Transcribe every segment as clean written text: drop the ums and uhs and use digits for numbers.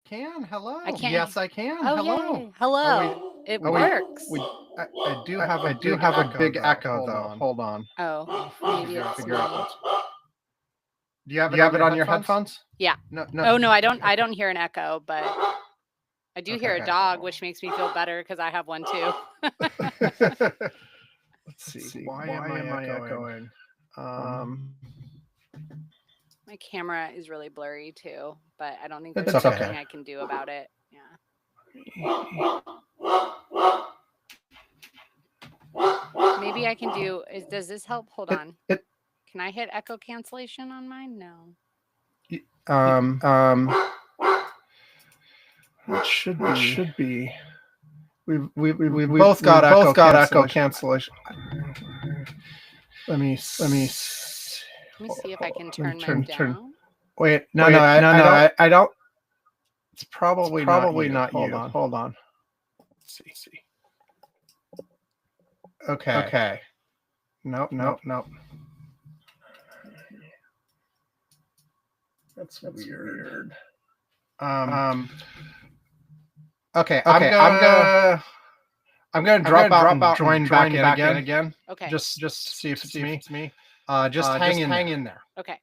can. Hello. I can't. Yes, I can. Oh, Hello. yay. Hello. It works. I do have a big echo though. Hold on. Oh, maybe it's Figure out me. what's. Do you have it on your headphones? Yeah. No. Oh no, I don't. I don't hear an echo, but I do hear a Okay. dog, which makes me feel better because I have one too. Let's see. Why am I echoing? My camera is really blurry too, but I don't think It's there's okay. anything I can do about it. Yeah. Maybe I can do. Does this help? Hold on. Can I hit echo cancellation on mine? No. It should be. We both got echo cancellation. Let me see if I can turn mine down. Wait, no, I don't. It's probably not you. Hold on. Let's see. Okay. Nope. That's weird. Okay, I'm gonna drop out and join back in again. Okay. Just see if it's me. Just hang in there. Okay.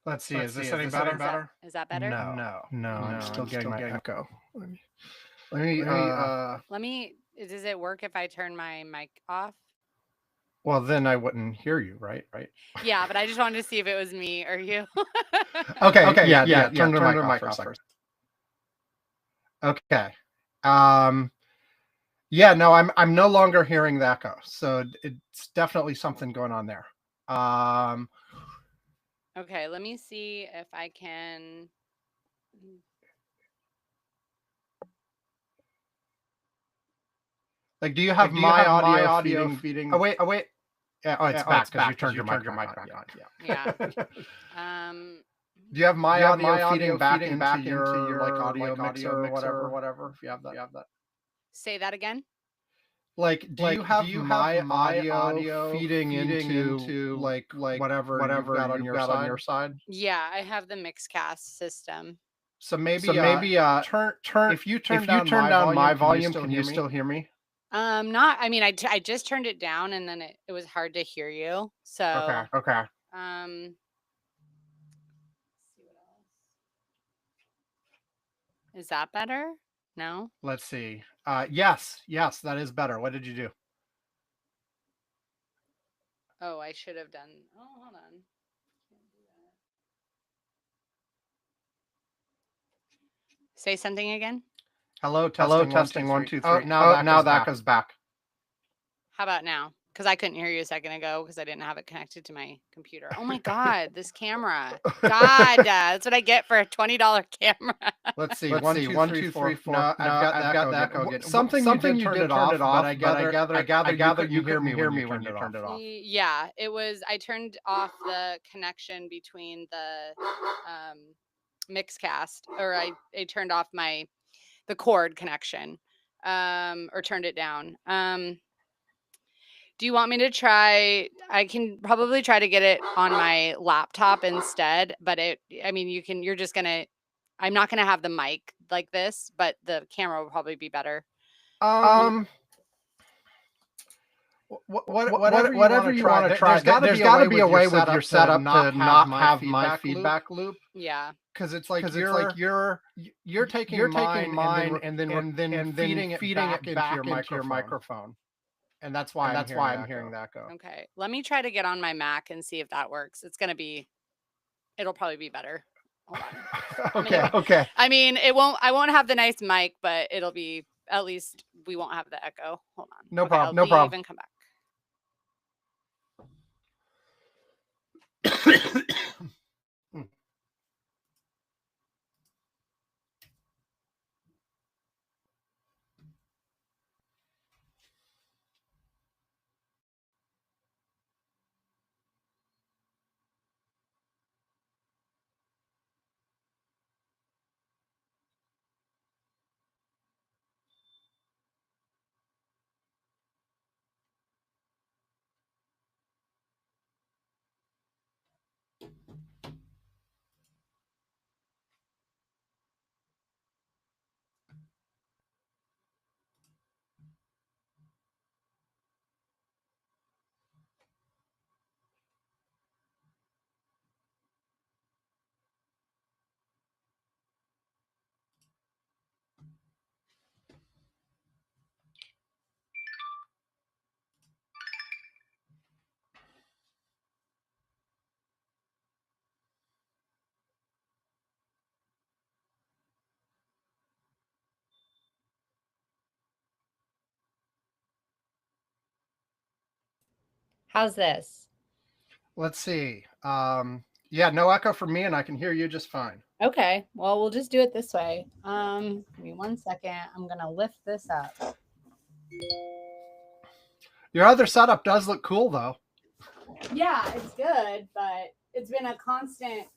Let's see. Is this any better? Is that better? No. I'm still getting my echo. Let me. Does it work if I turn my mic off? Well, then I wouldn't hear you, right? Yeah, but I just wanted to see if it was me or you. Okay. Yeah. Turn the mic off first. Okay. Yeah. No, I'm no longer hearing the echo, so it's definitely something going on there. Okay, let me see if I can. Like, do you have my audio feeding? Oh wait. Yeah. Oh, it's back because you turned your mic back on. Yeah. Do you have my audio feeding back into your like audio mixer or whatever? If you have that. Say that again. Like, do you have my audio feeding into like whatever you've got on your side? Yeah, I have the Mixcast system. So maybe turn. If you turn down my volume, can you still hear me? Not. I mean, I just turned it down, and then it was hard to hear you. So okay. Is that better? No. Let's see. Yes, that is better. What did you do? Oh, I should have done. Oh, hold on. Say something again. Hello, testing 1 2 3. Oh, now that goes back. How about now? Because I couldn't hear you a second ago because I didn't have it connected to my computer. Oh my God, this camera. God, that's what I get for a $20 camera. Let's see. 1 2 3 4. No, I've got the echo again. Something you did turn it off, but I gather you couldn't hear me when you turned it off. Yeah, it was. I turned off the connection between the Mixcast, or I turned off the cord connection, or turned it down. Do you want me to try? I can probably try to get it on my laptop instead, but you're just gonna, I'm not gonna have the mic like this, but the camera will probably be better. Whatever you want to try. There's got to be a way with your setup to not have my feedback loop. Yeah. Because it's like you're taking mine and then feeding it back into your microphone. And that's why I'm hearing that go. Okay. Let me try to get on my Mac and see if that works. It'll probably be better. Hold on. Okay. I mean, I won't have the nice mic, but it'll be, at least we won't have the echo. Hold on. No problem. I'll leave and come back. How's this? Let's see. Yeah, no echo for me, and I can hear you just fine. Okay, well, we'll just do it this way. Give me 1 second. I'm gonna lift this up. Your other setup does look cool, though. Yeah, it's good, but it's been a constant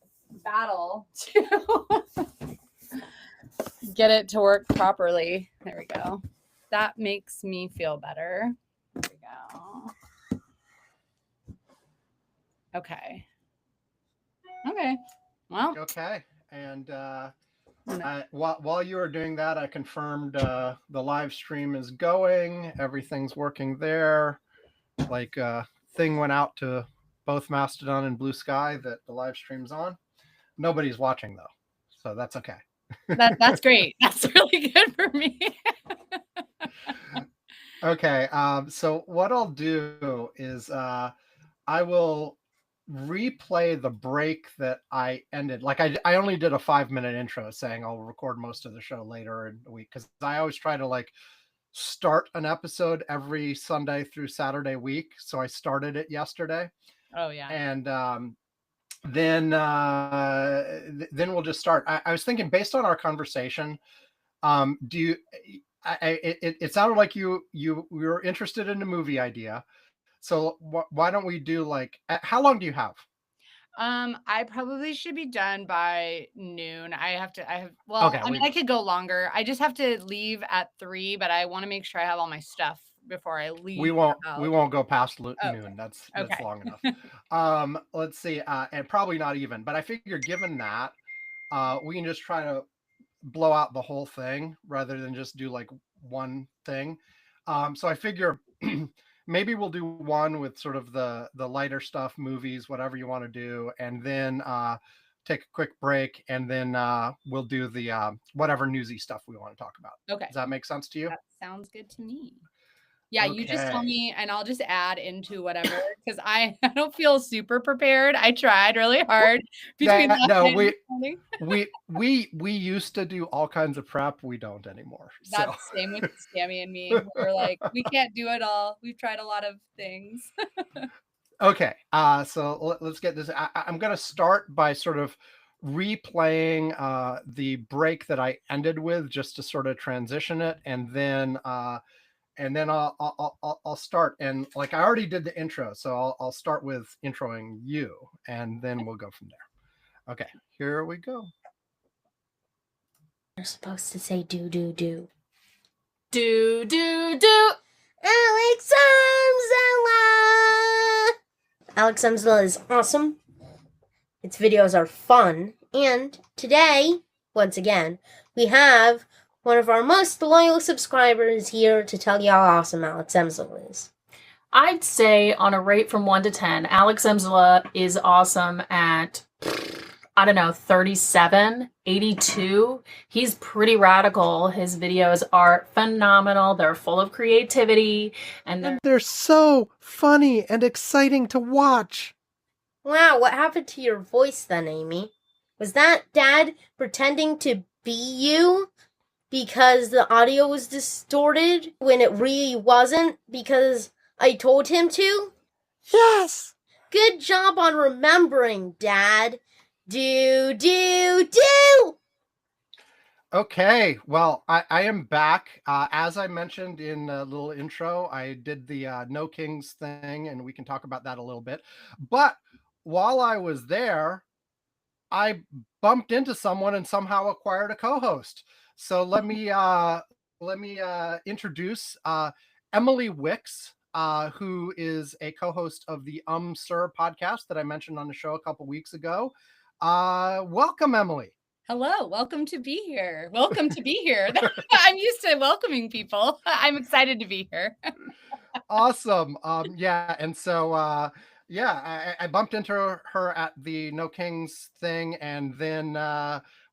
battle to get it to work properly. There we go. That makes me feel better. There we go. Okay. Well. Okay. And while you were doing that, I confirmed the live stream is going. Everything's working there. Like thing went out to both Mastodon and Blue Sky that the live stream's on. Nobody's watching though, so that's okay. That's great. That's really good for me. Okay. So what I'll do is I will replay the break that I ended. Like I only did a 5-minute intro saying I'll record most of the show later in the week, because I always try to like start an episode every Sunday through Saturday week. So I started it yesterday. Oh yeah. And then we'll just start. I was thinking, based on our conversation, do you it sounded like you were interested in a movie idea. So why don't we do like, how long do you have? I probably should be done by noon. Okay. I mean, I could go longer. I just have to leave at 3, but I want to make sure I have all my stuff before I leave. We won't go past noon. That's long enough. Let's see. And probably not even, but I figure given that, we can just try to blow out the whole thing rather than just do like one thing. So I figure maybe we'll do one with sort of the lighter stuff, movies, whatever you want to do, and then take a quick break, and then we'll do the whatever newsy stuff we want to talk about. Okay. Does that make sense to you? That sounds good to me. Yeah, okay. You just tell me and I'll just add into whatever, because I don't feel super prepared. I tried really hard between we used to do all kinds of prep. We don't anymore. That's the same with Sammy and me. We're like, we can't do it all. We've tried a lot of things. Okay, so let's get this. I'm going to start by sort of replaying the break that I ended with, just to sort of transition it, and then I'll start. And like I already did the intro, so I'll start with introing you, and then we'll go from there. Okay, here we go. You're supposed to say do do do. Do do do. Alex Emsella! Alex Emsella is awesome. Its videos are fun. And today, once again, we have one of our most loyal subscribers here to tell you how awesome Alex Emsella is. I'd say on a rate from 1 to 10, Alex Emsella is awesome at, 37, 82. He's pretty radical. His videos are phenomenal. They're full of creativity. And they're so funny and exciting to watch. Wow, what happened to your voice then, Amy? Was that Dad pretending to be you? Because the audio was distorted when it really wasn't, because I told him to? Yes! Good job on remembering, Dad. Do, do, do! Okay, well, I am back. As I mentioned in a little intro, I did the No Kings thing, and we can talk about that a little bit. But while I was there, I bumped into someone and somehow acquired a co-host. So let me introduce Emily Wicks, who is a co-host of the Sir podcast that I mentioned on the show a couple weeks ago. Welcome, Emily. Hello, welcome to be here. Welcome to be here. I'm used to welcoming people. I'm excited to be here. Awesome. Yeah, and so I bumped into her at the No Kings thing, and then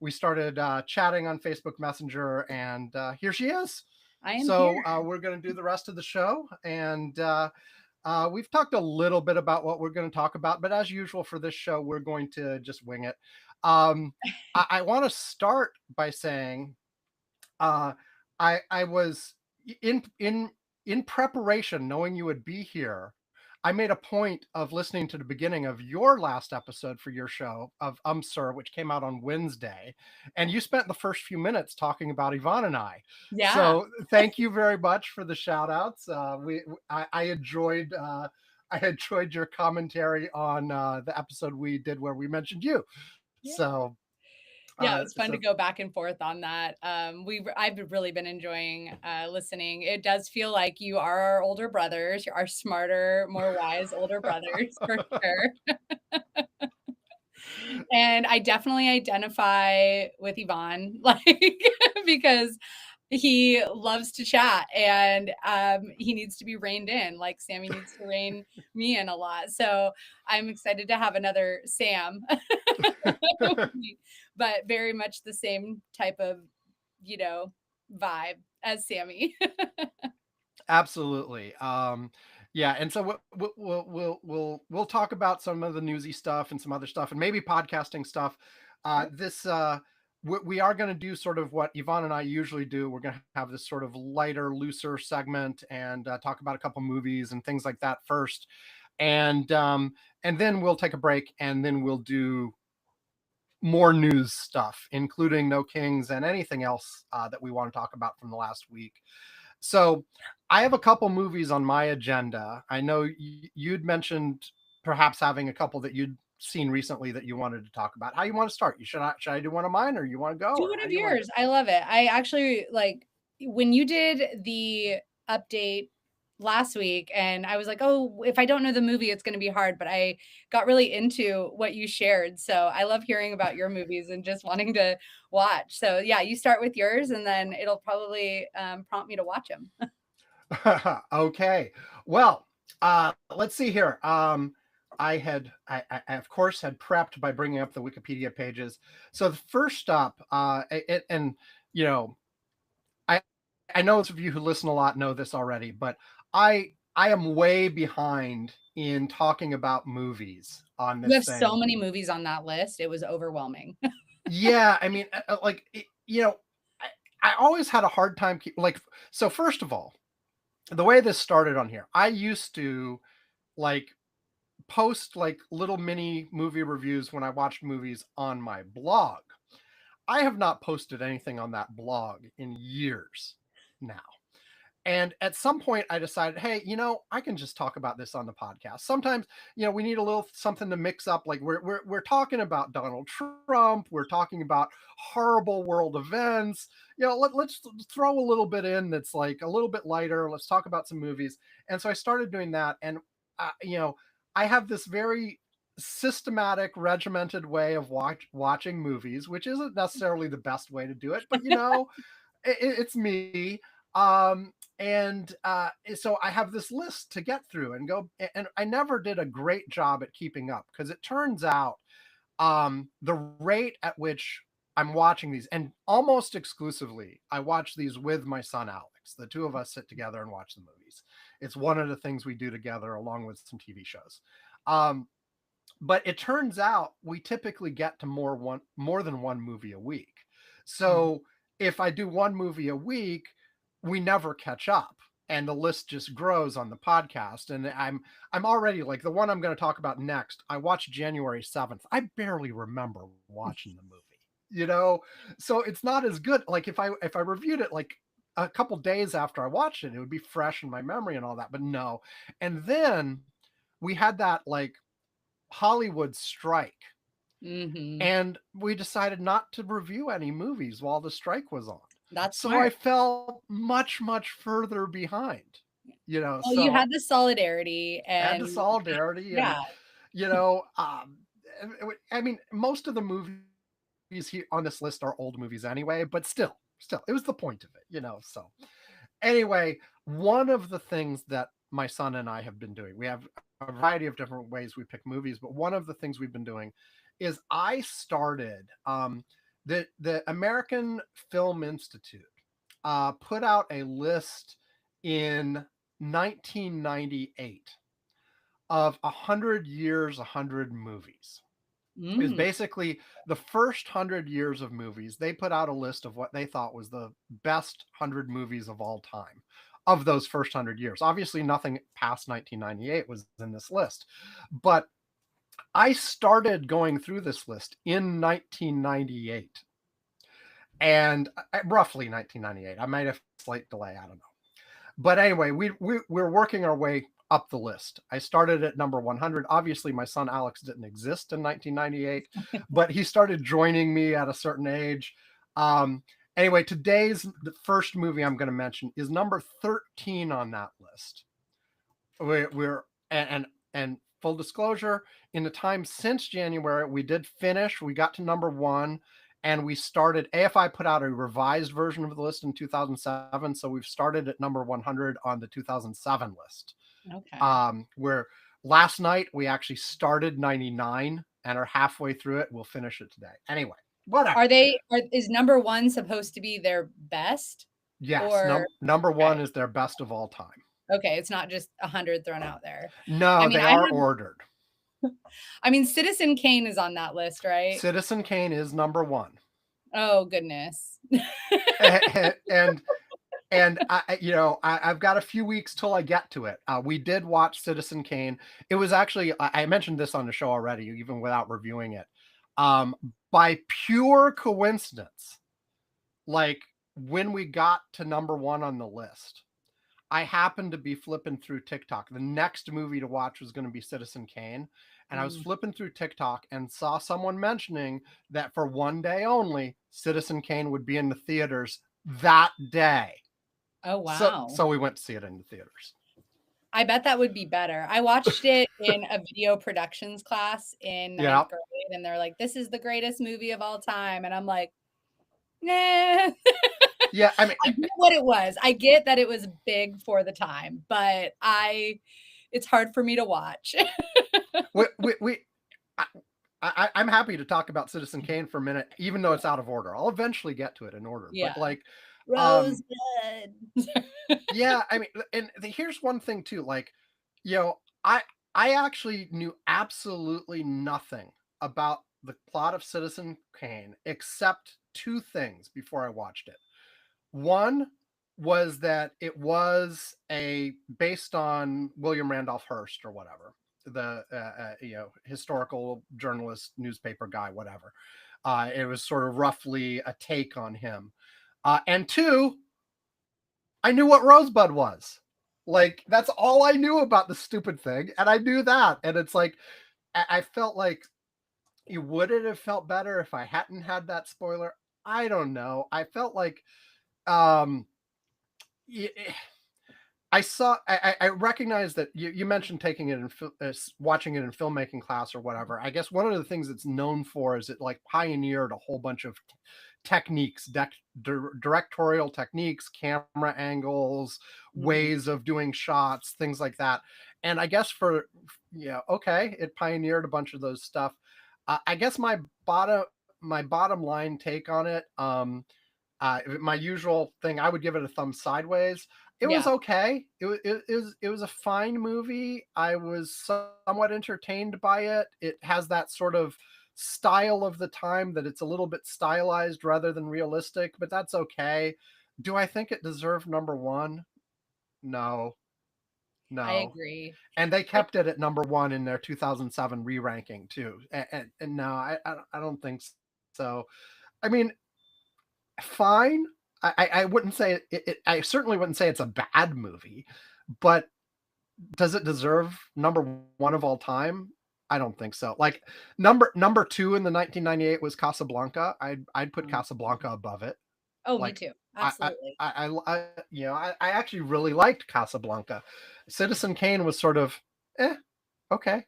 we started chatting on Facebook Messenger, and here she is. We're going to do the rest of the show, and we've talked a little bit about what we're going to talk about, but as usual for this show, we're going to just wing it. I want to start by saying I was in preparation, knowing you would be here. I made a point of listening to the beginning of your last episode for your show of Sir, which came out on Wednesday, and you spent the first few minutes talking about Yvonne and I. Yeah. So thank you very much for the shout outs. I enjoyed I enjoyed your commentary on the episode we did where we mentioned you. Yeah. So Yeah, it's fun to so go back and forth on that. I've really been enjoying listening. It does feel like you are our older brothers, you're our smarter, more wise older brothers for sure. And I definitely identify with Yvonne, like because he loves to chat and he needs to be reined in, like Sammy needs to rein me in a lot. So I'm excited to have another Sam, but very much the same type of, you know, vibe as Sammy. Absolutely. Yeah, and so we'll talk about some of the newsy stuff and some other stuff, and maybe podcasting stuff. This we are going to do sort of what Yvonne and I usually do. We're going to have this sort of lighter, looser segment and talk about a couple movies and things like that first, and then we'll take a break, and then we'll do more news stuff, including No Kings and anything else that we want to talk about from the last week. So I have a couple movies on my agenda. I know you'd mentioned perhaps having a couple that you'd seen recently that you wanted to talk about. How you want to start? Should I do one of mine, or you want to go, Do or one how of do you want to yours. I love it. I actually like when you did the update last week, and I was like, oh, if I don't know the movie, it's going to be hard. But I got really into what you shared. So I love hearing about your movies and just wanting to watch. So yeah, you start with yours, and then it'll probably prompt me to watch them. Okay. Well, let's see here. I of course had prepped by bringing up the Wikipedia pages. So the first up, and you know, I I know those of you who listen a lot know this already, but I am way behind in talking about movies on You this have so thing. many movies on that list. It was overwhelming. Yeah, I mean, I always had a hard time like. So first of all, the way this started on here, I used to like post like little mini movie reviews when I watched movies on my blog. I have not posted anything on that blog in years now. And at some point, I decided, hey, I can just talk about this on the podcast. Sometimes, we need a little something to mix up. Like we're talking about Donald Trump, we're talking about horrible world events. Let's throw a little bit in that's like a little bit lighter. Let's talk about some movies. And so I started doing that, and I have this very systematic, regimented way of watching movies, which isn't necessarily the best way to do it, but it's me. So I have this list to get through and go, and I never did a great job at keeping up, because it turns out the rate at which I'm watching these, and almost exclusively I watch these with my son Alex. The two of us sit together and watch the movies. It's one of the things we do together, along with some TV shows. But it turns out we typically get to more than one movie a week. So if I do one movie a week, we never catch up, and the list just grows on the podcast. And I'm already like, the one I'm going to talk about next, I watched January 7th. I barely remember watching the movie, so it's not as good. Like if I reviewed it like a couple days after I watched it, it would be fresh in my memory and all that. But no. And then we had that like Hollywood strike, Mm-hmm. and we decided not to review any movies while the strike was on. That's So smart. I fell much, much further behind, Well, you so had the solidarity had the and solidarity. yeah. And, I mean, most of the movies here on this list are old movies anyway, but still, it was the point of it. So anyway, one of the things that my son and I have been doing, we have a variety of different ways we pick movies, but one of the things we've been doing is I started the American Film Institute put out a list in 1998 of 100 years, 100 movies. It was basically the first 100 years of movies. They put out a list of what they thought was the best 100 movies of all time. of those first 100 years. Obviously, nothing past 1998 was in this list, but I started going through this list in 1998, and roughly 1998. I might have a slight delay. I don't know. But anyway, we're working our way up the list. I started at number 100. Obviously, my son Alex didn't exist in 1998, but he started joining me at a certain age. Anyway, the first movie I'm going to mention is number 13 on that list. And full disclosure, in the time since January, we did finish. We got to number 1. And we started, AFI put out a revised version of the list in 2007. So we've started at number 100 on the 2007 list. Okay. Where last night we actually started 99 and are halfway through it. We'll finish it today. Anyway, whatever. Is number 1 supposed to be their best? Yes. Or, number 1 is their best of all time. Okay. It's not just 100 thrown out there. No, they are ordered. I mean, Citizen Kane is on that list, right? Citizen Kane is number 1. Oh, goodness. and I've got a few weeks till I get to it. We did watch Citizen Kane. It was actually, I mentioned this on the show already, even without reviewing it. By pure coincidence, like when we got to number 1 on the list, I happened to be flipping through TikTok. The next movie to watch was going to be Citizen Kane. And I was flipping through TikTok and saw someone mentioning that for one day only, Citizen Kane would be in the theaters that day. Oh, wow. So we went to see it in the theaters. I bet that would be better. I watched it in a video productions class in 9th grade, and they're like, this is the greatest movie of all time. And I'm like, nah. Yeah, I mean, I get what it was. I get that it was big for the time, but it's hard for me to watch. I'm happy to talk about Citizen Kane for a minute, even though it's out of order. I'll eventually get to it in order. Yeah. But like, Rosebud. Yeah, I mean, and here's one thing too. Like, I actually knew absolutely nothing about the plot of Citizen Kane except 2 things before I watched it. One was that it was based on William Randolph Hearst or whatever, the historical journalist, newspaper guy, whatever. It was sort of roughly a take on him. And 2, I knew what Rosebud was. Like, that's all I knew about the stupid thing, and I knew that. And it's like, I felt like, would it have felt better if I hadn't had that spoiler? I don't know. I felt like, I recognize that you mentioned taking it and watching it in filmmaking class or whatever. I guess one of the things it's known for is it like pioneered a whole bunch of techniques, directorial techniques, camera angles, ways of doing shots, things like that. And I guess it pioneered a bunch of those stuff. I guess my bottom line take on it, my usual thing, I would give it a thumb sideways. It was okay. It was a fine movie. I was somewhat entertained by it. It has that sort of style of the time that it's a little bit stylized rather than realistic, but that's okay. Do I think it deserved number 1? No. I agree. And they kept it at number 1 in their 2007 re-ranking too. And no, I don't think so. I mean, fine. I wouldn't say it. I certainly wouldn't say it's a bad movie, but does it deserve number 1 of all time? I don't think so. Like number 2 in the 1998 was Casablanca. I'd put Casablanca above it. Oh, like, me too. Absolutely. I actually really liked Casablanca. Citizen Kane was sort of, okay.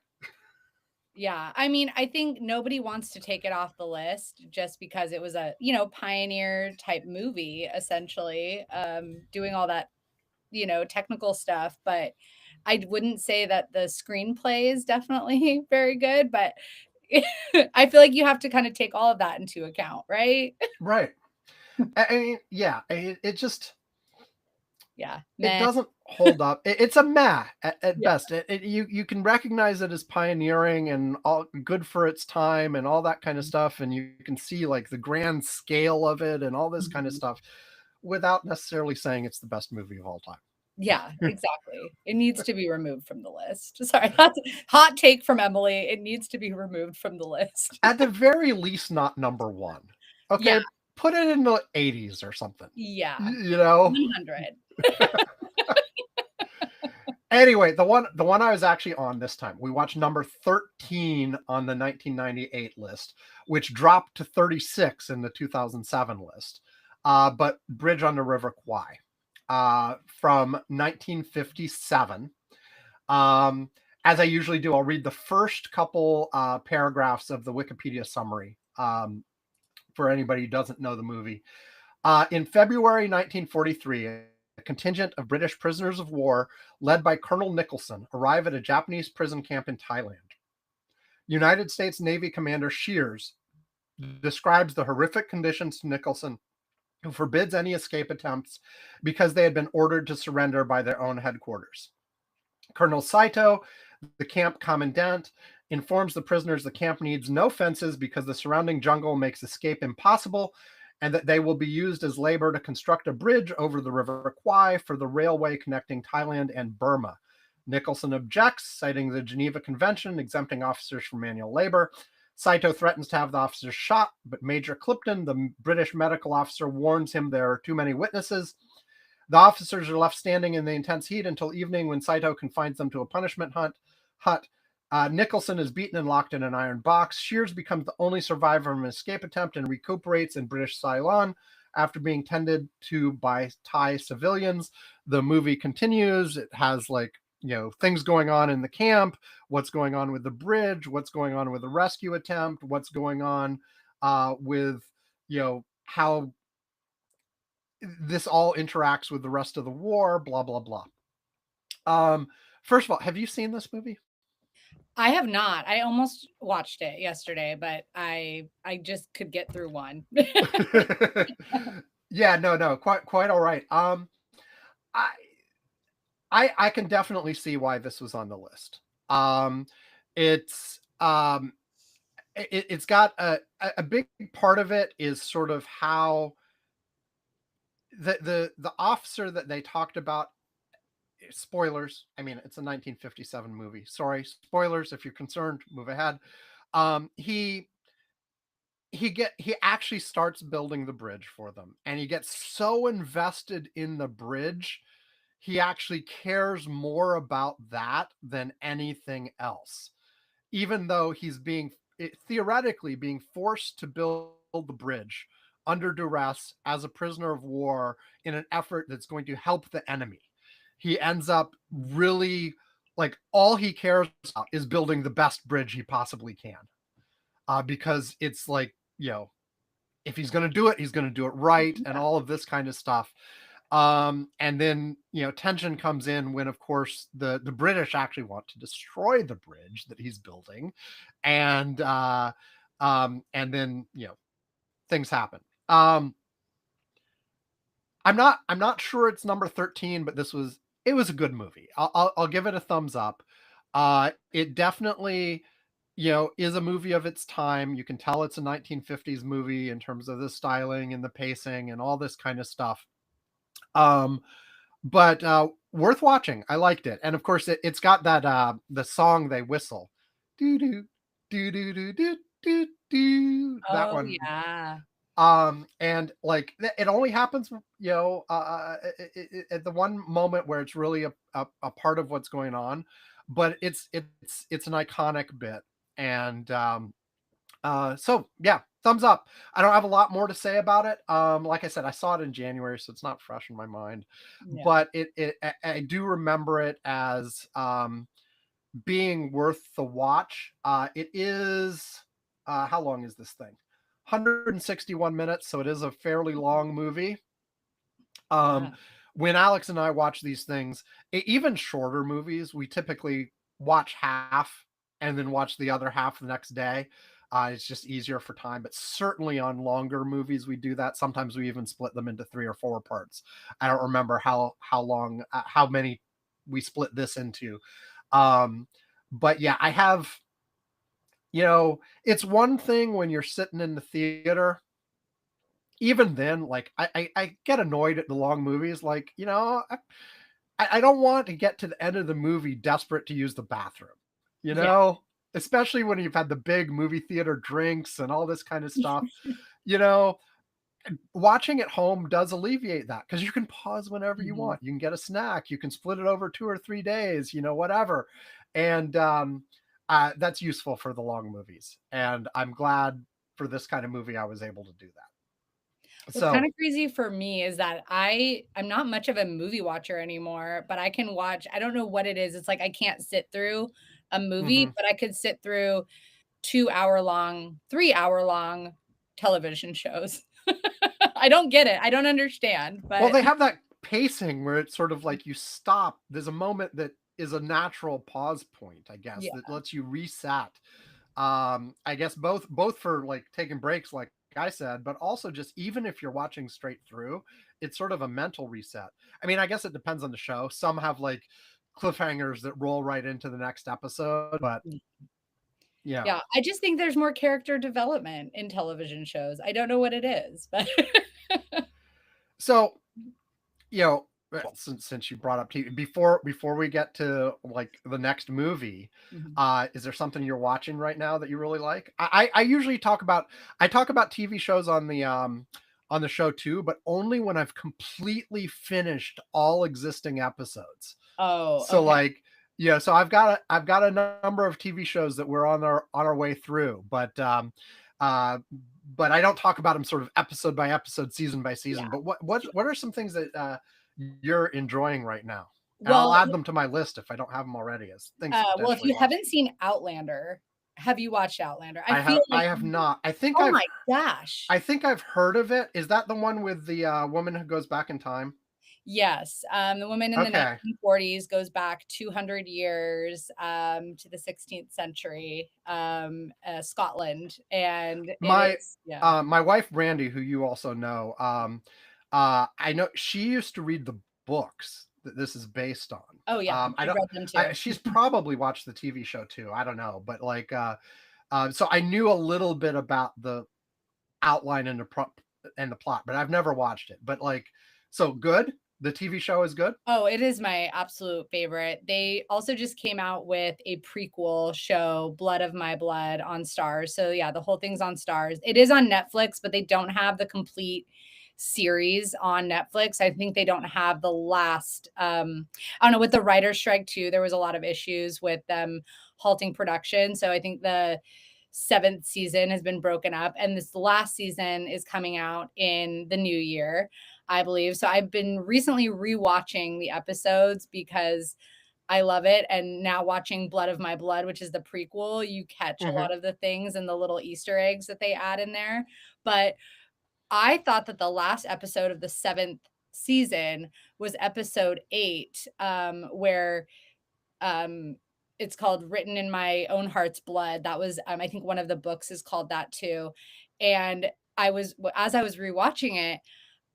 Yeah, I mean, I think nobody wants to take it off the list just because it was a, pioneer type movie, essentially, doing all that, technical stuff. But I wouldn't say that the screenplay is definitely very good, but I feel like you have to kind of take all of that into account, right? Right. I mean, yeah, it just, it doesn't hold up. It's a meh at best. You can recognize it as pioneering and all good for its time and all that kind of stuff, and you can see like the grand scale of it and all this kind of stuff, without necessarily saying it's the best movie of all time. Yeah, exactly. It needs to be removed from the list. Sorry, that's a hot take from Emily. It needs to be removed from the list. At the very least, not number one. Yeah. Okay, put it in the 80s or something. Yeah. You know? 100. Anyway, the one I was actually on this time, we watched number 13 on the 1998 list, which dropped to 36 in the 2007 list. But Bridge on the River Kwai from 1957. As I usually do, I'll read the first couple paragraphs of the Wikipedia summary for anybody who doesn't know the movie. In February 1943, a contingent of British prisoners of war led by Colonel Nicholson arrive at a Japanese prison camp in Thailand. United States Navy Commander Shears describes the horrific conditions to Nicholson, who forbids any escape attempts because they had been ordered to surrender by their own headquarters. Colonel Saito, the camp commandant, informs the prisoners the camp needs no fences because the surrounding jungle makes escape impossible, and that they will be used as labor to construct a bridge over the River Kwai for the railway connecting Thailand and Burma. Nicholson objects, citing the Geneva Convention exempting officers from manual labor. Saito threatens to have the officers shot, but Major Clipton, the British medical officer, warns him there are too many witnesses. The officers are left standing in the intense heat until evening, when Saito confines them to a punishment hut. Nicholson is beaten and locked in an iron box. Shears becomes the only survivor of an escape attempt and recuperates in British Ceylon after being tended to by Thai civilians. The movie continues. It has things going on in the camp, what's going on with the bridge, what's going on with the rescue attempt, what's going on with how this all interacts with the rest of the war, blah blah blah. First of all, have you seen this movie? I have not. I almost watched it yesterday, but I just could get through one. Yeah, no, quite all right. I can definitely see why this was on the list. It's it's got a big part of it is sort of how the officer that they talked about. Spoilers. I mean, it's a 1957 movie. Sorry, spoilers. If you're concerned, move ahead. He actually starts building the bridge for them, and he gets so invested in the bridge, he actually cares more about that than anything else. Even though he's theoretically being forced to build the bridge under duress as a prisoner of war in an effort that's going to help the enemy. He ends up really all he cares about is building the best bridge he possibly can. Because it's if he's going to do it, he's going to do it right, and all of this kind of stuff. And then tension comes in when, of course, the British actually want to destroy the bridge that he's building, and then things happen. I'm not sure it's number 13, but it was a good movie. I'll give it a thumbs up. It definitely is a movie of its time. You can tell it's a 1950s movie in terms of the styling and the pacing and all this kind of stuff. But worth watching. I liked it. And of course it's got that the song they whistle. Do do do do do do do do. That one. Yeah. And it only happens at the one moment where it's really a part of what's going on, but it's an iconic bit. And so yeah, thumbs up. I don't have a lot more to say about it. Like I said, I saw it in January, so it's not fresh in my mind. Yeah. But I do remember it as being worth the watch. It is how long is this thing? 161 minutes, so it is a fairly long movie. When Alex and I watch these things, even shorter movies, we typically watch half and then watch the other half the next day. It's just easier for time, but certainly on longer movies we do that. Sometimes we even split them into 3 or 4 parts. I don't remember how long how many we split this into. But yeah, I have it's one thing when you're sitting in the theater. Even then, I get annoyed at the long movies. I don't want to get to the end of the movie desperate to use the bathroom, you Yeah. know? Especially when you've had the big movie theater drinks and all this kind of stuff. You know, watching at home does alleviate that because you can pause whenever you Mhm. want. You can get a snack, you can split it over 2 or 3 days, you know, whatever. And that's useful for the long movies. And I'm glad for this kind of movie I was able to do that. What's kind So, of crazy for me is that I'm not much of a movie watcher anymore, but I can watch, I don't know what it is. It's like I can't sit through a movie, mhm. but I could sit through 2 hour long, 3 hour long television shows. I don't get it. I don't understand, Well, but they have that pacing where it's sort of like you stop. There's a moment that is a natural pause point, I guess, yeah. that lets you reset. I guess both for like taking breaks, like I said, but also just even if you're watching straight through, it's sort of a mental reset. I mean, I guess it depends on the show. Some have like cliffhangers that roll right into the next episode, but yeah. Yeah, I just think there's more character development in television shows. I don't know what it is, but So, you know, well, since you brought up TV, before we get to like the next movie, Mhm. is there something you're watching right now that you really like? I usually talk about TV shows on the show too, but only when I've completely finished all existing episodes. Oh, So okay. like, yeah, so I've got a number of TV shows that we're on our way through, uh but I don't talk about them sort of episode by episode, season by Yeah. season. But what are some things that you're enjoying right now? And I'll Well, add them to my list if I don't have them already as things to well, if potentially you watch. haven't seen Outlander, have you watched Outlander? I feel like I have not. oh my gosh. I think I've heard of it. Is that the one with the woman who goes back in time? Yes, the woman in the Okay. 1940s goes back 200 years to the 16th century, Scotland, and it My is yeah. my wife Brandy, who you also know, I know she used to read the books that this is based on. Oh yeah, I I've don't. read them too. She's probably watched the TV show too. I don't know, but like, so I knew a little bit about the outline and the plot, but I've never watched it. But like, so good. The TV show is good. Oh, it is my absolute favorite. They also just came out with a prequel show, Blood of My Blood, on Stars. So yeah, the whole thing's on Stars. It is on Netflix, but they don't have the complete series on Netflix. I think they don't have the last I don't know, with the writer's strike too, there was a lot of issues with them halting production. So I think the seventh season has been broken up and this last season is coming out in the new year, I believe. So I've been recently rewatching the episodes because I love it. And now watching Blood of My Blood, which is the prequel, you catch a Hmm. lot of the things and the little Easter eggs that they add in there. But I thought that the last episode of the seventh season was episode 8, where um, it's called Written in My Own Heart's Blood. That was, I think one of the books is called that too. And as I was rewatching it,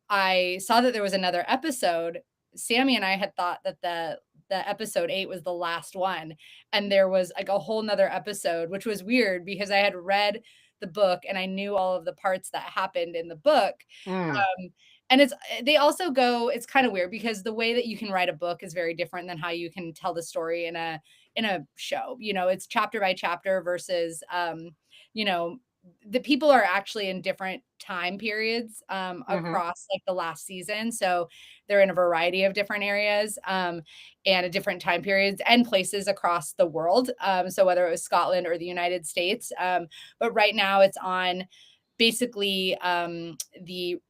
I saw that there was another episode. Sammy and I had thought that the episode 8 was the last one. And there was like a whole nother episode, which was weird because I had read the book and I knew all of the parts that happened in the book. Mm, Um, and they also go, it's kind of weird because the way that you can write a book is very different than how you can tell the story in a show. You know, it's chapter by chapter versus you know, the people are actually in different time periods hmm. across like the last season. So they're in a variety of different areas and at different time periods and places across the world. So whether it was Scotland or the United States. But right now it's on basically the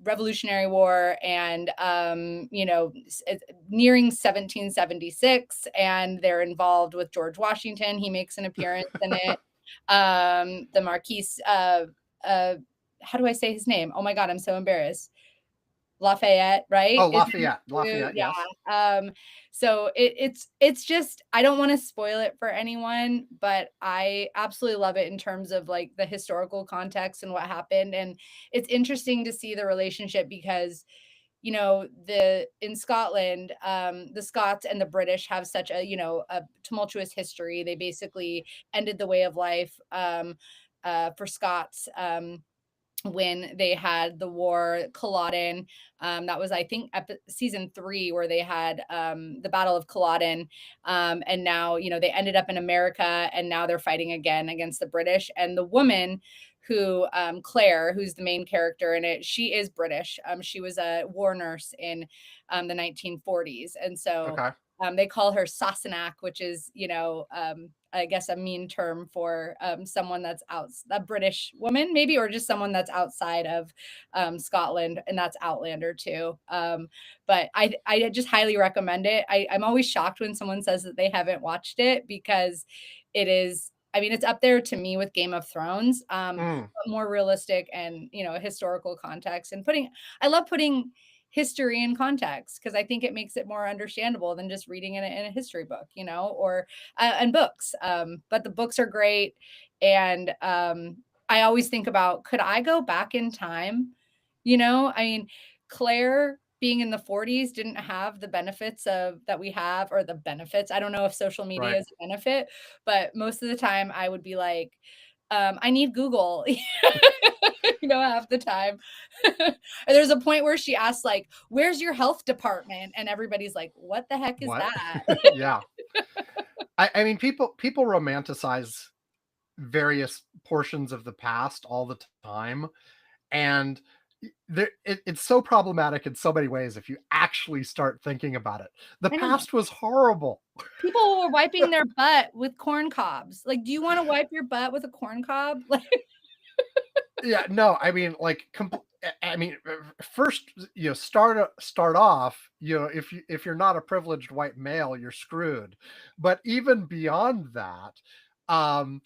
Revolutionary War and it's nearing 1776, and they're involved with George Washington. He makes an appearance in it. The Marquis, uh, how do I say his name? Oh my God, I'm so embarrassed. Lafayette, right? Oh, Is Lafayette. it Lafayette. yeah. Yes. So it's just I don't want to spoil it for anyone, but I absolutely love it in terms of like the historical context and what happened. And it's interesting to see the relationship because the in Scotland, the Scots and the British have such a a tumultuous history. They basically ended the way of life for Scots when they had the war, Culloden. That was, I think, season 3, where they had the Battle of Culloden. And now, they ended up in America, and now they're fighting again against the British. And the woman who, Claire, who's the main character in it, she is British. She was a war nurse in the 1940s. And so Okay. they call her Sassenach, which is, I guess a mean term for someone that's a British woman, maybe, or just someone that's outside of Scotland, and that's Outlander too. But I just highly recommend it. I'm always shocked when someone says that they haven't watched it, because it is, I mean, it's up there to me with Game of Thrones, but more realistic and, a historical context, and I love putting history in context, because I think it makes it more understandable than just reading it in a history book, or and books. But the books are great. And I always think about, could I go back in time? I mean, Claire being in the 40s didn't have the benefits that we have, or the benefits. I don't know if social media Right. is a benefit, but most of the time I would be like, I need Google, half the time. There's a point where she asks, like, where's your health department? And everybody's like, what the heck is What? that? Yeah. I mean, people romanticize various portions of the past all the time, and it's so problematic in so many ways if you actually start thinking about it. The I know. past was horrible. People were wiping their butt with corn cobs. Like, do you want to wipe your butt with a corn cob? Like, Yeah, no, I mean, like, I mean, first, start off, if you're not a privileged white male, you're screwed. But even beyond that, um,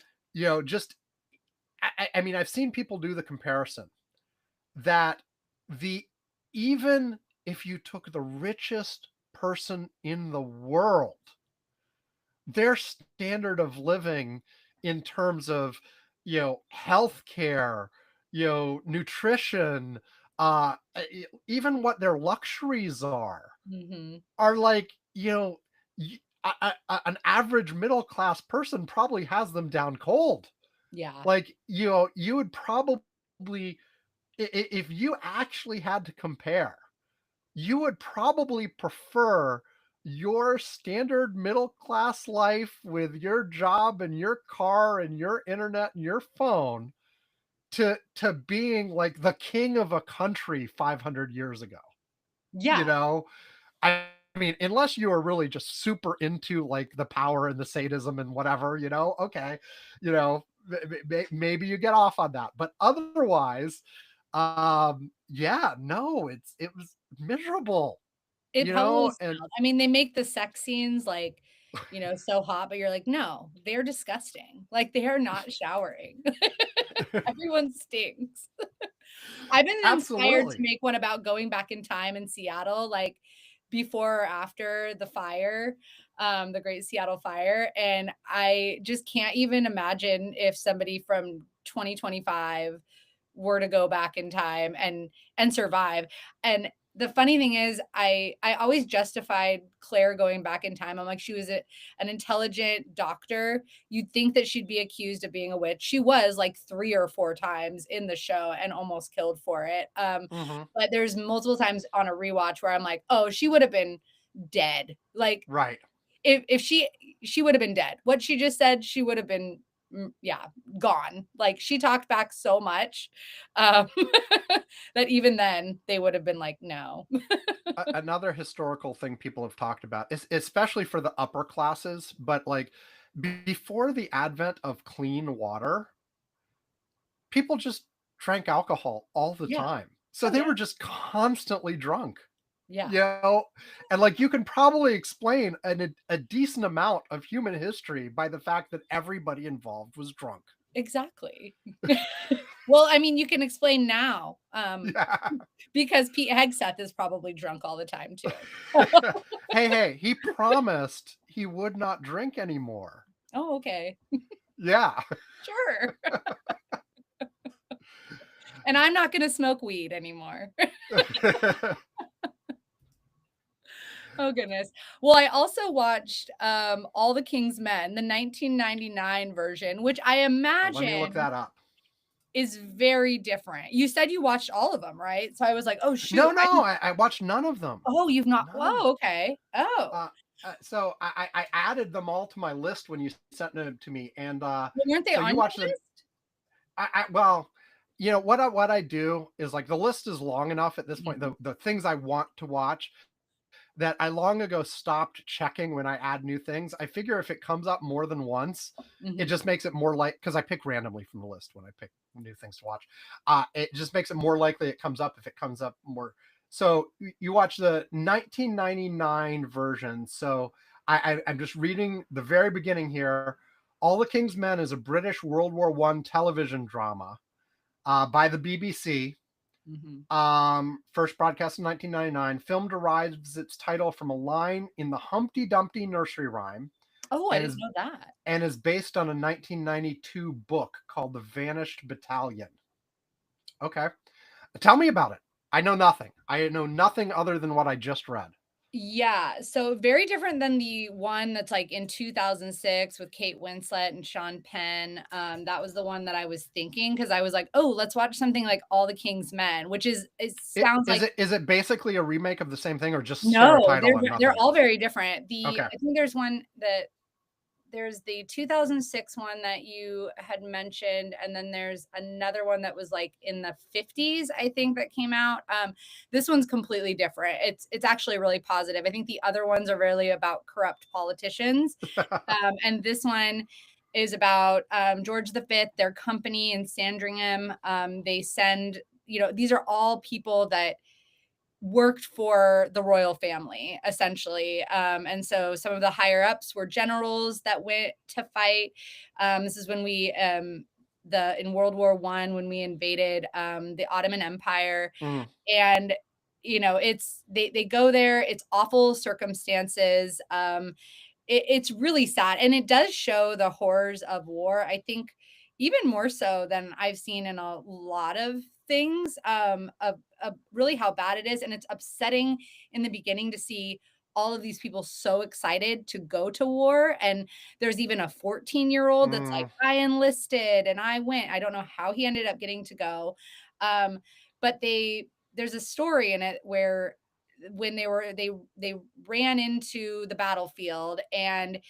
just I mean, I've seen people do the comparison that the even if you took the richest person in the world, their standard of living in terms of, healthcare, nutrition, even what their luxuries mhm. are like, an average middle class person probably has them down cold. Yeah. Like, you would probably, if you actually had to compare, you would probably prefer your standard middle class life with your job and your car and your internet and your phone to being like the king of a country 500 years ago. Yeah. You know, I mean, unless you are really just super into like the power and the sadism and whatever, okay, maybe you get off on that, but otherwise, yeah, no, it was miserable, It totally and smelled. I mean, they make the sex scenes like, so hot, but you're like, no, they're disgusting. Like, they are not showering. Everyone stinks. I've been inspired to absolutely. make one about going back in time in Seattle, like before or after the fire, the Great Seattle Fire. And I just can't even imagine if somebody from 2025 were to go back in time and survive. And the funny thing is, I always justified Claire going back in time. I'm like, she was an intelligent doctor. You'd think that she'd be accused of being a witch. She was like 3 or 4 times in the show and almost killed for it. Hmm. But there's multiple times on a rewatch where I'm like, oh, she would have been dead. Like, Right. if she would have been dead. What she just said, she would have been, yeah, gone. Like, she talked back so much, um, that even then they would have been like, no. Another historical thing people have talked about is, especially for the upper classes, but like before the advent of clean water, people just drank alcohol all the Yeah. time. So Oh they yeah. were just constantly drunk, Yeah. you know? And like you can probably explain a decent amount of human history by the fact that everybody involved was drunk. Exactly. Well, I mean, you can explain now, Yeah. because Pete Hegseth is probably drunk all the time too. Hey, he promised he would not drink anymore. Oh, okay. Yeah. Sure. And I'm not going to smoke weed anymore. Oh goodness. Well, I also watched All the King's Men, the 1999 version, which I Let me look imagine that up. is very different. You said you watched all of them, right? So I was like, oh shoot. No, I watched none of them. Oh, you've not. None of them. Oh, okay. Oh, Uh, so I added them all to my list when you sent them to me, and well, weren't they so on you your watched them. list? Well, you know what I do is like the list is long enough at this point. Mhm. The things I want to watch that I long ago stopped checking when I add new things. I figure if it comes up more than once, it Mhm. just makes it more like because I pick randomly from the list when I pick new things to watch. It just makes it more likely it comes up if it comes up more. So you watch the 1999 version. So I'm just reading the very beginning here. All the King's Men is a British World War One television drama by the BBC. Mhm. First broadcast in 1999. Film derives its title from a line in the Humpty Dumpty nursery rhyme Oh, I and didn't know that. is based on a 1992 book called The Vanished Battalion. Okay. Tell me about it. I know nothing. I know nothing other than what I just read. Yeah, so very different than the one that's like in 2006 with Kate Winslet and Sean Penn. That was the one that I was thinking because I was like, oh, let's watch something like All the King's Men, which is it sounds like Is it basically a remake of the same thing or just share a no, title and they're nothing all else? very different. Okay. I think there's one that there's the 2006 one that you had mentioned, and then there's another one that was like in the 50s, I think, that came out. This one's completely different. It's actually really positive. I think the other ones are really about corrupt politicians, and this one is about George V, their company in Sandringham. They send, these are all people that worked for the royal family essentially, and so some of the higher ups were generals that went to fight. This is when we the in World War One, when we invaded the Ottoman Empire. Mm, And it's they go there, it's awful circumstances. It's really sad, and it does show the horrors of war, I think, even more so than I've seen in a lot of things, of really how bad it is. And it's upsetting in the beginning to see all of these people so excited to go to war. And there's even a 14-year-old that's like, mm, I enlisted and I went. I don't know how he ended up getting to go. Um, but there's a story in it where when they ran into the battlefield, and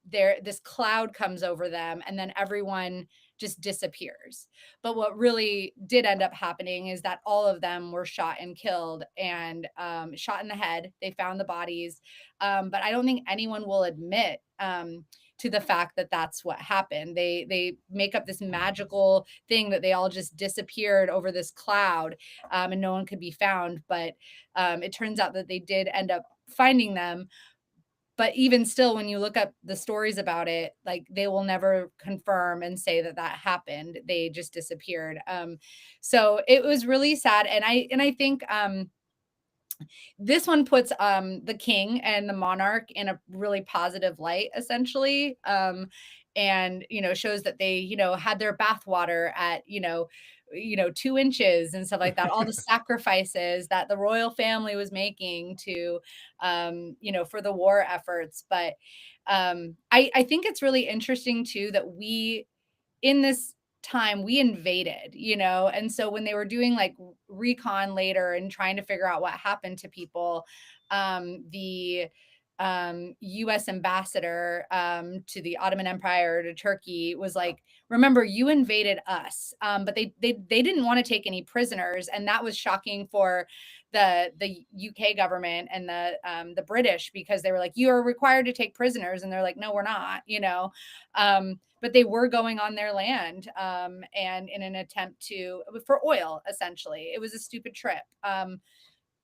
this cloud comes over them, and then everyone just disappears. But what really did end up happening is that all of them were shot and killed, and shot in the head. They found the bodies, but I don't think anyone will admit to the fact that that's what happened. They make up this magical thing that they all just disappeared over this cloud, and no one could be found. But it turns out that they did end up finding them. But even still, when you look up the stories about it, like, they will never confirm and say that that happened. They just disappeared. So it was really sad. And I think this one puts the king and the monarch in a really positive light, essentially. And shows that they had their bathwater at 2 inches and stuff like that, all the sacrifices that the royal family was making to for the war efforts. But I think it's really interesting too that we, in this time, we invaded, and so when they were doing like recon later and trying to figure out what happened to people, the US ambassador to the Ottoman Empire, to Turkey, was like, remember, you invaded us. But they didn't want to take any prisoners, and that was shocking for the UK government and the British, because they were like, you are required to take prisoners, and they're like, no, we're not. But they were going on their land, and in an attempt for oil, essentially. It was a stupid trip.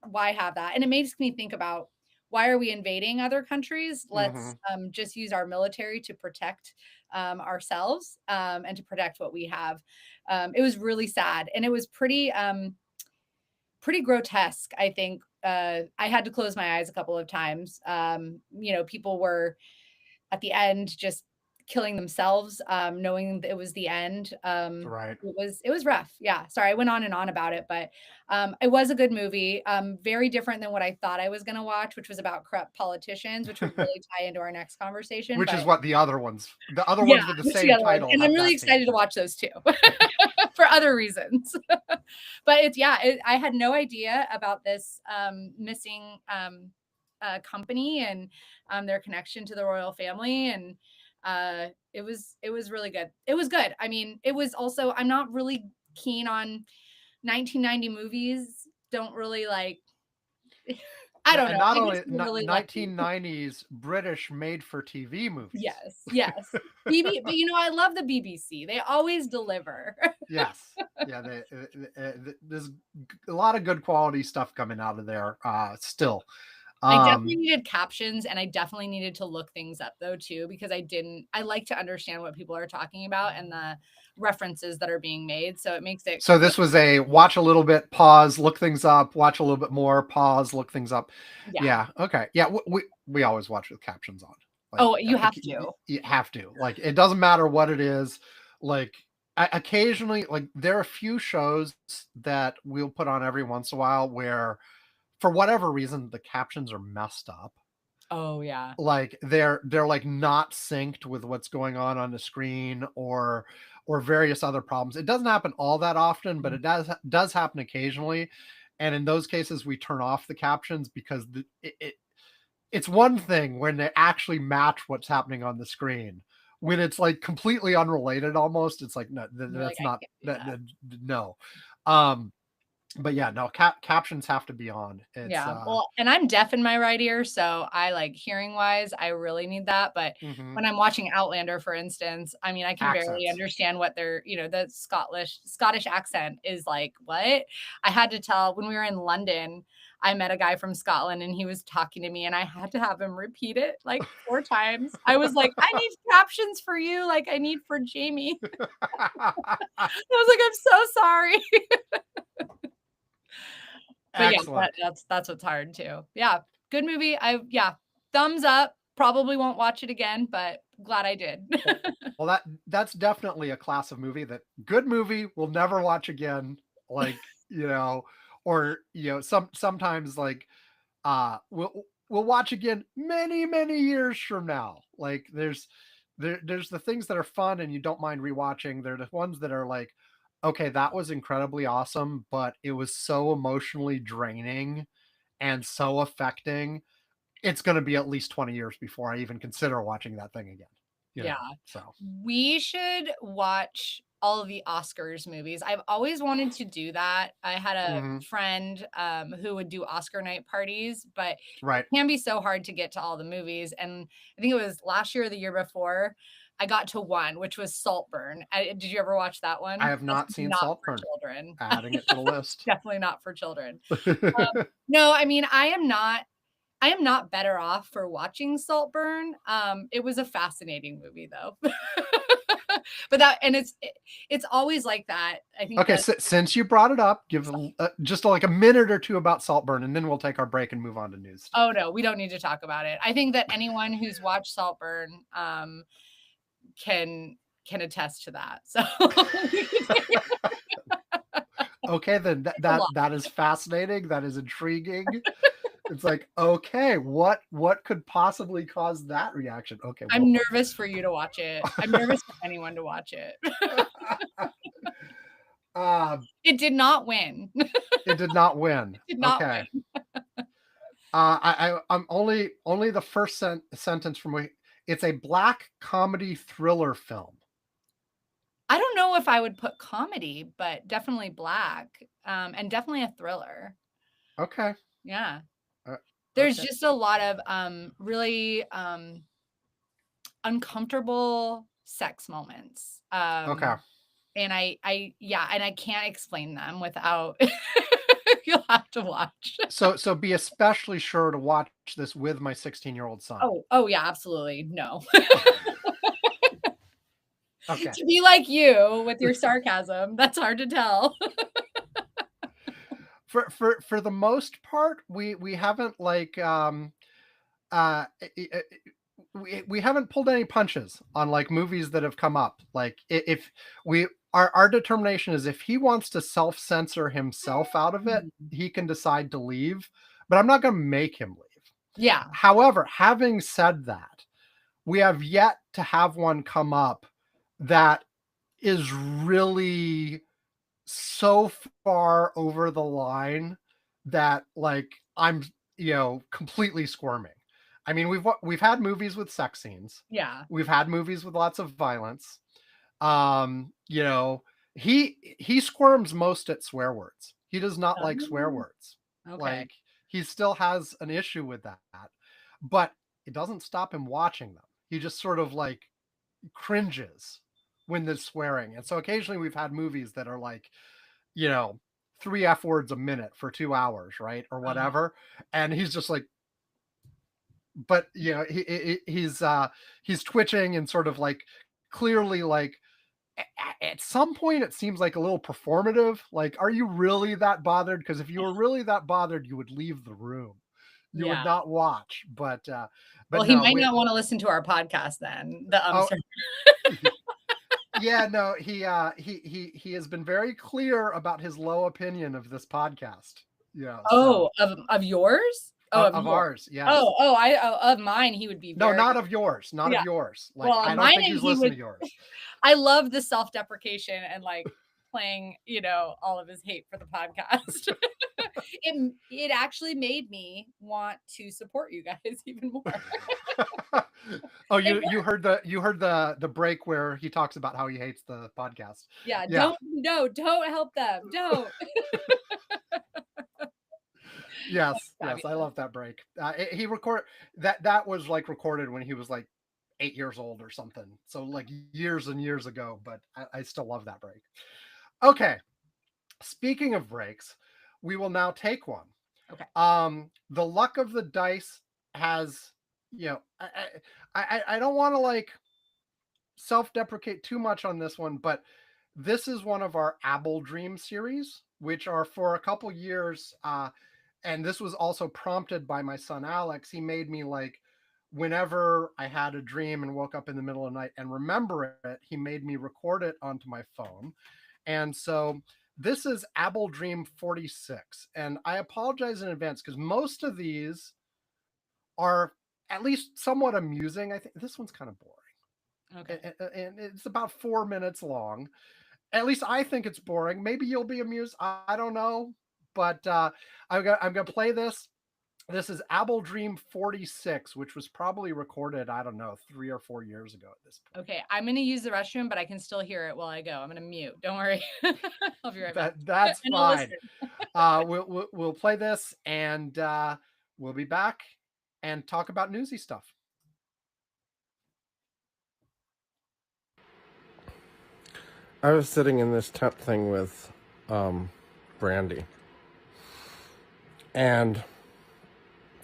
Why have that? And it makes me think about, why are we invading other countries? Let's mhm. just use our military to protect ourselves, and to protect what we have. It was really sad, and it was pretty grotesque, I think. I had to close my eyes a couple of times. People were at the end just killing themselves, knowing that it was the end. Right. It was rough. Yeah. Sorry, I went on and on about it, but it was a good movie. Very different than what I thought I was going to watch, which was about corrupt politicians, which would really tie into our next conversation. Which is But what the other ones yeah, with the which the same other one, title and I'm have really that excited to theme. watch those too for other reasons. But it's I had no idea about this missing company and their connection to the royal family, and it was really good. It was good. I mean, it was also, I'm not really keen on 1990 movies. Don't really like. I don't And know. not I only guess we're really lucky. 1990s British made for TV movies. Yes, yes. But I love the BBC. They always deliver. Yes. Yeah, there's a lot of good quality stuff coming out of there still. I definitely needed captions, and I definitely needed to look things up though too, because I like to understand what people are talking about and the references that are being made. So it makes it So this was a watch a little bit, pause, look things up, watch a little bit more, pause, look things up. Yeah. Okay. Yeah. We always watch with captions on. Like, oh, you have to. You have to. Like, it doesn't matter what it is. Like, occasionally, like, there are a few shows that we'll put on every once in a while where, for whatever reason, the captions are messed up. Oh yeah. Like they're like not synced with what's going on the screen, or various other problems. It doesn't happen all that often, but it does happen occasionally. And in those cases, we turn off the captions, because it's one thing when they actually match what's happening on the screen. When it's like completely unrelated, almost, it's like, no, that's not that. No. But yeah, no, captions have to be on. It's, well, and I'm deaf in my right ear, so I like, hearing wise, I really need that. But when I'm watching Outlander, for instance, I mean, I can barely understand what they're, the Scottish accent is like. What? I had to tell, when we were in London, I met a guy from Scotland, and he was talking to me, and I had to have him repeat it like 4 times. I was like, I need captions for you, like I need for Jamie. I was like, I'm so sorry. But excellent. yeah, that's what's hard too. Yeah, good movie. Thumbs up. Probably won't watch it again, but glad I did. Well, that's definitely a class of movie that good movie will never watch again. Like, or sometimes, like, we'll watch again many years from now. Like, there's the things that are fun and you don't mind rewatching. They're the ones that are like, okay, that was incredibly awesome, but it was so emotionally draining and so affecting. It's going to be at least 20 years before I even consider watching that thing again. So we should watch all of the Oscars movies. I've always wanted to do that. I had a friend who would do Oscar night parties, but it can be so hard to get to all the movies. And I think it was last year or the year before, I got to one, which was Saltburn. Did you ever watch that one? I have not seen Saltburn. Children. Adding it to the list. Definitely not for children. No, I mean, I am not better off for watching Saltburn. It was a fascinating movie though. But it's always like that. I think. Okay, since you brought it up, give just like a minute or two about Saltburn, and then we'll take our break and move on to news. Oh no, we don't need to talk about it. I think that anyone who's watched Saltburn can attest to that. So okay, then that is fascinating. That is intriguing. It's like, okay, what could possibly cause that reaction? Okay, I'm nervous for you to watch it. I'm nervous for anyone to watch it. It did not win. It did not win. It did not win. I'm only the first sentence from it's a black comedy thriller film. I don't know if I would put comedy, but definitely black, and definitely a thriller. Okay. Yeah. There's just a lot of really uncomfortable sex moments. Okay. And I can't explain them without you'll have to watch. So be especially sure to watch this with my 16-year-old son. Oh yeah, absolutely. No. Okay. To be like you with your sarcasm, that's hard to tell. For the most part, we haven't like we haven't pulled any punches on like movies that have come up. Like if we our determination is if he wants to self-censor himself out of it, he can decide to leave, but I'm not going to make him leave. Yeah. However, having said that, we have yet to have one come up that is really so far over the line that like I'm, completely squirming. I mean, we've had movies with sex scenes. Yeah. We've had movies with lots of violence. You know, he squirms most at swear words. He does not like swear words. Okay. Like he still has an issue with that. But it doesn't stop him watching them. He just sort of like cringes when there's swearing. And so occasionally we've had movies that are like, 3 F words a minute for 2 hours, right? Or whatever. And he's just like, but he's twitching and sort of like clearly like at some point it seems like a little performative. Like, are you really that bothered? Because if you were really that bothered, you would leave the room. You would not watch. But well, he might not want to listen to our podcast then. Yeah, no, he has been very clear about his low opinion of this podcast. Yeah. Of yours? Of ours, yeah. Of mine, he would be no, not of yours, not of yours. Like, well, I don't think he's listening to yours. I love the self-deprecation and like playing, all of his hate for the podcast. It actually made me want to support you guys even more. Oh, you heard the break where he talks about how he hates the podcast. Yeah. Don't help them. Don't. Yes, I love that break. He recorded that was like recorded when he was like 8 years old or something. So like years and years ago, but I still love that break. Okay. Speaking of breaks, we will now take one. Okay. The luck of the dice has, I don't want to like self-deprecate too much on this one, but this is one of our Apple Dream series, which are for a couple years. And this was also prompted by my son, Alex. He made me like, whenever I had a dream and woke up in the middle of the night and remember it, he made me record it onto my phone. And so this is Apple Dream 46. And I apologize in advance because most of these are at least somewhat amusing. I think this one's kind of boring. Okay. And it's about 4 minutes long. At least I think it's boring. Maybe you'll be amused. I don't know. But I'm going to play this. This is Apple Dream 46, which was probably recorded, I don't know, 3 or 4 years ago at this point. Okay, I'm going to use the restroom, but I can still hear it while I go. I'm going to mute. Don't worry. I'll be right back. That's fine. We'll play this, and we'll be back and talk about newsy stuff. I was sitting in this tent thing with Brandy. And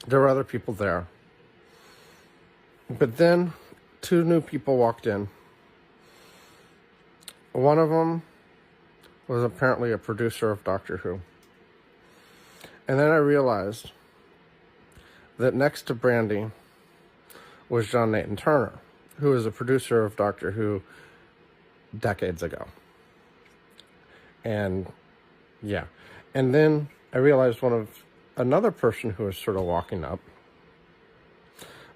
there were other people there. But then 2 new people walked in. One of them was apparently a producer of Doctor Who. And then I realized that next to Brandy was John Nathan Turner, who was a producer of Doctor Who decades ago. And yeah. And then I realized another person who was sort of walking up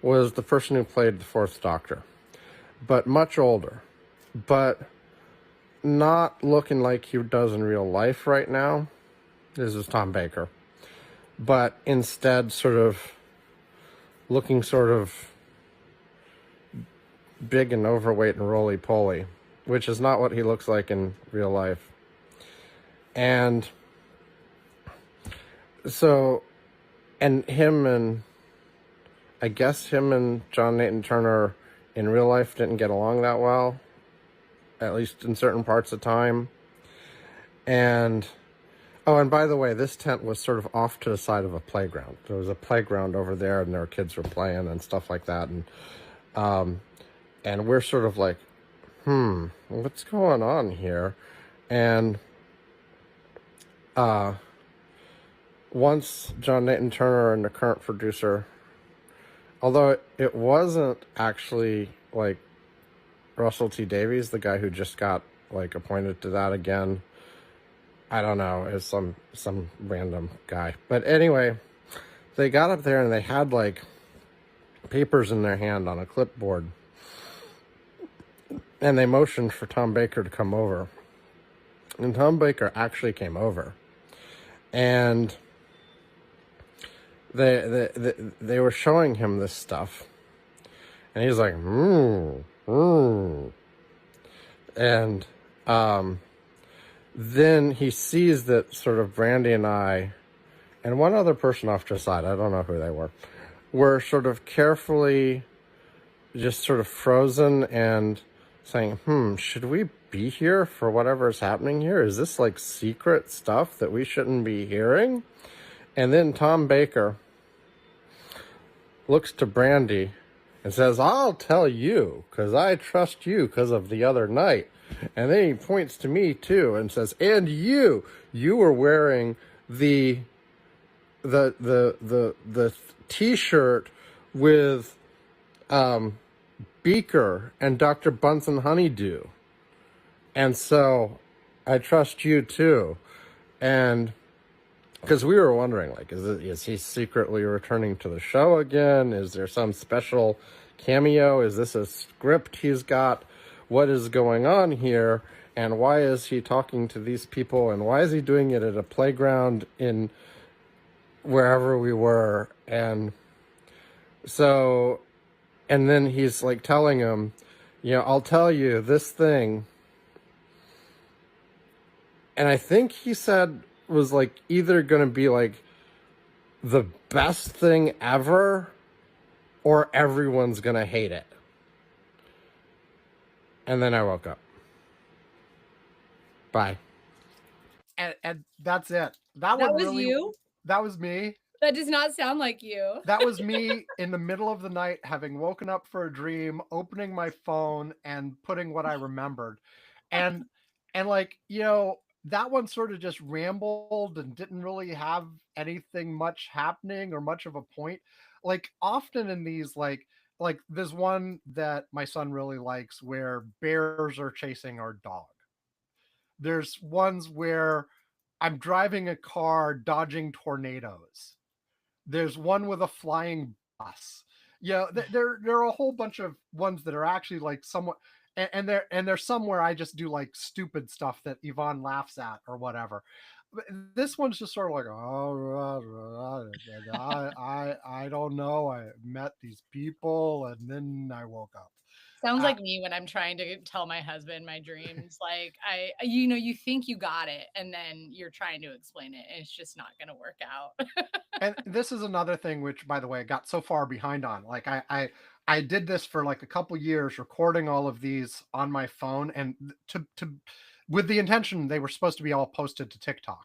was the person who played the 4th Doctor, but much older, but not looking like he does in real life right now. This is Tom Baker, but instead sort of looking sort of big and overweight and roly-poly, which is not what he looks like in real life. And so, and I guess him and John Nathan Turner in real life didn't get along that well, at least in certain parts of time. And, and by the way, this tent was sort of off to the side of a playground. There was a playground over there, and there were kids were playing and stuff like that. And we're sort of like, what's going on here? And, once John Nathan Turner and the current producer Although it wasn't actually like Russell T Davies, the guy who just got like appointed to that again. I don't know, it's some random guy. But anyway, they got up there and they had like papers in their hand on a clipboard. And they motioned for Tom Baker to come over. And Tom Baker actually came over. And they were showing him this stuff. And he's like, And then he sees that sort of Brandy and I, and one other person off to the side, I don't know who they were sort of carefully just sort of frozen and saying, should we be here for whatever is happening here? Is this like secret stuff that we shouldn't be hearing? And then Tom Baker looks to Brandy and says, I'll tell you, because I trust you because of the other night. And then he points to me too and says, and you were wearing the t-shirt with Beaker and Dr. Bunsen Honeydew. And so I trust you too. And because we were wondering, like, is he secretly returning to the show again? Is there some special cameo? Is this a script he's got? What is going on here? And why is he talking to these people? And why is he doing it at a playground in wherever we were? And so, and then he's like telling him, I'll tell you this thing. And I think he said was like either going to be like the best thing ever or everyone's going to hate it. And then I woke up. Bye. And that's it. That was really, you? That was me. That does not sound like you. That was me in the middle of the night, having woken up for a dream, opening my phone and putting what I remembered. And like, that one sort of just rambled and didn't really have anything much happening or much of a point. Like often in these, like there's one that my son really likes where bears are chasing our dog. There's ones where I'm driving a car dodging tornadoes. There's one with a flying bus. There are a whole bunch of ones that are actually like somewhat, and there's some where I just do like stupid stuff that Yvonne laughs at or whatever. But this one's just sort of like, I don't know. I met these people and then I woke up. Sounds like me when I'm trying to tell my husband my dreams. Like you think you got it and then you're trying to explain it and it's just not going to work out. And this is another thing, which by the way, I got so far behind on. Like I did this for like a couple years, recording all of these on my phone and to with the intention they were supposed to be all posted to TikTok.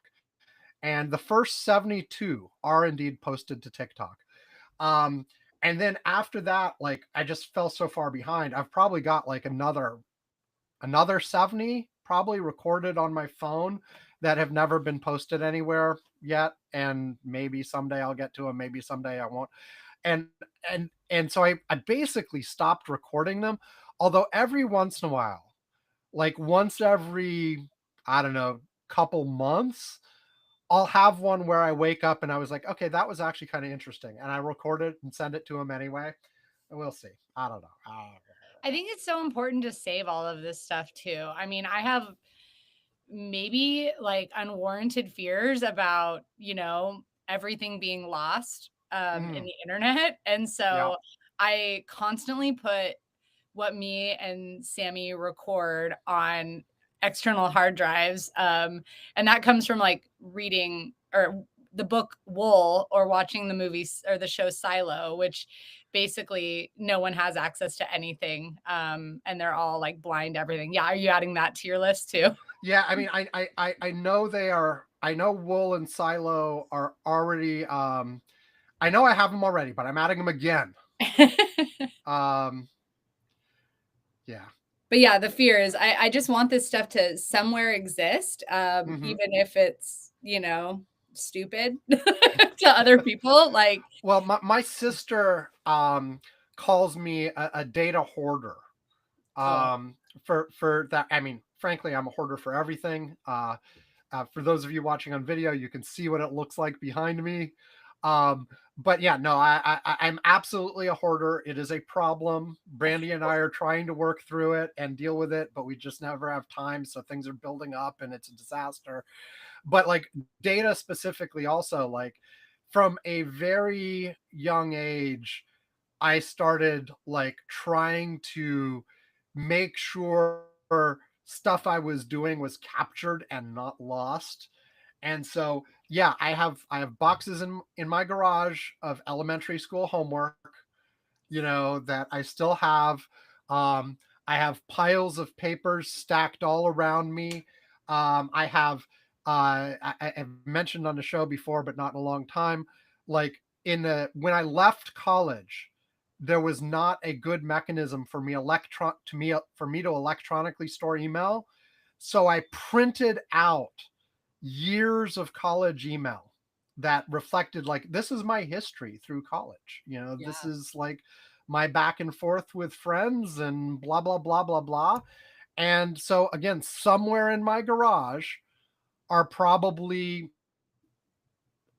And the first 72 are indeed posted to TikTok. And then after that, like I just fell so far behind. I've probably got like another 70 probably recorded on my phone that have never been posted anywhere yet. And maybe someday I'll get to them. Maybe someday I won't. And so I basically stopped recording them. Although every once in a while, like once every, I don't know, couple months, I'll have one where I wake up and I was like, okay, that was actually kind of interesting. And I record it and send it to him anyway. And we'll see. I don't know. I think it's so important to save all of this stuff too. I mean, I have maybe like unwarranted fears about, everything being lost in the internet. And so I constantly put what me and Sammy record on external hard drives. And that comes from like reading or the book Wool or watching the movies or the show Silo, which basically no one has access to anything. And they're all like blind everything. Yeah. Are you adding that to your list too? Yeah. I mean, I know they are, I know Wool and Silo are already, I know I have them already, but I'm adding them again. Yeah. But yeah, the fear is I just want this stuff to somewhere exist, even if it's, stupid to other people. Like, Well, my sister calls me a data hoarder. oh, For that, I mean, frankly, I'm a hoarder for everything. For those of you watching on video, you can see what it looks like behind me. But yeah, no, I'm absolutely a hoarder. It is a problem. Brandy and I are trying to work through it and deal with it, but we just never have time. So things are building up and it's a disaster. But like data specifically, also, like from a very young age, I started like trying to make sure stuff I was doing was captured and not lost. And so, yeah, I have boxes in my garage of elementary school homework, that I still have. I have piles of papers stacked all around me. I have, I've mentioned on the show before, but not in a long time. Like when I left college, there was not a good mechanism for me to electronically store email. So I printed out years of college email that reflected like this is my history through college. This yeah. is like my back and forth with friends and blah blah blah blah blah. And so again, somewhere in my garage are probably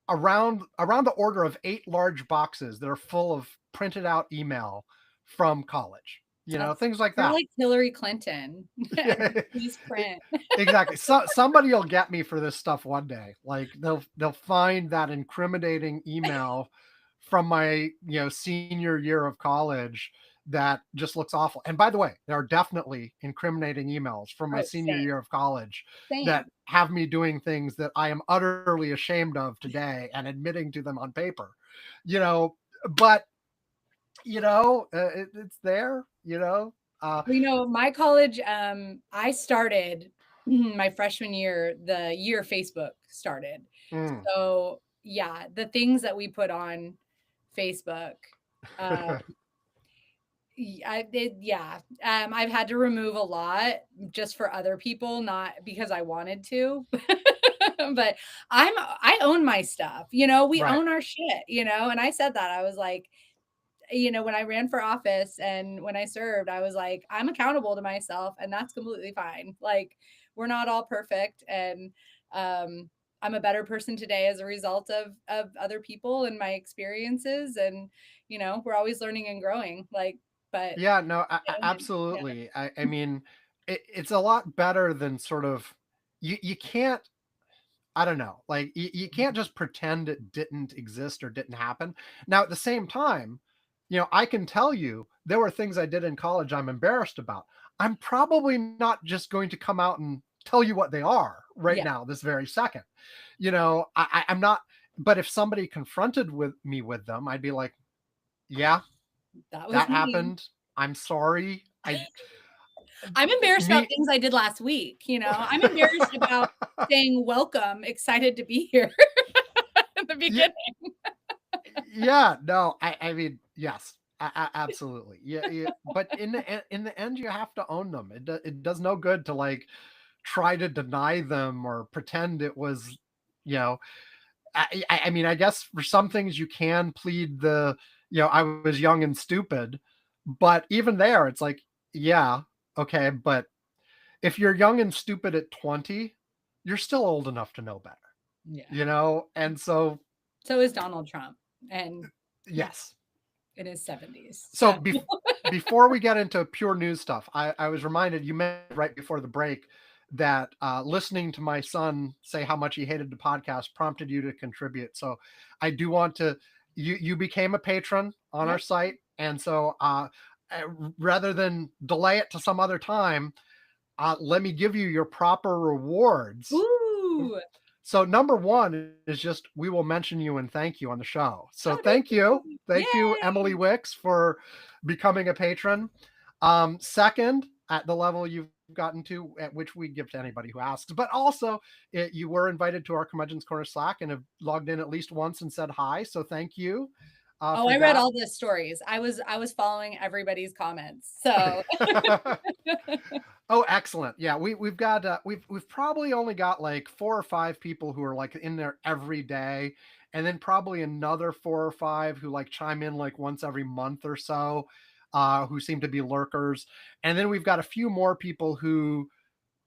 around the order of 8 large boxes that are full of printed out email from college. That's, Things like you're that. like Hillary Clinton. Please print. Exactly. Somebody will get me for this stuff one day. Like they'll find that incriminating email from my senior year of college that just looks awful. And by the way, there are definitely incriminating emails from my Oh, senior year of college that same. have me doing things that I am utterly ashamed of today and admitting to them on paper. But it's there. My college, I started my freshman year, the year Facebook started. Mm. So yeah, the things that we put on Facebook, uh, I've had to remove a lot just for other people, not because I wanted to. But I own my stuff, we Right. own our shit, and I said that. I was like, when I ran for office and when I served, I was like, I'm accountable to myself, and that's completely fine. Like, we're not all perfect, and I'm a better person today as a result of other people and my experiences, and we're always learning and growing. Like, but Yeah, no, yeah, absolutely. I mean, it's a lot better than sort of you can't. I don't know. Like you can't just pretend it didn't exist or didn't happen. Now, at the same time, I can tell you there were things I did in college I'm embarrassed about. I'm probably not just going to come out and tell you what they are right yeah, now, this very second. I'm not. But if somebody confronted me with them, I'd be like, yeah, that was that me. happened. I'm sorry. I'm embarrassed about Me. things I did last week. I'm embarrassed about saying welcome, excited to be here at the Yeah, beginning. yeah, no, I mean, yes, absolutely, yeah, yeah. But in the end, you have to own them. It does no good to like try to deny them or pretend it was, you know. I mean, I guess for some things you can plead I was young and stupid, but even there, it's like, yeah, okay, but if you're young and stupid at 20, you're still old enough to know better, Yeah. and so So is Donald Trump, and he's yes. in his 70s. So So before we get into pure news stuff, I was reminded you mentioned right before the break that listening to my son say how much he hated the podcast prompted you to contribute. So I do want to. You became a patron on our yep. site, and so rather than delay it to some other time, let me give you your proper rewards. Ooh. So number one is just we will mention you and thank you on the show. So Oh, thank you. thank you, Yay. Emily Wicks, for becoming a patron. Second, at the level you've gotten to, at which we give to anybody who asks, but also you were invited to our Curmudgeon's Corner Slack and have logged in at least once and said hi. So thank you. Oh, for I read that. all the stories. I was following everybody's comments. So Oh, excellent. Yeah, we've got we've probably only got like 4 or 5 people who are like in there every day, and then probably another 4 or 5 who like chime in like once every month or so, who seem to be lurkers. And then we've got a few more people who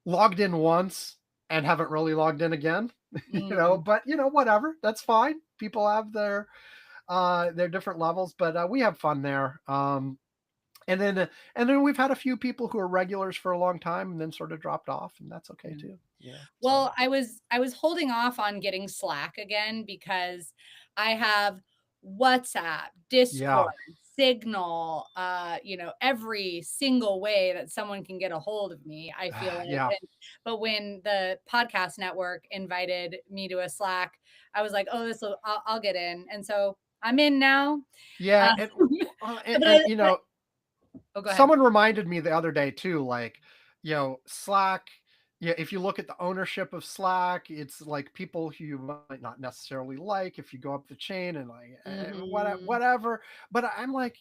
logged in once and haven't really logged in again, mm, but whatever. That's fine. People have their different levels, but we have fun there. And then we've had a few people who are regulars for a long time and then sort of dropped off, and that's okay yeah. too. So Well, I was holding off on getting Slack again because I have WhatsApp, yeah. Discord, Signal, every single way that someone can get a hold of me, I feel like. Yeah. But when the podcast network invited me to a Slack, I was like, oh, I'll get in. And so I'm in now. Yeah, Uh, and but and oh, go ahead. someone reminded me the other day too, like, Slack, yeah, if you look at the ownership of Slack, it's like people who you might not necessarily like if you go up the chain and like Mhm. whatever. But I'm like,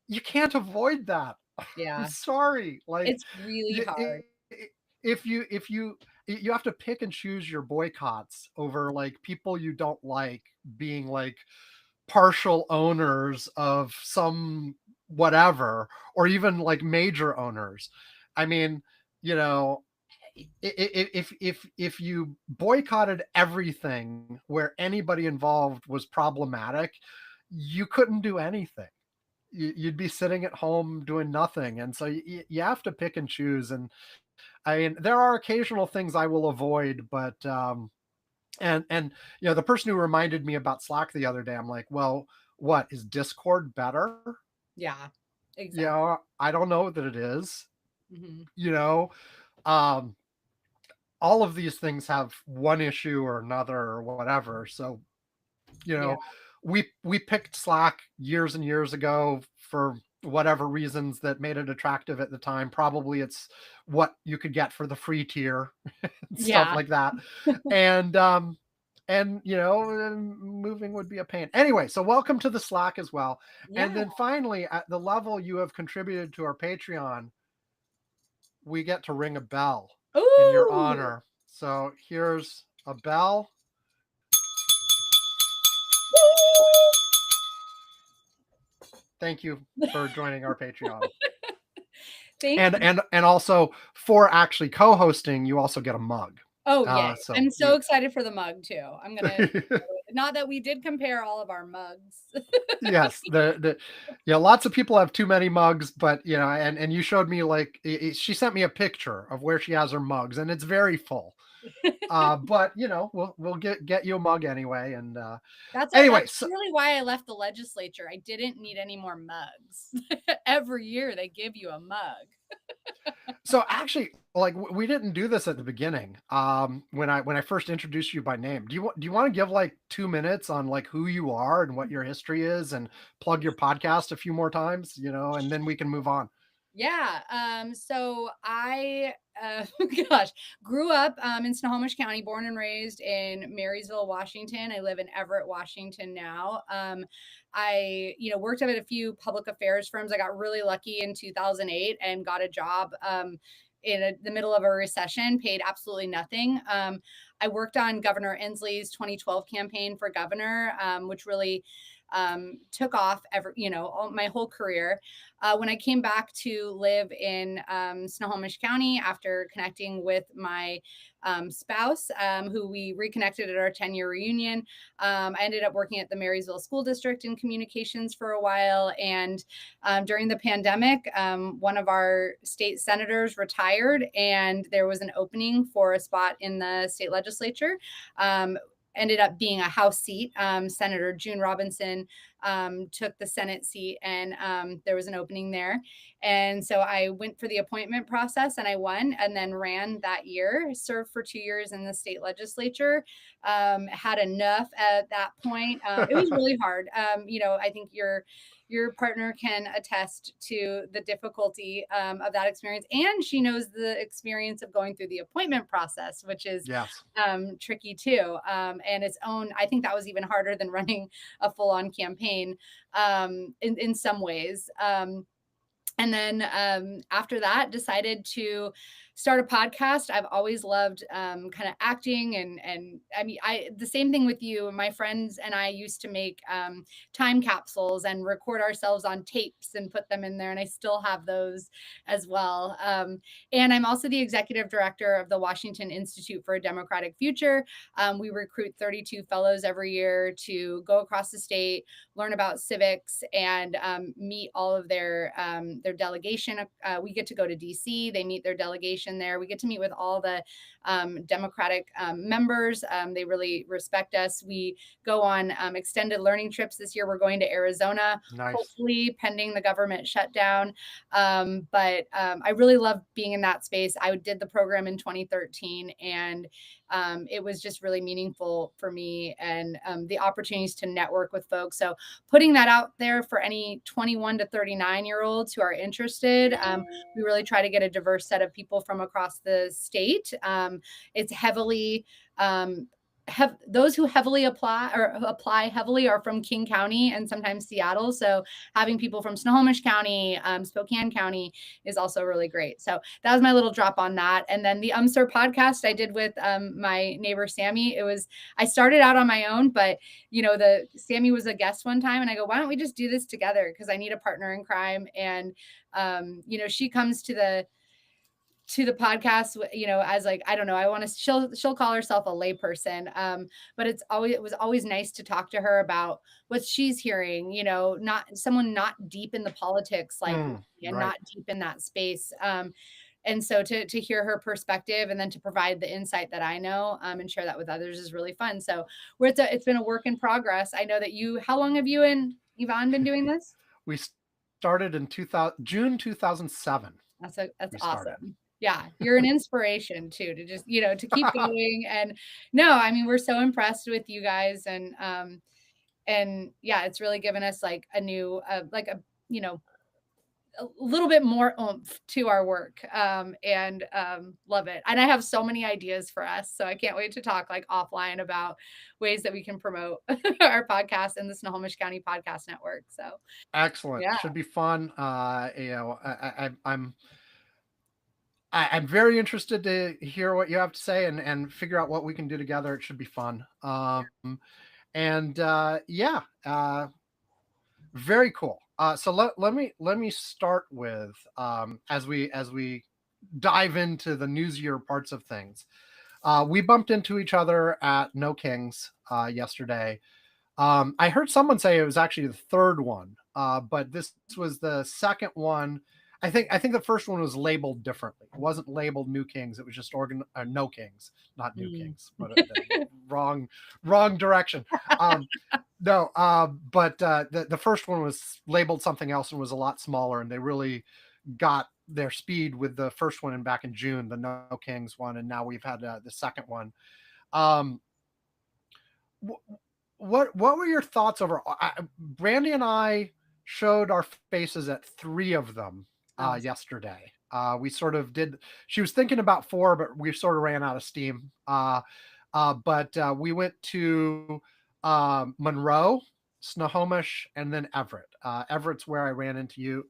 you can't avoid that. I'm Yeah, sorry. Like, it's really y- hard. if you have to pick and choose your boycotts over like people you don't like being like partial owners of some whatever, or even like major owners. I mean, you know, if you boycotted everything where anybody involved was problematic, you couldn't do anything. You'd be sitting at home doing nothing, and so you have to pick and choose. And I mean, there are occasional things I will avoid, but and the person who reminded me about Slack the other day, I'm like, well, what is Discord better? Yeah, exactly. Yeah, I don't know that it is. Mhm. You know, um, all of these things have one issue or another or whatever. So, you Yeah. know, we picked Slack years and years ago for whatever reasons that made it attractive at the time. Probably it's what you could get for the free tier and stuff Yeah. like that. And moving would be a pain. Anyway, so welcome to the Slack as well. And Yeah. then finally, at the level you have contributed to our Patreon, we get to ring a bell in your Ooh. honor. So here's a bell. Thank you for joining our Patreon. Thank And you. and also for actually co-hosting, you also get a mug. Oh, yay. So I'm so you excited for the mug too. I'm gonna not that we did compare all of our mugs. yes, the yeah, lots of people have too many mugs, but and you showed me like she sent me a picture of where she has her mugs, and it's very full. But we'll get you a mug anyway. And anyway, That's so really why I left the legislature. I didn't need any more mugs. Every year they give you a mug. actually, like we didn't do this at the beginning. When I first introduced you by name, do you want to give like 2 minutes on like who you are and what your history is, and plug your podcast a few more times, and then we can move on. Yeah. So I, gosh, grew up in Snohomish County, born and raised in Marysville, Washington. I live in Everett, Washington now. I, worked at a few public affairs firms. I got really lucky in 2008 and got a job in the middle of a recession, paid absolutely nothing. I worked on Governor Inslee's 2012 campaign for governor, which really took off my whole career. When I came back to live in Snohomish County after connecting with my spouse, who we reconnected at our 10-year reunion, I ended up working at the Marysville School District in communications for a while. And during the pandemic, one of our state senators retired, and there was an opening for a spot in the state legislature. Ended up being a House seat. Senator June Robinson took the Senate seat, and there was an opening there. And so I went for the appointment process and I won, and then ran that year, served for 2 years in the state legislature. Had enough at that point. It was really hard. I think your partner can attest to the difficulty of that experience. And she knows the experience of going through the appointment process, which is Yes. tricky too. And its own, I think that was even harder than running a full on campaign in some ways. And then after that, decided to start a podcast. I've always loved kind of acting, and I mean, the same thing with you. My friends and I used to make time capsules and record ourselves on tapes and put them in there, and I still have those as well. And I'm also the executive director of the Washington Institute for a Democratic Future. We recruit 32 fellows every year to go across the state, learn about civics, and meet all of their delegation. We get to go to DC. They meet their delegation there. We get to meet with all the Democratic members. They really respect us. We go on extended learning trips. This year, we're going to Arizona, Nice. hopefully pending the government shutdown. But I really love being in that space. I did the program in 2013, and it was just really meaningful for me, and the opportunities to network with folks. So putting that out there for any 21 to 39-year-olds who are interested. We really try to get a diverse set of people from across the state. It's heavily those who heavily apply heavily are from King County and sometimes Seattle. So having people from Snohomish County, Spokane County is also really great. So that was my little drop on that. And then the Sir podcast I did with my neighbor Sammy. I started out on my own, but Sammy was a guest one time, and I go, why don't we just do this together? Because I need a partner in crime. And she comes to the podcast, as like, I don't know, she'll call herself a layperson. But it was always nice to talk to her about what she's hearing, not someone not deep in the politics, like, and right. not deep in that space. And so to hear her perspective and then to provide the insight that I know and share that with others is really fun. So it's been a work in progress. I know that how long have you and Yvonne been doing this? We started in June 2007. That's awesome. Yeah, you're an inspiration too, to just, to keep going. And no, I mean, we're so impressed with you guys. And yeah, it's really given us like a new, a little bit more oomph to our work, and love it. And I have so many ideas for us. So I can't wait to talk like offline about ways that we can promote our podcast and the Snohomish County Podcast Network. So excellent. Yeah. Should be fun. I'm very interested to hear what you have to say and figure out what we can do together. It should be fun. Very cool. So let me start with as we dive into the newsier parts of things. We bumped into each other at No Kings yesterday. I heard someone say it was actually the third one, but this was the second one. I think the first one was labeled differently. It wasn't labeled New Kings. It was just No Kings, not New Kings, but wrong direction. No, but the first one was labeled something else and was a lot smaller, and they really got their speed with the first one back in June, the No Kings one, and now we've had the second one. What were your thoughts over? Brandy and I showed our faces at 3 of them yesterday. We sort of did. She was thinking about 4, but we sort of ran out of steam. But we went to Monroe, Snohomish, and then Everett. Everett's where I ran into you.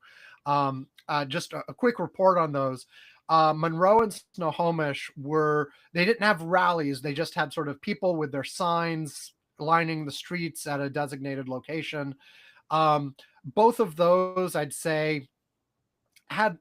Just a quick report on those. Monroe and Snohomish they didn't have rallies. They just had sort of people with their signs lining the streets at a designated location. Both of those, I'd say, had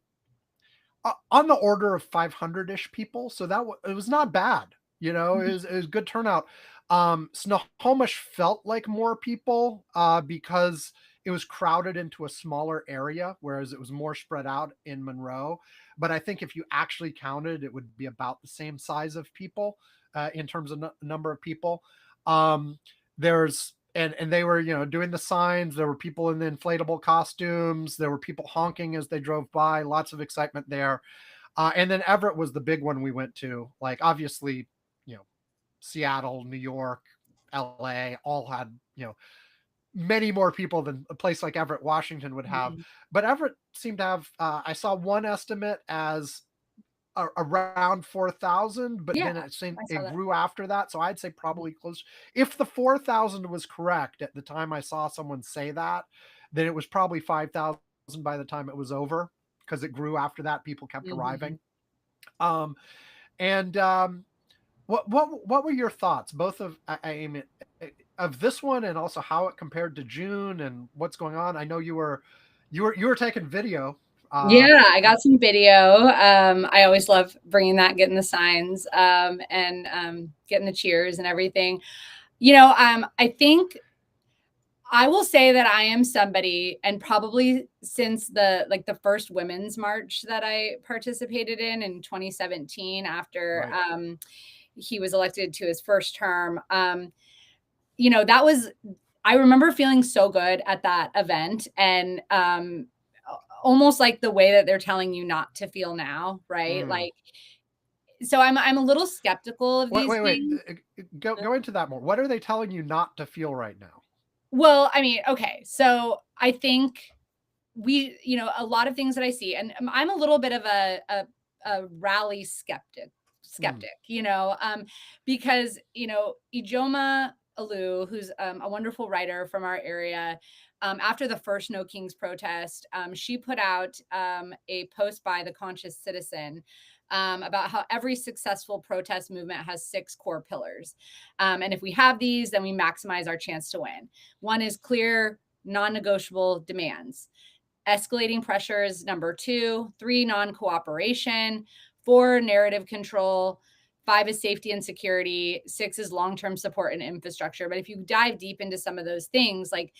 on the order of 500-ish people. So it was not bad. It was good turnout. Snohomish felt like more people because it was crowded into a smaller area, whereas it was more spread out in Monroe. But I think if you actually counted, it would be about the same size of people in terms of number of people. And they were, doing the signs. There were people in the inflatable costumes. There were people honking as they drove by. Lots of excitement there. And then Everett was the big one we went to. Like, obviously, Seattle, New York, LA all had, many more people than a place like Everett, Washington would have. Mhm. But Everett seemed to have, I saw one estimate as around 4,000, but Yeah, then I saw it that. grew after that. So I'd say probably close. If the 4,000 was correct at the time I saw someone say that, then it was probably 5,000 by the time it was over, because it grew after that. People kept Mhm. arriving. Um, and what were your thoughts, both of I mean, of this one, and also how it compared to June and what's going on? I know you were taking video. Yeah, I got some video. I always love bringing that, getting the signs, and getting the cheers and everything. I think I will say that I am somebody, and probably since the first women's march that I participated in 2017, after Right. he was elected to his first term. That was, I remember feeling so good at that event, and almost like the way that they're telling you not to feel now, right? Mm. Like, so I'm a little skeptical of Wait, these wait, wait. things. Go into that more. What are they telling you not to feel right now? Well, I mean, okay, so I think a lot of things that I see, and I'm a little bit of a rally Mm. skeptic, because Ijoma Alu, who's a wonderful writer from our area, after the first No Kings protest, she put out a post by the Conscious Citizen, about how every successful protest movement has 6 core pillars. And if we have these, then we maximize our chance to win. One is clear, non negotiable demands. Escalating pressures, number 2. 3, non cooperation. 4, narrative control. 5 is safety and security. 6 is long term support and infrastructure. But if you dive deep into some of those things, like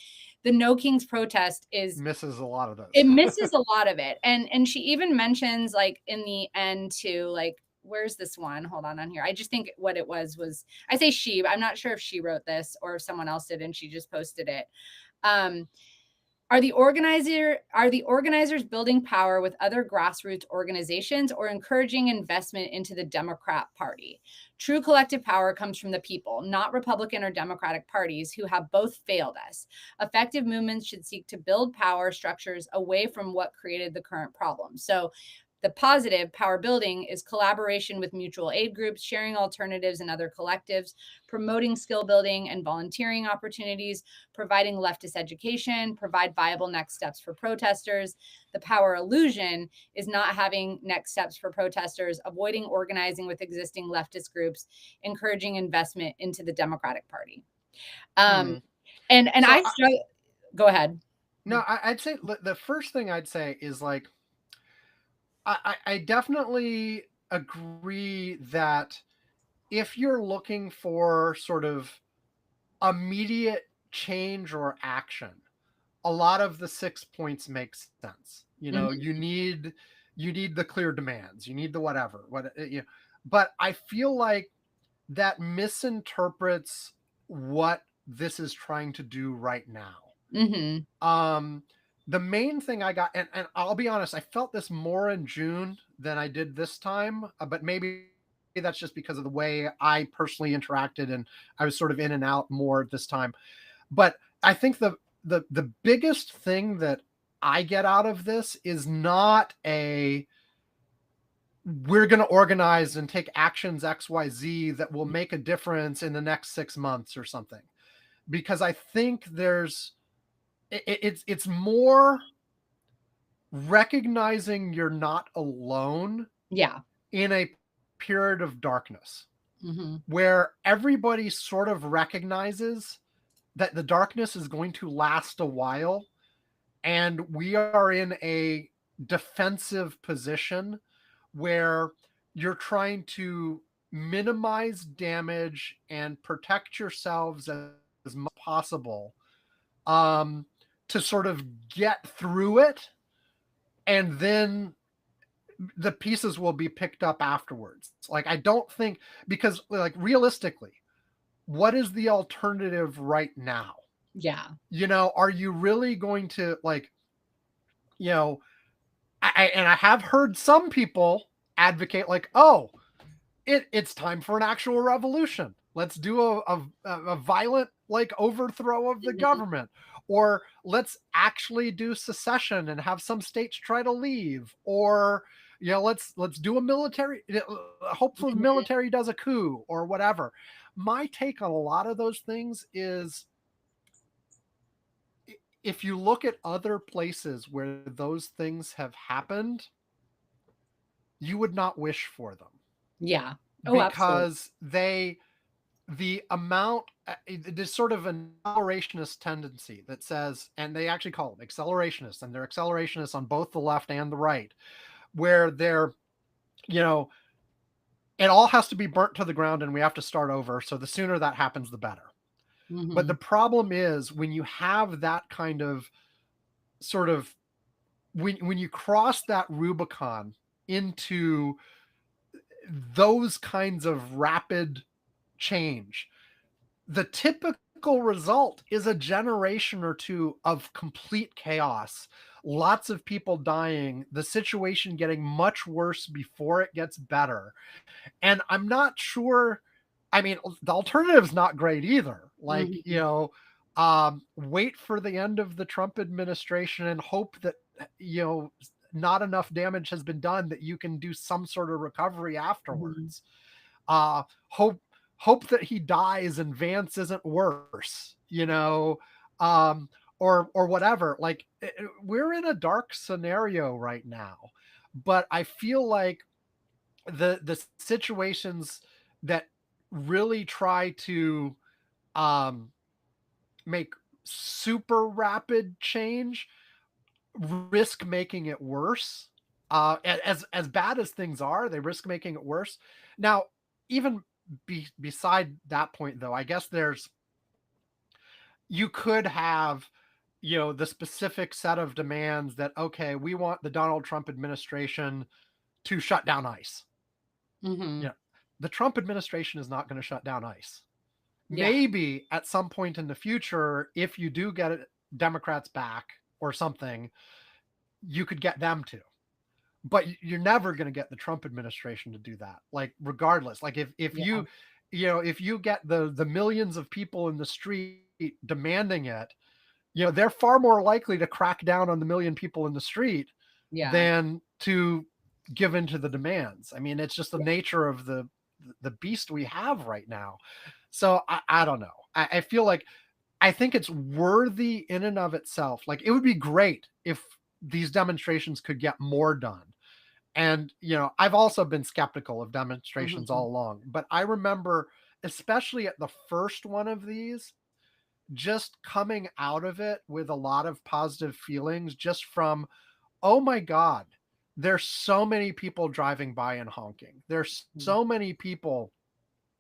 the No Kings protest Misses a lot of it those. misses a lot of it. And she even mentions, like, in the end too, like, where's this one? Hold on here. I just think what it was I say she, but I'm not sure if she wrote this or if someone else did and she just posted it. Um, are the organizers building power with other grassroots organizations or encouraging investment into the Democrat Party? True collective power comes from the people, not Republican or Democratic parties who have both failed us. Effective movements should seek to build power structures away from what created the current problem. So the positive power building is collaboration with mutual aid groups, sharing alternatives and other collectives, promoting skill building and volunteering opportunities, providing leftist education, provide viable next steps for protesters. The power illusion is not having next steps for protesters, avoiding organizing with existing leftist groups, encouraging investment into the Democratic Party. Hmm. And So I struggle. Go ahead. no, I'd say the first thing I'd say is, like, I definitely agree that if you're looking for sort of immediate change or action, a lot of the 6 points make sense. Mhm. You need the clear demands, you need the whatever, but I feel like that misinterprets what this is trying to do right now. Mhm. Um, the main thing I got, and I'll be honest, I felt this more in June than I did this time, but maybe that's just because of the way I personally interacted, and I was sort of in and out more this time. But I think the biggest thing that I get out of this is not a we're going to organize and take actions XYZ that will make a difference in the next 6 months or something, because I think it's more recognizing you're not alone Yeah. in a period of darkness Mhm. where everybody sort of recognizes that the darkness is going to last a while, and we are in a defensive position where you're trying to minimize damage and protect yourselves as much as possible, um, to sort of get through it, and then the pieces will be picked up afterwards. Like, I don't think, because, like, realistically, what is the alternative right now? Yeah. Are you really going to, like, you know, and I have heard some people advocate, like, oh, it's time for an actual revolution. Let's do a violent like overthrow of the government, or let's actually do secession and have some states try to leave, or let's do a military, hopefully the military does a coup or whatever. My take on a lot of those things is, if you look at other places where those things have happened, you would not wish for them. Yeah. Oh, absolutely. Because the amount, there's sort of an accelerationist tendency that says, and they actually call them accelerationists, and they're accelerationists on both the left and the right, where they're, it all has to be burnt to the ground and we have to start over. So the sooner that happens, the better. But the problem is, when you have that kind of sort of, when you cross that Rubicon into those kinds of rapid change, the typical result is a generation or two of complete chaos, lots of people dying, the situation getting much worse before it gets better. And I'm not sure, I mean, the alternative is not great either. Like, wait for the end of the Trump administration and hope that, not enough damage has been done that you can do some sort of recovery afterwards. Hope that he dies and Vance isn't worse, or whatever. Like, we're in a dark scenario right now, but I feel like the situations that really try to make super rapid change risk making it worse. As bad as things are, they risk making it worse. Now, even beside that point, though, I guess you could have, the specific set of demands that, okay, we want the Donald Trump administration to shut down ICE. The Trump administration is not going to shut down ICE. Yeah. Maybe at some point in the future, if you do get Democrats back or something, you could get them to. But you're never going to get the Trump administration to do that. Like, regardless, like if you get the millions of people in the street demanding it, they're far more likely to crack down on the million people in the street than to give into the demands. I mean, it's just the nature of the beast we have right now. So I don't know. I feel like, I think it's worthy in and of itself. Like, it would be great if these demonstrations could get more done. And, I've also been skeptical of demonstrations all along, but I remember, especially at the first one of these, just coming out of it with a lot of positive feelings, just from, oh my God, there's so many people driving by and honking. There's so many people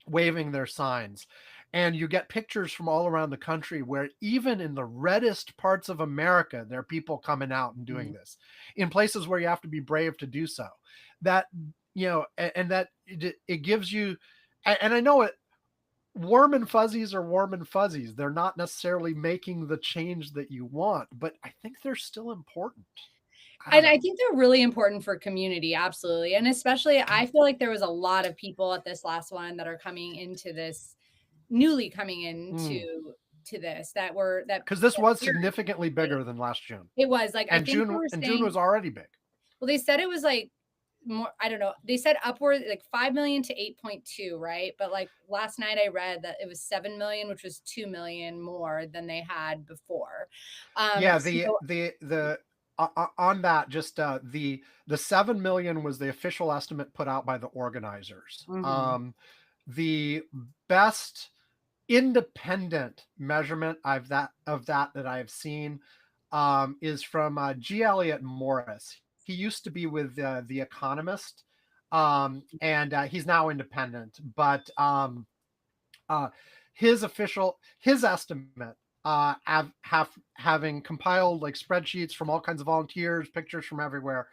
waving their signs. And you get pictures from all around the country where, even in the reddest parts of America, there are people coming out and doing this in places where you have to be brave to do so. That, and that it gives you, and I know it, warm and fuzzies are warm and fuzzies. They're not necessarily making the change that you want, but I think they're still important. I think they're really important for community. Absolutely. And especially, I feel like there was a lot of people at this last one that are newly coming into this, because this was significantly bigger than last June. It was like, and June was already big. Well, they said it was like more, I don't know. They said upward like 5 million to 8.2, right? But like last night I read that it was 7 million, which was 2 million more than they had before. On that, just the 7 million was the official estimate put out by the organizers. The best independent measurement of that I have seen is from G. Elliott Morris. He used to be with The Economist, and he's now independent. But his estimate, having compiled like spreadsheets from all kinds of volunteers, pictures from everywhere,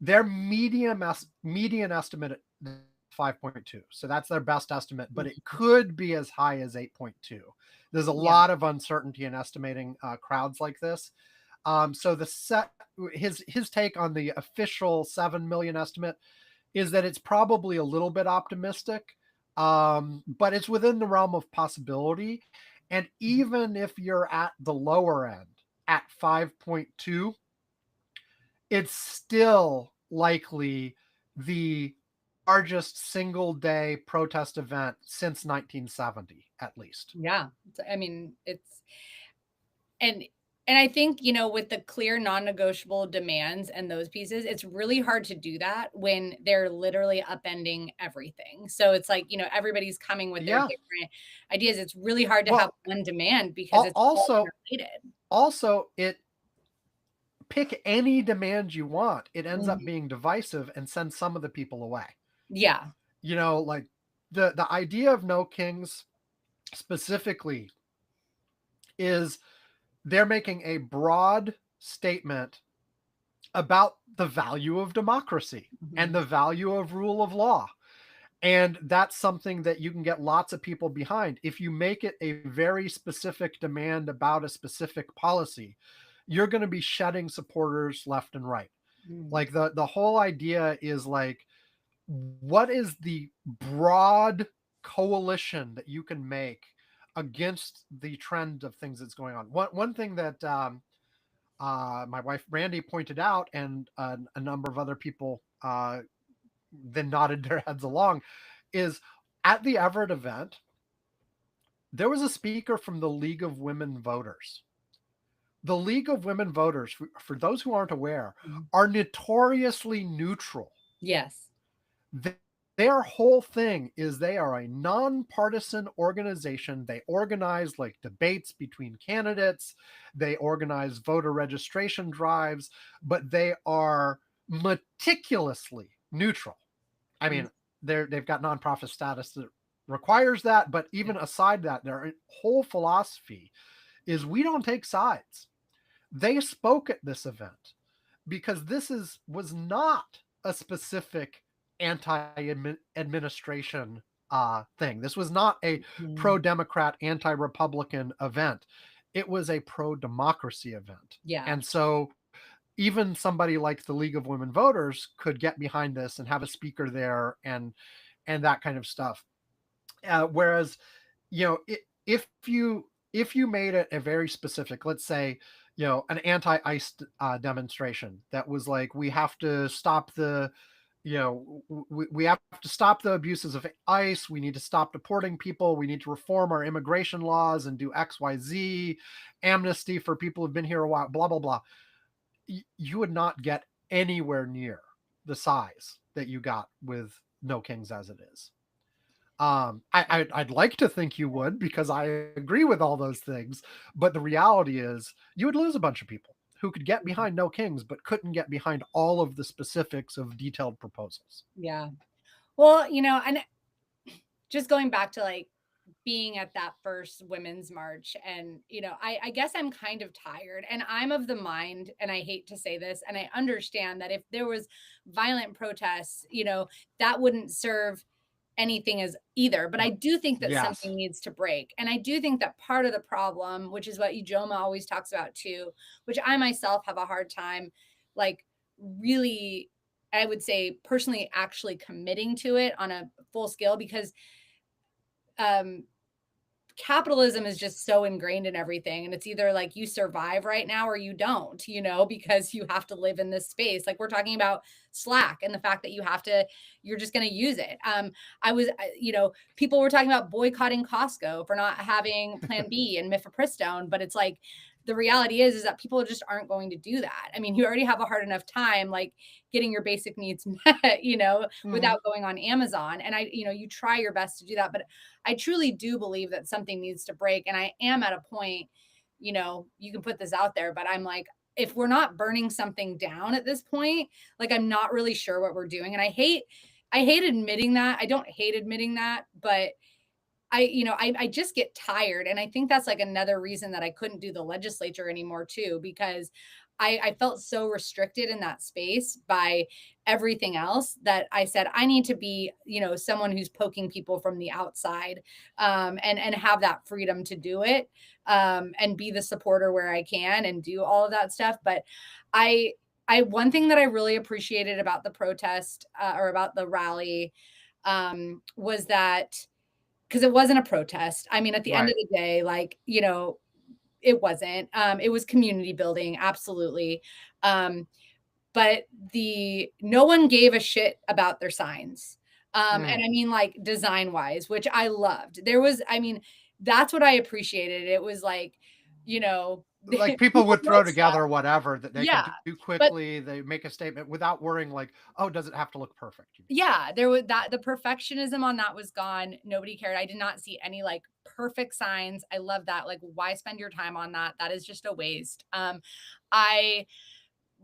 their median estimate 5.2. So that's their best estimate, but it could be as high as 8.2. There's a lot of uncertainty in estimating crowds like this. So his take on the official 7 million estimate is that it's probably a little bit optimistic, But it's within the realm of possibility. And even if you're at the lower end at 5.2, it's still likely the largest single day protest event since 1970, at least. Yeah. I mean, it's and I think, with the clear non-negotiable demands and those pieces, it's really hard to do that when they're literally upending everything. So it's like, everybody's coming with their Yeah. different ideas. It's really hard to have Well, one demand because it's all also, interrelated. it pick any demand you want. It ends up Mhm. being divisive and sends some of the people away. Yeah. Like the idea of no kings specifically is they're making a broad statement about the value of democracy and Mhm. the value of rule of law. And that's something that you can get lots of people behind. If you make it a very specific demand about a specific policy, you're going to be shedding supporters left and right. Mm. Like the whole idea is like, what is the broad coalition that you can make against the trend of things that's going on? One thing that my wife Brandy pointed out, and a number of other people then nodded their heads along, is at the Everett event, there was a speaker from the League of Women Voters. The League of Women Voters, for those who aren't aware, Mhm. are notoriously neutral. Yes. Their whole thing is they are a nonpartisan organization. They organize like debates between candidates, they organize voter registration drives, but they are meticulously neutral. I Mhm. mean, they've got nonprofit status that requires that, but even aside that, their whole philosophy is we don't take sides. They spoke at this event because was not a specific anti-administration thing. This was not a Mhm. pro-democrat, anti-republican event. It was a pro-democracy event. Yeah. And so even somebody like the League of Women Voters could get behind this and have a speaker there and that kind of stuff. Whereas, if you made it a very specific, let's say, an anti-ICE demonstration that was like, we have to stop we have to stop the abuses of ICE. We need to stop deporting people. We need to reform our immigration laws and do XYZ, amnesty for people who've been here a while, blah, blah, blah. You would not get anywhere near the size that you got with No Kings as it is. I'd like to think you would, because I agree with all those things, but the reality is you would lose a bunch of people who could get Mhm. behind No Kings but couldn't get behind all of the specifics of detailed proposals. Yeah. Well, and just going back to like being at that first women's march, and I guess I'm kind of tired, and I'm of the mind, and I hate to say this, and I understand that if there was violent protests, that wouldn't serve anything as either, but I do think that Yes. something needs to break, and I do think that part of the problem, which is what Ijoma always talks about too, which I myself have a hard time like really, I would say personally, actually committing to it on a full scale, because um capitalism is just so ingrained in everything, and it's either like you survive right now or you don't, because you have to live in this space. Like we're talking about Slack and the fact that you're just going to use it. People were talking about boycotting Costco for not having Plan B and mifepristone, but it's like the reality is that people just aren't going to do that. I mean, you already have a hard enough time like getting your basic needs met, Mhm. without going on Amazon. And you try your best to do that, but I truly do believe that something needs to break. And I am at a point, you can put this out there, but I'm like, if we're not burning something down at this point, like I'm not really sure what we're doing. And I hate admitting that. I don't hate admitting that, but I just get tired. And I think that's like another reason that I couldn't do the legislature anymore too, because I felt so restricted in that space by everything else that I said, I need to be, someone who's poking people from the outside, and have that freedom to do it, and be the supporter where I can and do all of that stuff. But one thing that I really appreciated about the protest, or about the rally, was that because it wasn't a protest. I mean, at the end Right. of the day, like, you know, it wasn't. It was community building, absolutely. But no one gave a shit about their signs. And Mm. I mean, like design wise, which I loved. There was, I mean, that's what I appreciated. It was like, you know, Like people people would throw wrote stuff. together whatever that they could Yeah. do But quickly. They make a statement without worrying like, oh, does it have to look perfect? yeah, there was that the perfectionism on that was gone. Nobody cared. I did not see any like perfect signs. I love that. Like, why spend your time on that? That is just a waste. I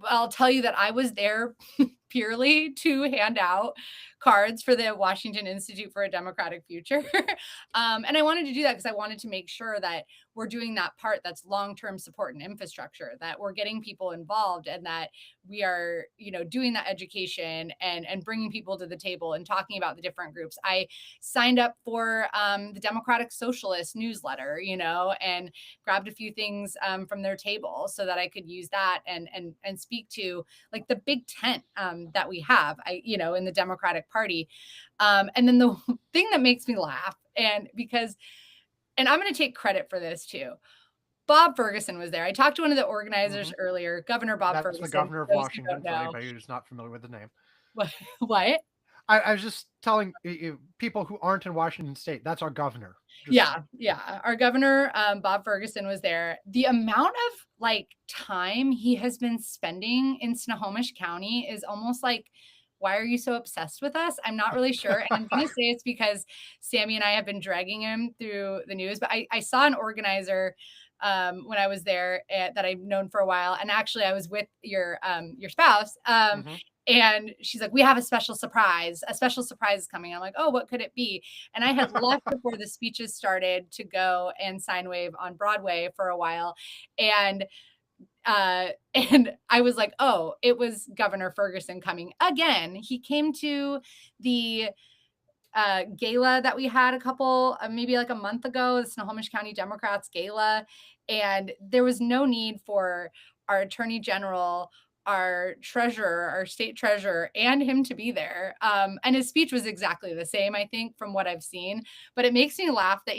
I'll tell you that I was there purely to hand out cards for the Washington Institute for a Democratic Future. And I wanted to do that because I wanted to make sure that we're doing that part that's long-term support and infrastructure, that we're getting people involved and that we are, you know, doing that education and bringing people to the table and talking about the different groups. I signed up for the Democratic Socialist newsletter, you know, and grabbed a few things from their table so that I could use that and speak to like the big tent that we have, you know, in the Democratic Party. And then the thing that makes me laugh, and I'm going to take credit for this too. Bob Ferguson was there. I talked to one of the organizers earlier, Governor Bob That's the Ferguson. governor of For those who Washington, don't for know. anybody who's not familiar with the name. What? I was just telling people who aren't in Washington State, that's our governor. Yeah. Our governor, Bob Ferguson, was there. The amount of like time he has been spending in Snohomish County is almost like, why are you so obsessed with us? I'm not really sure. And I'm going to say it's because Sammy and I have been dragging him through the news. But I saw an organizer when I was there that I've known for a while. And actually, I was with your spouse. And she's like, we have a special surprise. A special surprise is coming. I'm like, oh, what could it be? And I had left before the speeches started to go and sign wave on Broadway for a while. And I was like, oh, it was Governor Ferguson coming again. He came to the gala that we had maybe like a month ago, the Snohomish County Democrats gala. And there was no need for our attorney general, our treasurer, our state treasurer, and him to be there. And his speech was exactly the same, I think, from what I've seen. But it makes me laugh that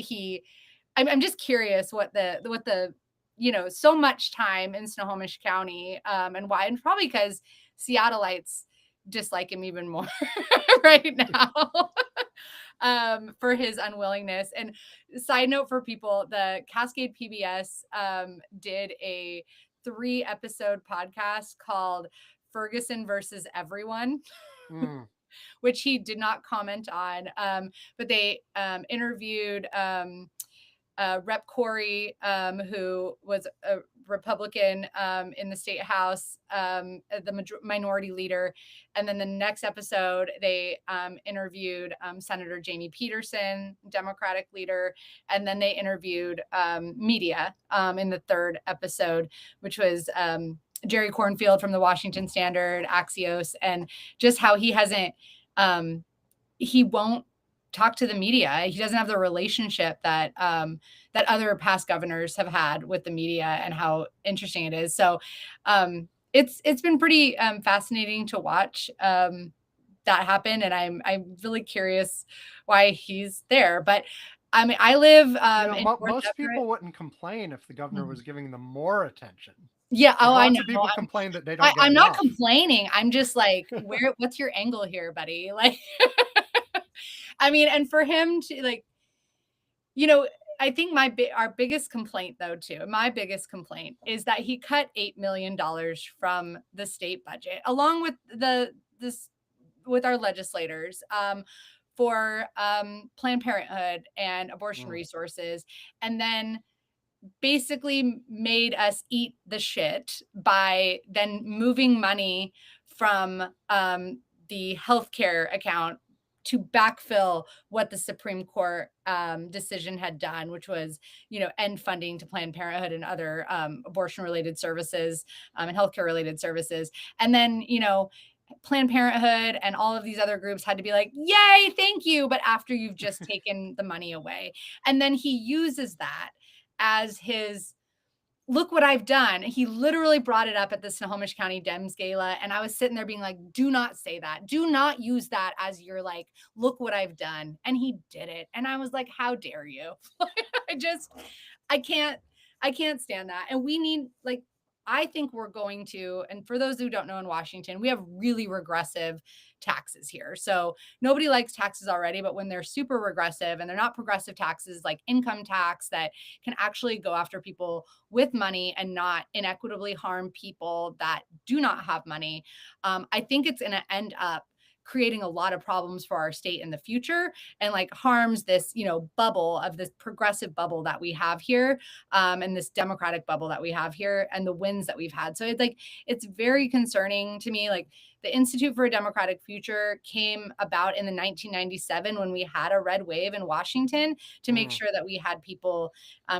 I'm just curious what the you know, so much time in Snohomish County and why, and probably because Seattleites dislike him even more right now. For his unwillingness. And side note for people, the Cascade PBS did a 3-episode podcast called Ferguson versus Everyone. Which he did not comment on. But they interviewed Rep. Corey, who was a Republican in the state house, the minority leader. And then the next episode, they interviewed Senator Jamie Peterson, Democratic leader. And then they interviewed media in the 3rd episode, which was Jerry Cornfield from the Washington Standard, Axios, and just how he hasn't, he won't talk to the media. He doesn't have the relationship that that other past governors have had with the media, and how interesting it is. So it's been pretty fascinating to watch that happen, and I'm really curious why he's there. But I mean, I live You know, in North most Everett. people wouldn't complain if the governor was giving them more attention. Yeah. Like, Oh, I lots know. of people complain that they don't get I'm not enough. complaining. I'm just like, what's your angle here, buddy? Like, I mean, and for him to like, you know, I think our biggest complaint though too, my biggest complaint is that he cut $8 million from the state budget, along with with our legislators, for Planned Parenthood and abortion resources, and then basically made us eat the shit by then moving money from the healthcare account to backfill what the Supreme Court decision had done, which was, you know, end funding to Planned Parenthood and other abortion-related services and healthcare-related services. And then, you know, Planned Parenthood and all of these other groups had to be like, yay, thank you. But after you've just taken the money away. And then he uses that as his look what I've done. He literally brought it up at the Snohomish County Dems Gala. And I was sitting there being like, do not say that. Do not use that as your like, look what I've done. And he did it. And I was like, how dare you? I can't stand that. And we need like, I think we're going to, and for those who don't know, in Washington, we have really regressive taxes here. So nobody likes taxes already, but when they're super regressive and they're not progressive taxes like income tax that can actually go after people with money and not inequitably harm people that do not have money, I think it's going to end up creating a lot of problems for our state in the future and like harms this, bubble of this progressive bubble that we have here, and this democratic bubble that we have here and the wins that we've had. So it's like, it's very concerning to me. Like the Institute for a Democratic Future came about in the 1997 when we had a red wave in Washington to make sure that we had people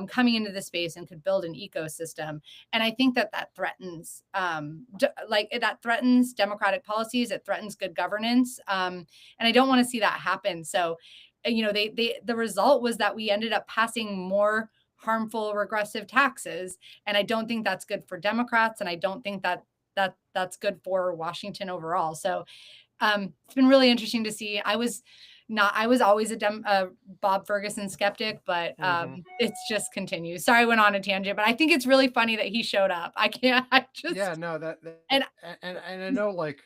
coming into the space and could build an ecosystem. And I think that threatens, that threatens democratic policies. It threatens good governance. And I don't want to see that happen. So, the result was that we ended up passing more harmful regressive taxes. And I don't think that's good for Democrats. And I don't think that's good for Washington overall. So it's been really interesting to see. I was always a Bob Ferguson skeptic, but it's just continues. Sorry, I went on a tangent, but I think it's really funny that he showed up. Yeah, no, and I know, like,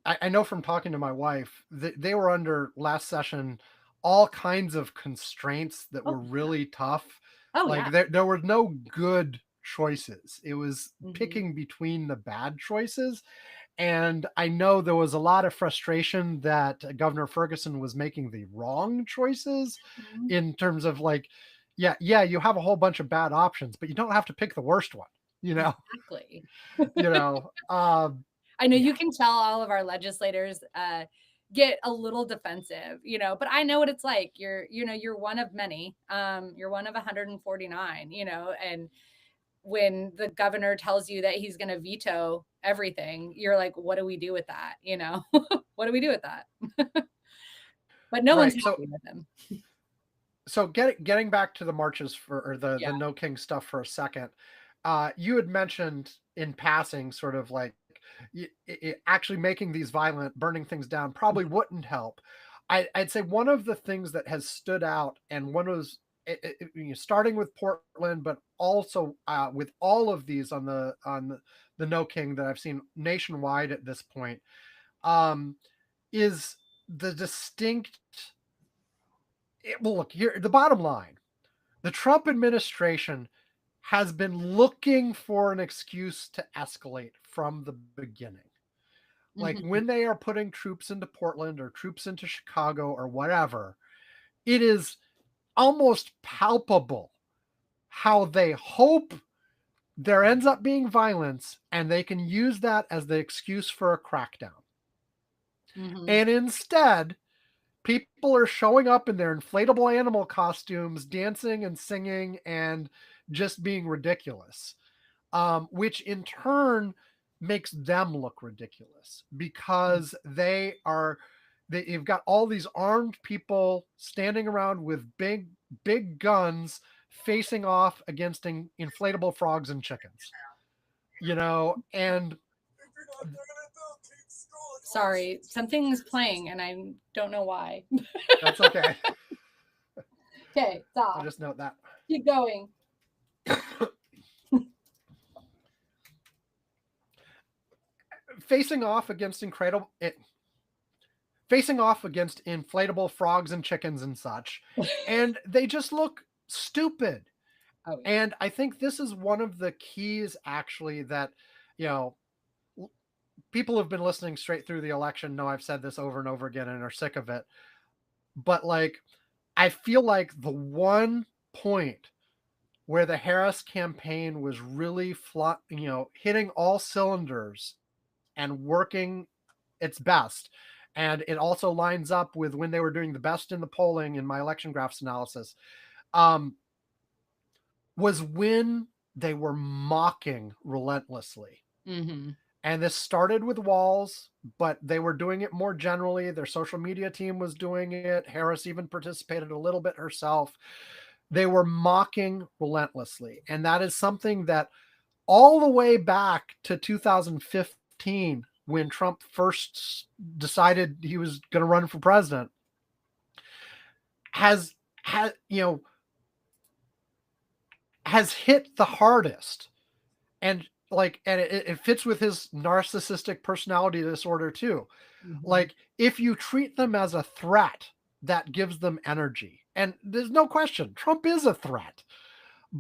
I know from talking to my wife that they were under last session all kinds of constraints that were really tough. Oh, Like yeah. there were no good choices. It was Mhm. picking between the bad choices. And I know there was a lot of frustration that Governor Ferguson was making the wrong choices Mhm. in terms of like, yeah, you have a whole bunch of bad options, but you don't have to pick the worst one, you know, Exactly. you know. I know Yeah. you can tell all of our legislators get a little defensive, but I know what it's like. You're one of many. You're one of 149, and when the governor tells you that he's going to veto everything, you're like, what do we do with that? What do we do with that? But no one's Right. happy with him. So getting back to the marches or the Yeah. No King stuff for a second, you had mentioned in passing, sort of like actually making these violent, burning things down probably wouldn't help. I'd say one of the things that has stood out, and one was starting with Portland, but also with all of these on the No King that I've seen nationwide at this point, is the distinct. Well, look here. The bottom line: the Trump administration has been looking for an excuse to escalate from the beginning. Like Mhm. when they are putting troops into Portland or troops into Chicago or whatever, it is almost palpable how they hope there ends up being violence and they can use that as the excuse for a crackdown. Mhm. And instead, people are showing up in their inflatable animal costumes, dancing and singing and just being ridiculous, which in turn makes them look ridiculous because you've got all these armed people standing around with big guns facing off against inflatable frogs and chickens, and Sorry, something's playing and I don't know why. that's okay. Okay, I'll stop. just note that. Keep going. facing off against incredible it, Facing off against inflatable frogs and chickens and such, and they just look stupid. Oh, yeah. And I think this is one of the keys, actually, that you know people who've been listening straight through the election know I've said this over and over again and are sick of it. But like, I feel like the one point where the Harris campaign was really hitting all cylinders and working its best. And it also lines up with when they were doing the best in the polling in my election graphs analysis, um, was when they were mocking relentlessly. Mhm. And this started with Walls, but they were doing it more generally. Their social media team was doing it. Harris even participated a little bit herself. They were mocking relentlessly. And that is something that all the way back to 2015, when Trump first decided he was going to run for president, has has hit the hardest. And it fits with his narcissistic personality disorder too. Like, if you treat them as a threat, that gives them energy. And there's no question, Trump is a threat.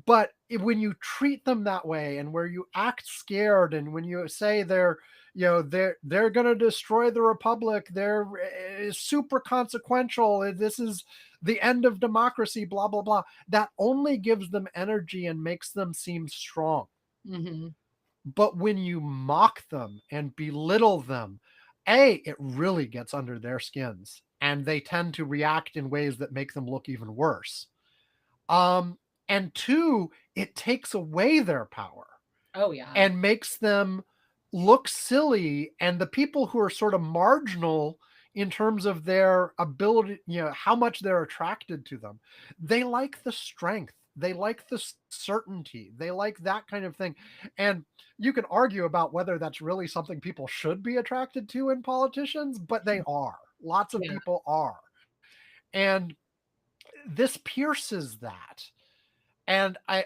But when you treat them that way, and where you act scared, and when you say they're going to destroy the republic, they're super consequential, this is the end of democracy, blah blah blah, that only gives them energy and makes them seem strong. But when you mock them and belittle them, it really gets under their skins, and they tend to react in ways that make them look even worse. And two, it takes away their power. Oh yeah. And makes them look silly. And the people who are sort of marginal in terms of their ability, how much they're attracted to them, they like the strength. They like the certainty. They like that kind of thing. And you can argue about whether that's really something people should be attracted to in politicians, but they are. Lots of people are. And this pierces that. And I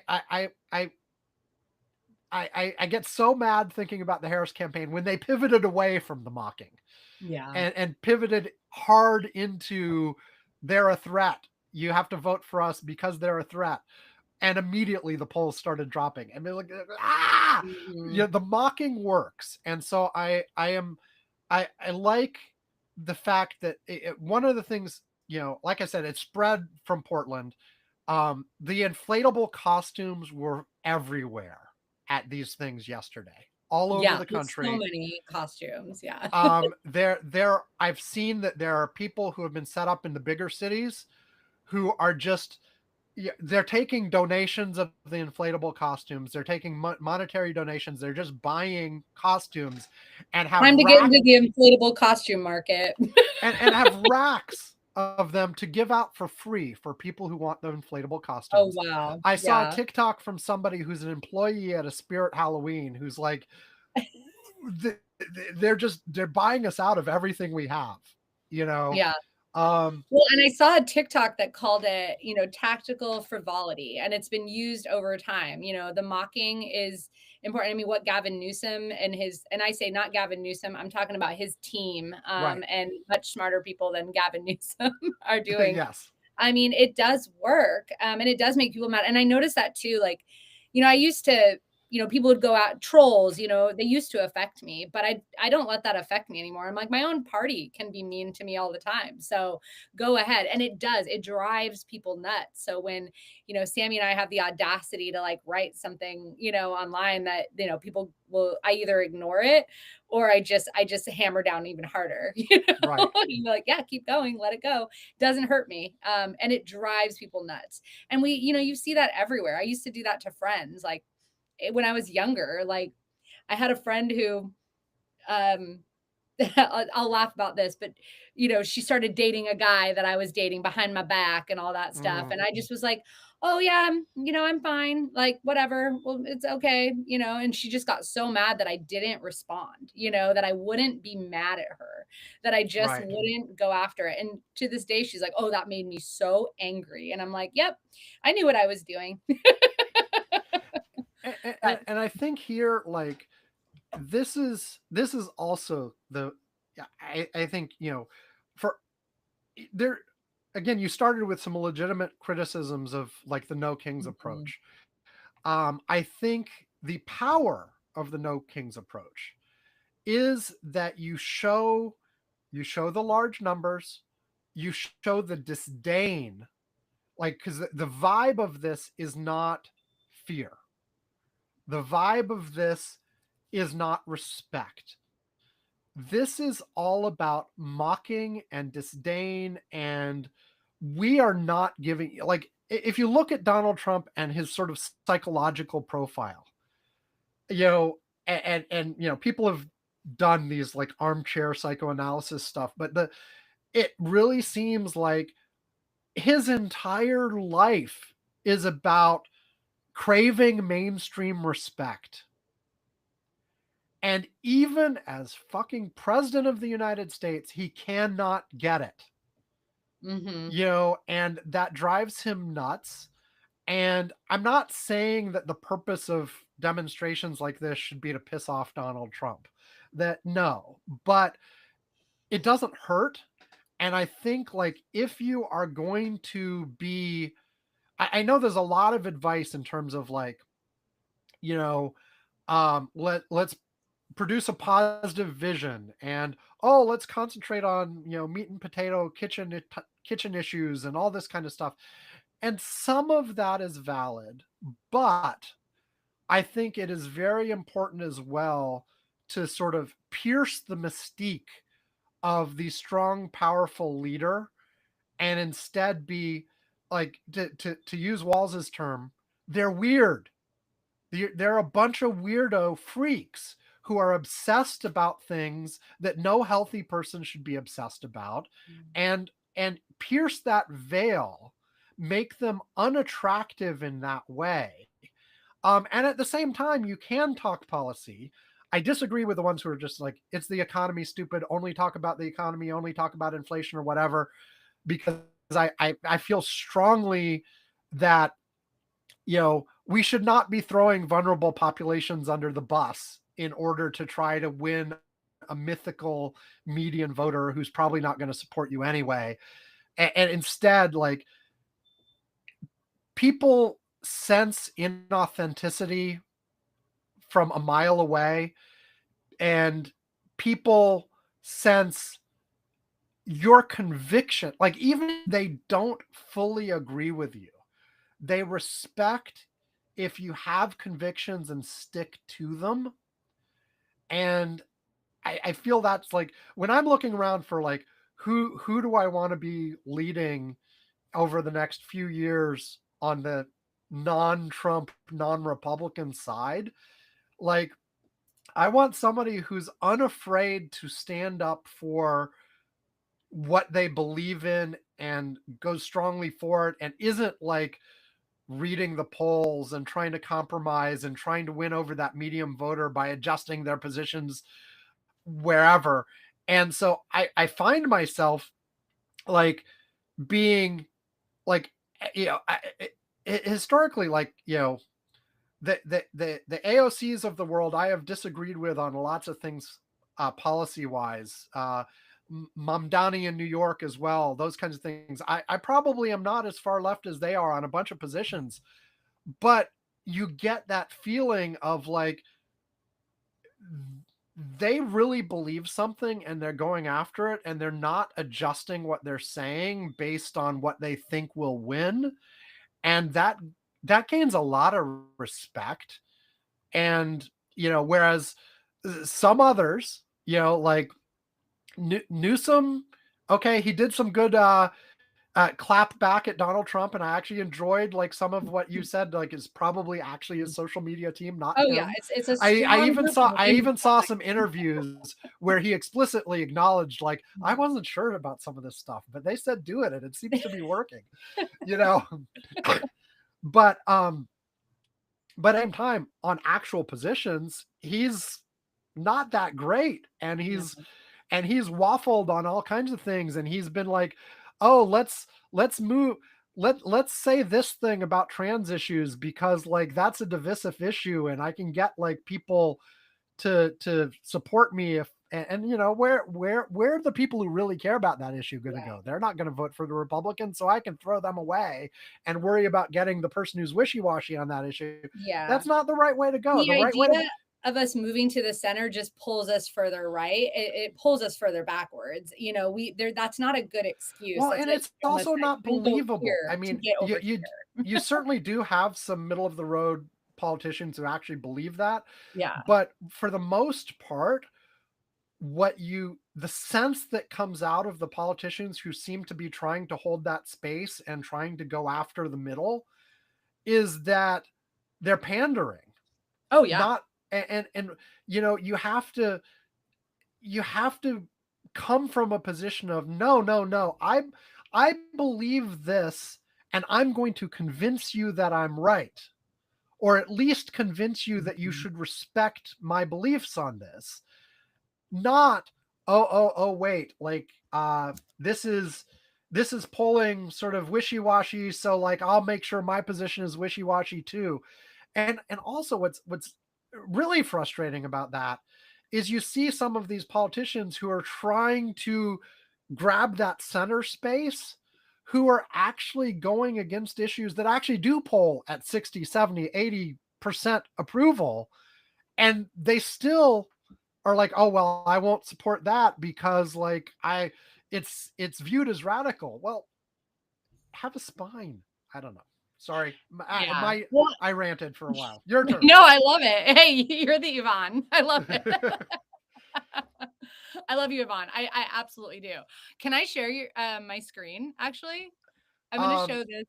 get so mad thinking about the Harris campaign when they pivoted away from the mocking, and pivoted hard into, they're a threat. You have to vote for us because they're a threat. And immediately the polls started dropping. And they're like, the mocking works. And so I like the fact that one of the things, like I said, it spread from Portland. The inflatable costumes were everywhere at these things yesterday, all over the country. So many costumes. I've seen that there are people who have been set up in the bigger cities who are just, they're taking donations of the inflatable costumes. They're taking monetary donations. They're just buying costumes and have time to get into the inflatable costume market and have racks of them to give out for free for people who want the inflatable costumes. Oh wow. I saw a TikTok from somebody who's an employee at a Spirit Halloween who's like, they're buying us out of everything we have, Well, and I saw a TikTok that called it, tactical frivolity, and it's been used over time. The mocking is important. I mean, what Gavin Newsom and I say not Gavin Newsom, I'm talking about his team, and much smarter people than Gavin Newsom are doing. Yes. I mean, it does work, and it does make people mad. And I noticed that too. Like, I used to, people would go out, trolls, they used to affect me, but I don't let that affect me anymore. I'm like, my own party can be mean to me all the time. So go ahead. And it drives people nuts. So when, Sammy and I have the audacity to like write something, online that, people will, I either ignore it or I just hammer down even harder. Right. You're like, yeah, keep going, let it go. Doesn't hurt me. And it drives people nuts. And we, you see that everywhere. I used to do that to friends. Like, when I was younger, like I had a friend who, I'll laugh about this, but she started dating a guy that I was dating behind my back and all that stuff. And I just was like, oh yeah, I'm fine. Like, whatever. Well, it's okay. And she just got so mad that I didn't respond, that I wouldn't be mad at her, that I just wouldn't go after it. And to this day, she's like, oh, that made me so angry. And I'm like, yep, I knew what I was doing. And I think here, like, this is also I think, for there, again, you started with some legitimate criticisms of like the No Kings approach. I think the power of the No Kings approach is that you show the large numbers, you show the disdain, like, because the vibe of this is not fear. The vibe of this is not respect. This is all about mocking and disdain, and we are not giving, like, if you look at Donald Trump and his sort of psychological profile, and people have done these like armchair psychoanalysis stuff, but it really seems like his entire life is about craving mainstream respect. And even as fucking president of the United States, he cannot get it. And that drives him nuts. And I'm not saying that the purpose of demonstrations like this should be to piss off Donald Trump. No, but it doesn't hurt. And I think, like, if you are going to be, I know there's a lot of advice in terms of, like, let's produce a positive vision, and let's concentrate on meat and potato kitchen issues and all this kind of stuff. And some of that is valid, but I think it is very important as well to sort of pierce the mystique of the strong, powerful leader, and instead be like, to use Walls's term, they're weird. They're a bunch of weirdo freaks who are obsessed about things that no healthy person should be obsessed about, and pierce that veil, make them unattractive in that way. And at the same time, you can talk policy. I disagree with the ones who are just like, it's the economy, stupid, only talk about the economy, only talk about inflation or whatever, because I feel strongly that we should not be throwing vulnerable populations under the bus in order to try to win a mythical median voter who's probably not going to support you anyway. And instead, like, people sense inauthenticity from a mile away, and people sense your conviction. Like, even if they don't fully agree with you, they respect if you have convictions and stick to them. And I feel that's, like, when I'm looking around for, like, who do I want to be leading over the next few years on the non-Trump, non-Republican side, like, I want somebody who's unafraid to stand up for what they believe in and goes strongly for it, and isn't, like, reading the polls and trying to compromise and trying to win over that medium voter by adjusting their positions wherever. And so I find myself, like, being like, historically, like, the AOCs of the world I have disagreed with on lots of things, policy wise. Mamdani in New York as well, those kinds of things. I probably am not as far left as they are on a bunch of positions, but you get that feeling of, like, they really believe something and they're going after it, and they're not adjusting what they're saying based on what they think will win. And that gains a lot of respect. And whereas some others, like Newsom, okay, he did some good clap back at Donald Trump, and I actually enjoyed, like, some of what you said, like, is probably actually his social media team, not Oh him. yeah, it's a I strong even group saw of I women. even saw some interviews where he explicitly acknowledged, like, I wasn't sure about some of this stuff, but they said do it, and it seems to be working. But at the same time, on actual positions, he's not that great, and he's waffled on all kinds of things, and he's been like, oh, let's move, let's say this thing about trans issues because, like, that's a divisive issue, and I can get, like, people to support me if, and where are the people who really care about that issue going to go? They're not going to vote for the Republicans, so I can throw them away and worry about getting the person who's wishy-washy on that issue. That's not the right way to go. The right way idea of us moving to the center just pulls us further right. It pulls us further backwards. That's not a good excuse. Well, That's and like it's also not believable. I mean, you certainly do have some middle of the road politicians who actually believe that. Yeah. But for the most part, the sense that comes out of the politicians who seem to be trying to hold that space and trying to go after the middle is that they're pandering. Oh yeah. Not and you have to come from a position of no, I believe this, and I'm going to convince you that I'm right, or at least convince you that you should respect my beliefs on this. Not, wait, like this is polling sort of wishy-washy, so like I'll make sure my position is wishy-washy too. And also what's really frustrating about that is you see some of these politicians who are trying to grab that center space, who are actually going against issues that actually do poll at 60, 70, 80% approval, and they still are like, oh well, I won't support that because like it's viewed as radical. Well, have a spine. I don't know. Sorry, Yeah. Well, I ranted for a while. Your turn. no, I love it. Hey, you're the Yvonne. I love it. I love you, Yvonne. I absolutely do. Can I share your my screen? Actually, I'm going to show this.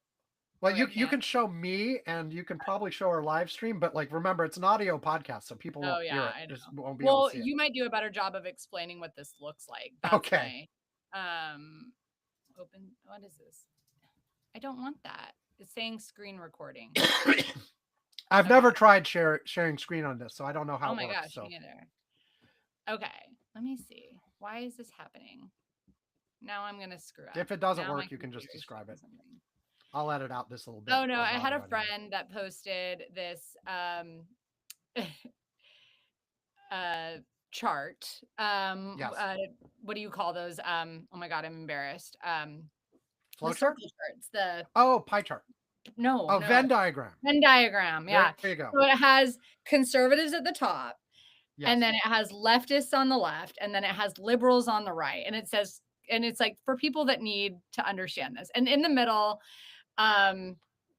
Well, Oh, you can show me, and you can probably show our live stream, but like remember, it's an audio podcast, so people Oh won't hear yeah, it. I know. Just won't be able Well, to see it. you might do a better job of explaining what this looks like. That's Okay. my open. What is this? I don't want that. It's saying screen recording. I've never tried sharing screen on this, so I don't know how Oh it my works. gosh, So me either. Okay, let me see. Why is this happening? Now I'm gonna screw up. if it doesn't Now my work, you can just computer's describe doing it. something. I'll edit out this little bit. Oh no, of I had a audio anyway. friend that posted this chart. Yes. What do you call those? Oh my god, I'm embarrassed. Flow The chart? circle charts. The Oh, pie chart. no, Oh, no. Venn diagram. Venn diagram. Yeah. There you go. So it has conservatives at the top, Yes. and then it has leftists on the left, and then it has liberals on the right. And it says, and it's like for people that need to understand this. And in the middle,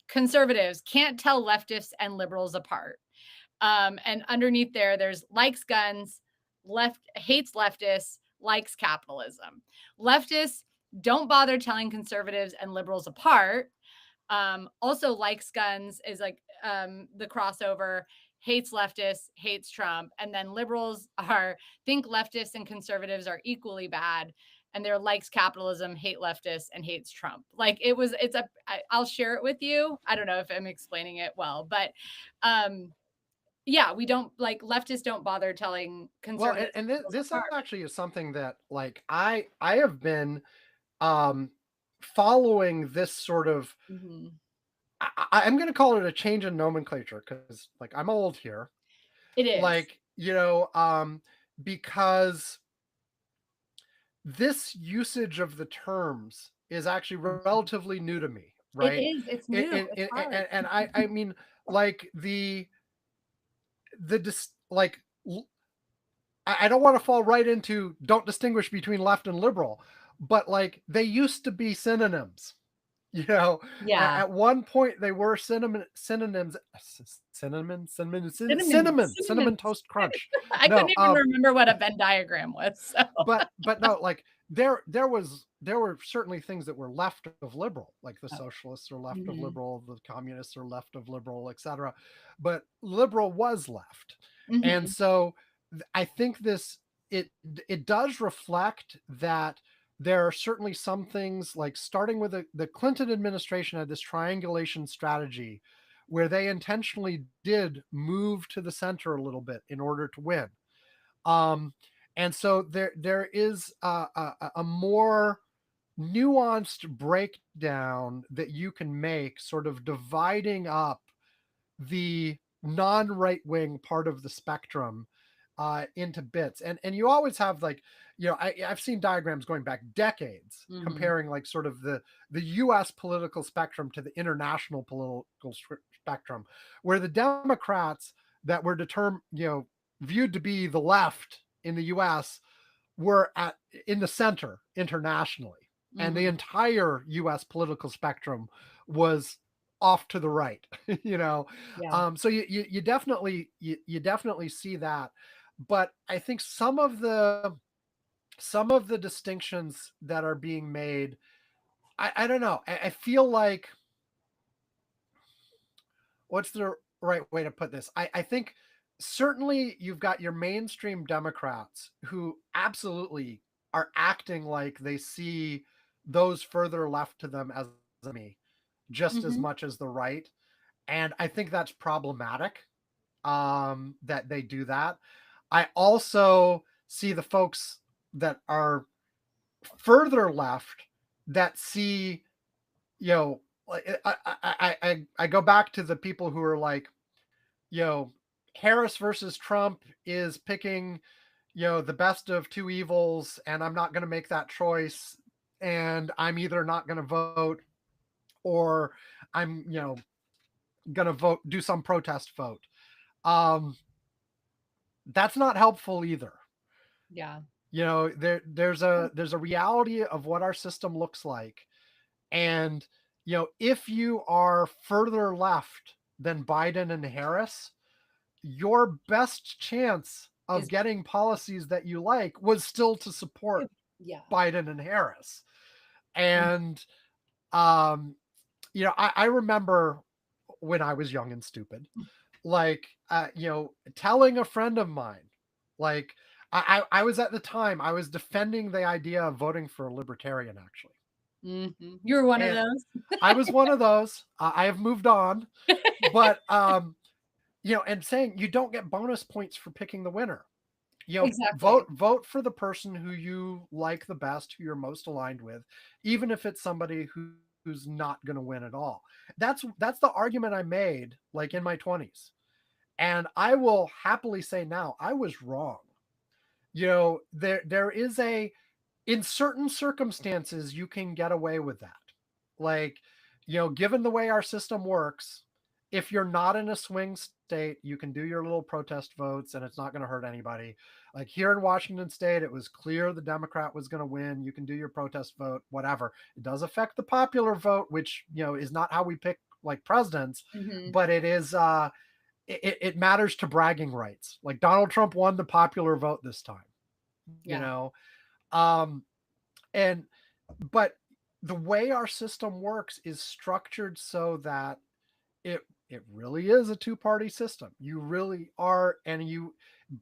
conservatives can't tell leftists and liberals apart. And underneath there's likes guns, hates leftists, likes capitalism. Leftists don't bother telling conservatives and liberals apart. Also likes guns is like the crossover, hates leftists, hates Trump, and then liberals think leftists and conservatives are equally bad, and they're likes capitalism, hate leftists, and hates Trump. Like I'll share it with you. I don't know if I'm explaining it well, but yeah, we don't like leftists don't bother telling conservatives. Well, and this actually is something that like I have been following this sort of Mhm. I'm going to call it a change in nomenclature because like I'm old here. It is like, because this usage of the terms is actually relatively new to me, right? It is. It's new. It's hard. And I mean, like like I don't want to fall right into don't distinguish between left and liberal, but like they used to be synonyms. Yeah. At one point they were synonyms. Cinnamon toast crunch. I couldn't even remember what a Venn diagram was. So. But no, like there were certainly things that were left of liberal, like the socialists are left of liberal, the communists are left of liberal, etc. But liberal was left, and so I think it does reflect that there are certainly some things like starting with the Clinton administration had this triangulation strategy where they intentionally did move to the center a little bit in order to win. And so there is a more nuanced breakdown that you can make, sort of dividing up the non-right wing part of the spectrum into bits, and you always have like I've seen diagrams going back decades comparing like sort of the U.S. political spectrum to the international political spectrum, where the Democrats that were viewed to be the left in the U.S. were in the center internationally, and the entire U.S. political spectrum was off to the right. So you definitely see that. But I think some of the distinctions that are being made, I don't know. I feel like, what's the right way to put this? I think certainly you've got your mainstream Democrats who absolutely are acting like they see those further left to them as me. just as much as the right. And I think that's problematic, that they do that. I also see the folks that are further left that see, you know, like I go back to the people who are like, you know, Harris versus Trump is picking, the best of two evils, and I'm not going to make that choice. And I'm either not going to vote or I'm, going to vote, do some protest vote. Um, that's not helpful either. Yeah. There's a reality of what our system looks like. And, if you are further left than Biden and Harris, your best chance of getting policies that you like was still to support Biden and Harris. And, I remember when I was young and stupid, like, telling a friend of mine, like, I was at the time, I was defending the idea of voting for a libertarian, actually. You were one of And those. I was one of those. I have moved on, but and saying you don't get bonus points for picking the winner. Exactly. Vote for the person who you like the best, who you're most aligned with, even if it's somebody who's not going to win at all. That's the argument I made, like, in my 20s. And I will happily say now I was wrong. There is in certain circumstances you can get away with that. Like, given the way our system works, if you're not in a swing state, you can do your little protest votes and it's not going to hurt anybody. Like here in Washington state, it was clear the Democrat was going to win. You can do your protest vote, whatever. It does affect the popular vote, which, is not how we pick like presidents, but it is, it matters to bragging rights. Like Donald Trump won the popular vote this time, but the way our system works is structured so that it really is a two-party system. You really are, and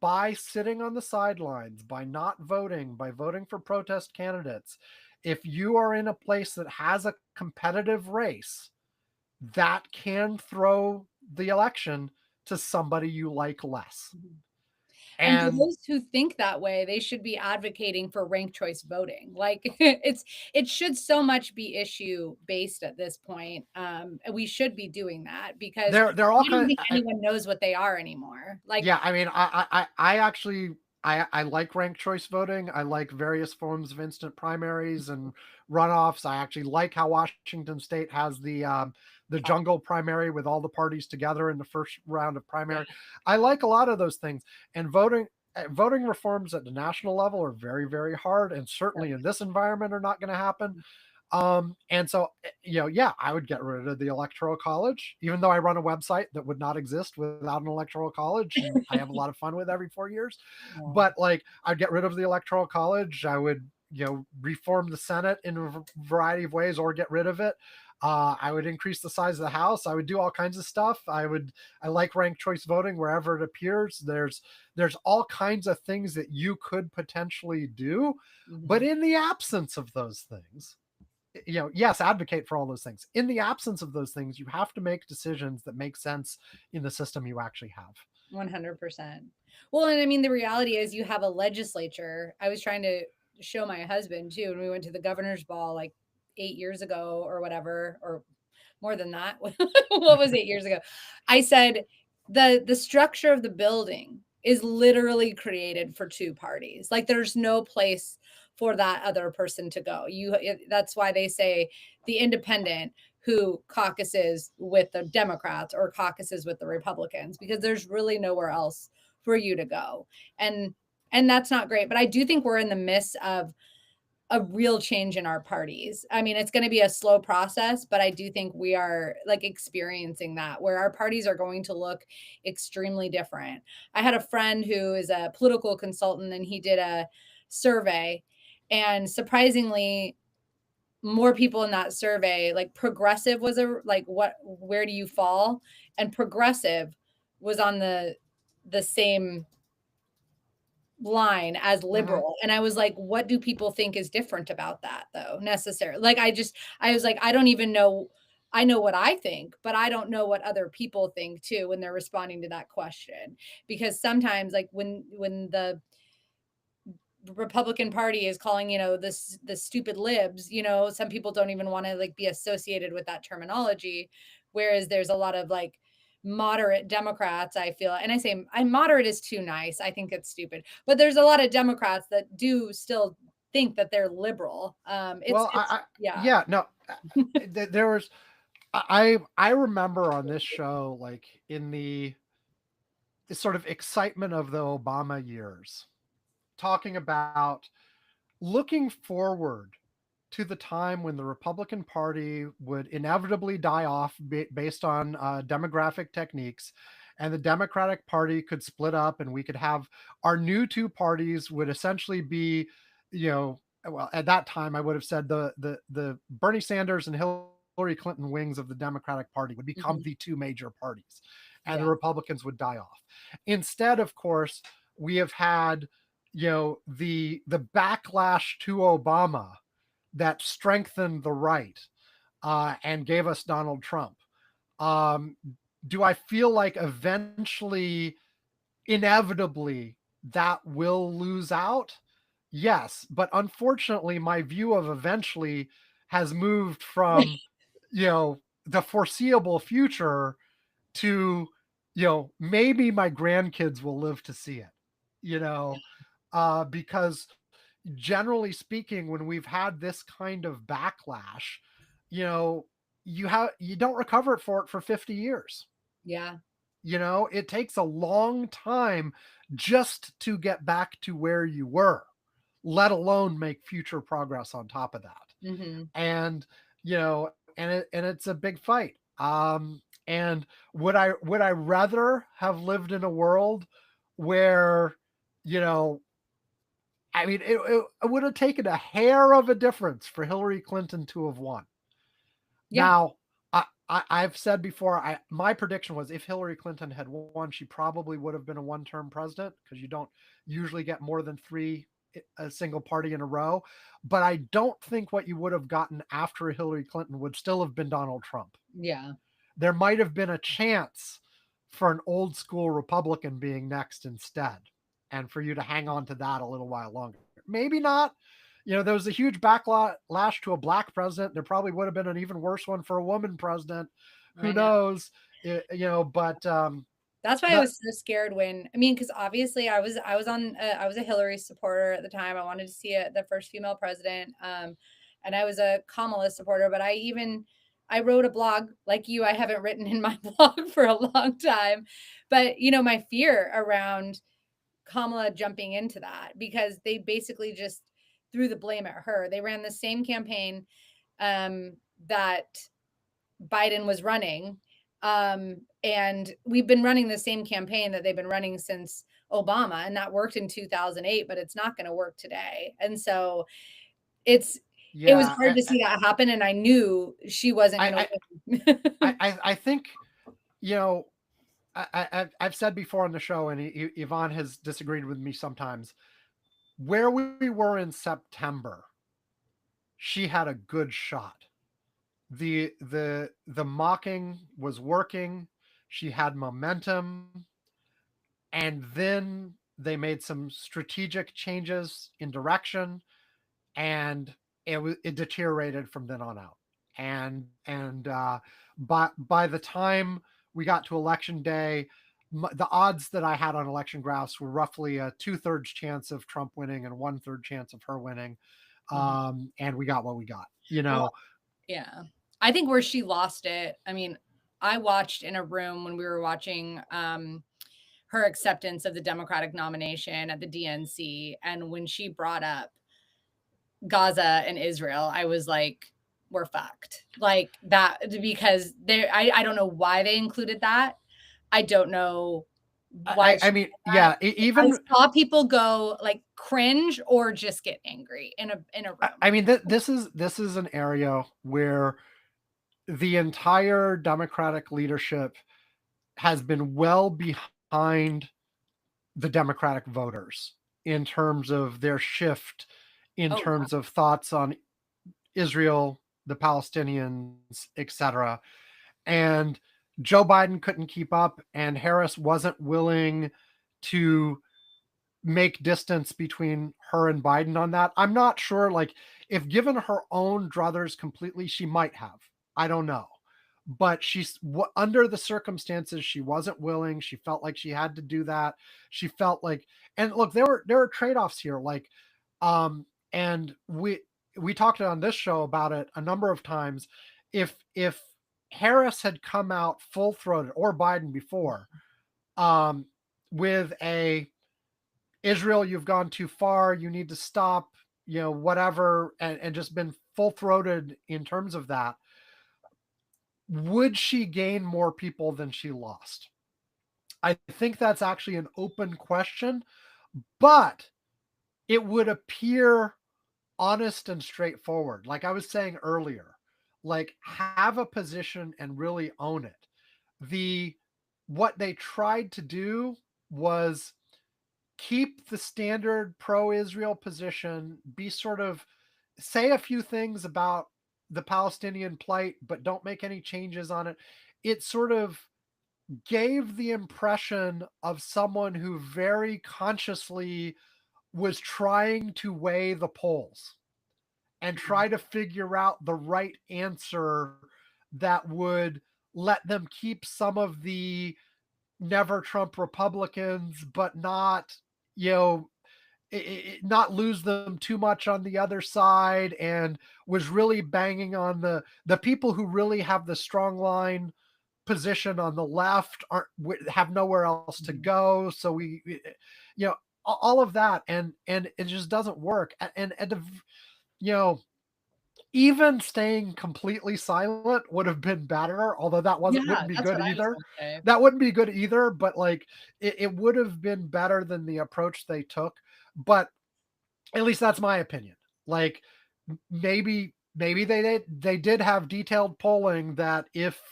by sitting on the sidelines, by not voting, by voting for protest candidates, if you are in a place that has a competitive race, that can throw the election to somebody you like less. And for those who think that way, they should be advocating for ranked choice voting. Like it should so much be issue based at this point. We should be doing that because they're all I don't think anyone knows what they are anymore. Like, yeah, I mean, I actually I like ranked choice voting. I like various forms of instant primaries and runoffs. I actually like how Washington State has the jungle primary with all the parties together in the first round of primary. I like a lot of those things. And voting reforms at the national level are very, very hard, and certainly in this environment are not going to happen. And so, I would get rid of the Electoral College, even though I run a website that would not exist without an Electoral College. And I have a lot of fun with every 4 years. But like, I'd get rid of the Electoral College. I would, reform the Senate in a variety of ways or get rid of it. I would increase the size of the House. I would do all kinds of stuff. I like ranked choice voting wherever it appears. There's all kinds of things that you could potentially do. But in the absence of those things, yes, advocate for all those things. In the absence of those things, you have to make decisions that make sense in the system you actually have. 100%. Well, and I mean, the reality is you have a legislature. I was trying to show my husband too, when we went to the governor's ball like 8 years ago or whatever, or more than that. What was 8 years ago? I said the structure of the building is literally created for two parties. Like there's no place for that other person to go. That's why they say the independent who caucuses with the Democrats or caucuses with the Republicans, because there's really nowhere else for you to go. And that's not great. But I do think we're in the midst of a real change in our parties. I mean, it's going to be a slow process, but I do think we are like experiencing that, where our parties are going to look extremely different. I had a friend who is a political consultant, and he did a survey, and surprisingly, more people in that survey, like progressive was where do you fall? And progressive was on the same line as liberal. And I was like, what do people think is different about that though, necessarily? Like, I was like, I don't even know. I know what I think, but I don't know what other people think too when they're responding to that question. Because sometimes, like when the Republican Party is calling, this the stupid libs, some people don't even want to like be associated with that terminology. Whereas there's a lot of like moderate Democrats, I feel, and I moderate is too nice. I think it's stupid. But there's a lot of Democrats that do still think that they're liberal. Well, Yeah. yeah, no, there was, I remember on this show, like in the sort of excitement of the Obama years, talking about looking forward to the time when the Republican Party would inevitably die off based on demographic techniques, and the Democratic Party could split up, and we could have our new two parties would essentially be, you know, well, at that time I would have said the Bernie Sanders and Hillary Clinton wings of the Democratic Party would become Mhm. the two major parties, and the Yeah. Republicans would die off. Instead, of course, we have had, the backlash to Obama that strengthened the right, and gave us Donald Trump. Um, do I feel like eventually, inevitably, that will lose out? Yes, but unfortunately, my view of eventually has moved from, the foreseeable future to, maybe my grandkids will live to see it, because generally speaking, when we've had this kind of backlash, you know, you don't recover for it for 50 years. Yeah. It takes a long time just to get back to where you were, let alone make future progress on top of that. Hmm. And it's a big fight. And would I rather have lived in a world where, you know, I mean, it would have taken a hair of a difference for Hillary Clinton to have won. Yeah. Now, I've said before, my prediction was if Hillary Clinton had won, she probably would have been a one-term president, because you don't usually get more than three a single party in a row. But I don't think what you would have gotten after Hillary Clinton would still have been Donald Trump. Yeah. There might have been a chance for an old school Republican being next instead, and for you to hang on to that a little while longer. Maybe not. There was a huge backlash to a black president. There probably would have been an even worse one for a woman president. Who I know. knows? But That's why I that was so scared because obviously I was a Hillary supporter at the time. I wanted to see the first female president. And I was a Kamala supporter, but I wrote a blog like you. I haven't written in my blog for a long time, but my fear around Kamala jumping into that, because they basically just threw the blame at her. They ran the same campaign that Biden was running. And we've been running the same campaign that they've been running since Obama, and that worked in 2008, but it's not going to work today. And so it was yeah, hard to see that happen. And I knew she wasn't going I, to win. I think, you know I've said before on the show, and Yvonne has disagreed with me sometimes. Where we were in September, she had a good shot. The mocking was working. She had momentum, and then they made some strategic changes in direction, and it deteriorated from then on out. And by the time we got to election day, the odds that I had on election graphs were roughly a 2/3 chance of Trump winning and 1/3 chance of her winning. Mhm. And we got what we got. Well, yeah. I think where she lost it, I watched in a room when we were watching her acceptance of the Democratic nomination at the DNC. And when she brought up Gaza and Israel, I was like, we're fucked. Like that, because I don't know why they included that. I don't know why I she mean, did that. yeah, I even saw people go like cringe or just get angry in a room. I mean, this is an area where the entire Democratic leadership has been well behind the Democratic voters in terms of their shift, in Oh, terms of thoughts on Israel, the Palestinians, etc. And Joe Biden couldn't keep up, and Harris wasn't willing to make distance between her and Biden on that. I'm not sure, like, if given her own druthers completely, she might have. I don't know. But under the circumstances, she wasn't willing. She felt like she had to do that. She felt like, and look, there were trade-offs here. Like, and we talked on this show about it a number of times. If Harris had come out full-throated, or Biden before, with a Israel, you've gone too far, you need to stop, whatever, and just been full-throated in terms of that, would she gain more people than she lost? I think that's actually an open question, but it would appear honest and straightforward. Like I was saying earlier, like, have a position and really own it. What they tried to do was keep the standard pro-Israel position, be sort of, say a few things about the Palestinian plight, but don't make any changes on it. It sort of gave the impression of someone who very consciously was trying to weigh the polls and try to figure out the right answer that would let them keep some of the never Trump Republicans, but not, not lose them too much on the other side, and was really banging on the people who really have the strong line position on the left, have nowhere else to go. So all of that, and it just doesn't work. And even staying completely silent would have been better, although that wouldn't be that's good what I was either. gonna say. That wouldn't be good either, but like it would have been better than the approach they took. But at least that's my opinion. Like, maybe they did have detailed polling that if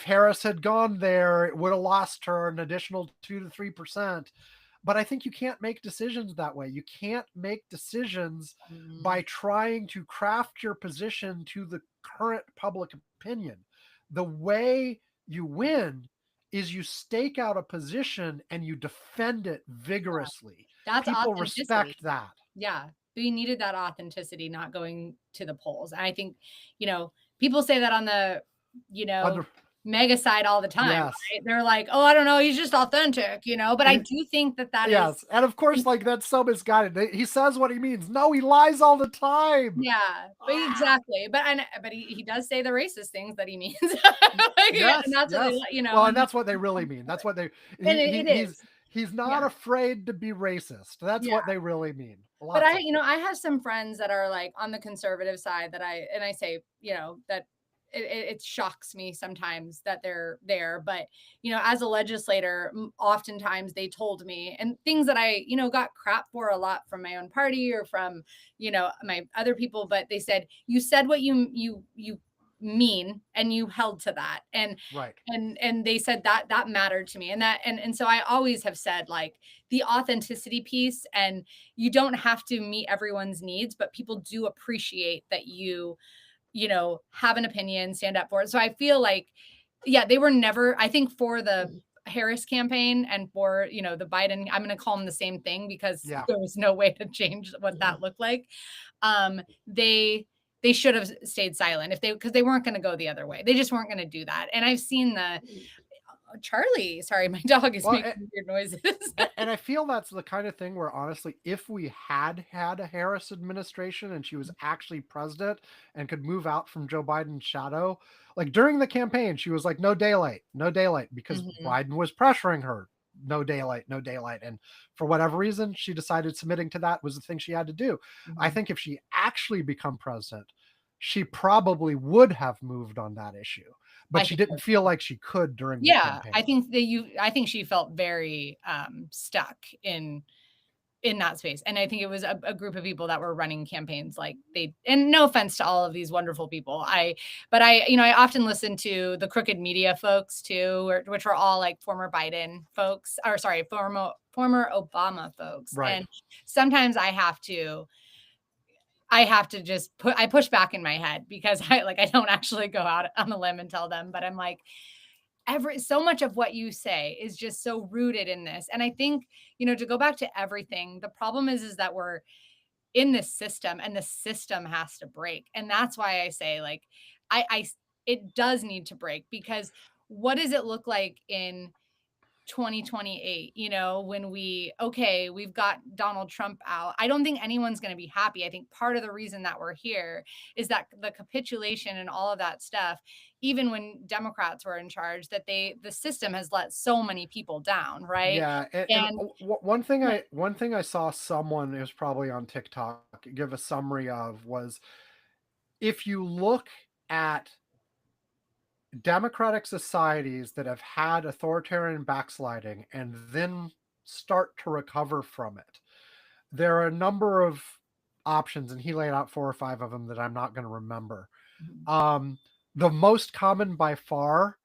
Harris had gone there, it would have lost her an additional 2 to 3%. But I think you can't make decisions that way. You can't make decisions by trying to craft your position to the current public opinion. The way you win is you stake out a position and you defend it vigorously. That's People authenticity. respect that. Yeah. We needed that authenticity, not going to the polls. And I think, people say that on the, mega side all the time. Yes. Right? They're like, oh, I don't know, he's just authentic, but I do think that yes. is. And of course, like, that's so misguided. He says what he means. No, he lies all the time. Yeah, but exactly. But he does say the racist things that he means. Yes, and that's yes. what they, Well, and that's what they really mean. That's what they. it is. He's not afraid to be racist. That's what they really mean. But I have some friends that are like on the conservative side that I say, that it shocks me sometimes that they're there. But, as a legislator, oftentimes they told me, and things that I, got crap for a lot from my own party or from, my other people, but they said, you said what you mean and you held to that. And right. And they said that mattered to me. And so I always have said, like, the authenticity piece, and you don't have to meet everyone's needs, but people do appreciate that you have an opinion, stand up for it. So I feel like, they were never, I think for the Harris campaign and for, the Biden, I'm going to call them the same thing because there was no way to change what that looked like. They should have stayed silent because they weren't going to go the other way. They just weren't going to do that. And I've seen Charlie, sorry, my dog is making weird noises. And I feel that's the kind of thing where, honestly, if we had a Harris administration and she was actually president and could move out from Joe Biden's shadow, like during the campaign, she was like, no daylight, because Biden was pressuring her, no daylight. And for whatever reason, she decided submitting to that was the thing she had to do. I think if she actually become president, she probably would have moved on that issue. But she didn't feel like she could during the campaign. I think she felt very stuck in that space. And I think it was a group of people that were running campaigns like and no offense to all of these wonderful people. But I often listen to the crooked media folks too, which were all like former Biden folks, or sorry, former Obama folks. Right. And sometimes I I have to just I push back in my head because I don't actually go out on a limb and tell them, but I'm like, so much of what you say is just so rooted in this. And I think, to go back to everything, the problem is that we're in this system and the system has to break. And that's why I say, like, it does need to break, because what does it look like in 2028, when we've got Donald Trump out? I don't think anyone's going to be happy. I think part of the reason that we're here is that the capitulation and all of that stuff, even when Democrats were in charge, that the system has let so many people down, right? Yeah, and And one thing I saw someone, it was probably on TikTok, give a summary of was, if you look at democratic societies that have had authoritarian backsliding and then start to recover from it, there are a number of options, and he laid out 4 or 5 of them that I'm not going to remember. The most common by far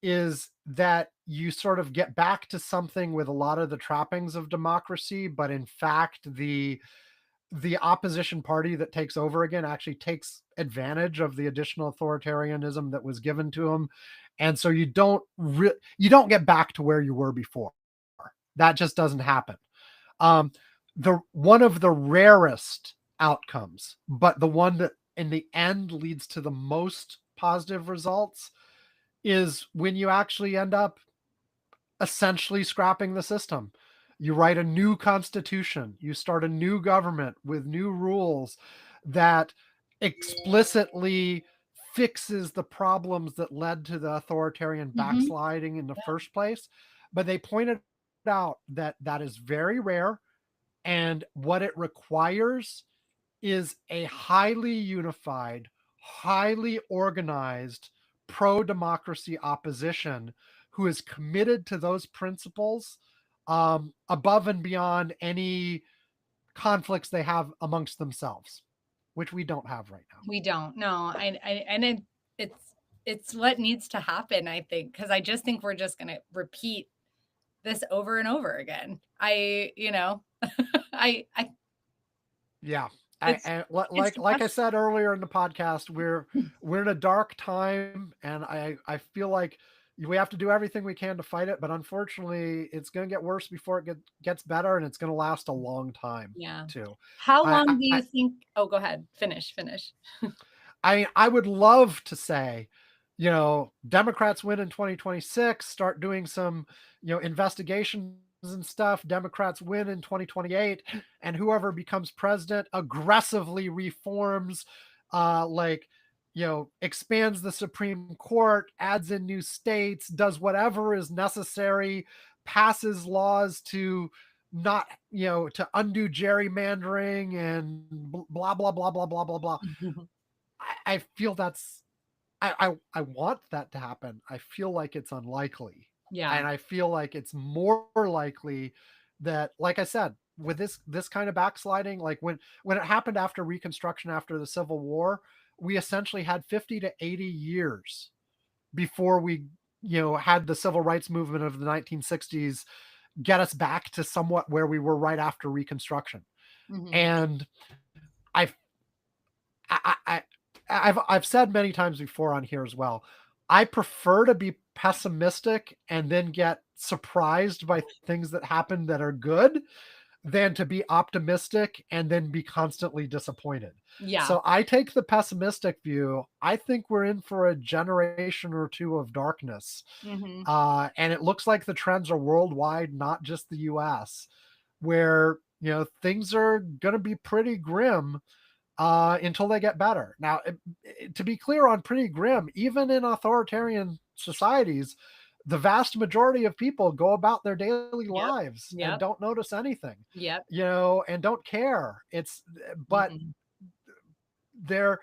is that you sort of get back to something with a lot of the trappings of democracy, but in fact, the opposition party that takes over again actually takes advantage of the additional authoritarianism that was given to them, and so you don't get back to where you were before. That just doesn't happen. The one of the rarest outcomes, but the one that in the end leads to the most positive results, is when you actually end up essentially scrapping the system. You write a new constitution, you start a new government with new rules that explicitly fixes the problems that led to the authoritarian backsliding in the first place. But they pointed out that that is very rare, and what it requires is a highly unified, highly organized pro-democracy opposition who is committed to those principles, above and beyond any conflicts they have amongst themselves, which we don't have right now. we don't. No, and it's what needs to happen, I think, because I just think we're just going to repeat this over and over again. I Yeah. It's Like I said earlier in the podcast, we're in a dark time, and I feel like we have to do everything we can to fight it, but unfortunately, it's going to get worse before it gets better, and it's going to last a long time. Yeah. Too. How I, long do you I, think? Oh, go ahead. Finish. I would love to say, Democrats win in 2026, start doing some, investigations and stuff. Democrats win in 2028, and whoever becomes president aggressively reforms, like, expands the Supreme Court, adds in new states, does whatever is necessary, passes laws to not, to undo gerrymandering and blah, blah, blah, blah, blah, blah, blah. I feel I want that to happen. I feel like it's unlikely. Yeah. And I feel like it's more likely that, like I said, with this kind of backsliding, like when it happened after Reconstruction, after the Civil War, we essentially had 50 to 80 years before we, had the civil rights movement of the 1960s get us back to somewhat where we were right after Reconstruction. And I I've said many times before on here as well, I prefer to be pessimistic and then get surprised by things that happen that are good, than to be optimistic and then be constantly disappointed. Yeah. So I take the pessimistic view. I think we're in for a generation or two of darkness. And it looks like the trends are worldwide, not just the US, where, things are going to be pretty grim until they get better. Now, to be clear on pretty grim, even in authoritarian societies, the vast majority of people go about their daily lives and don't notice anything. And don't care. But the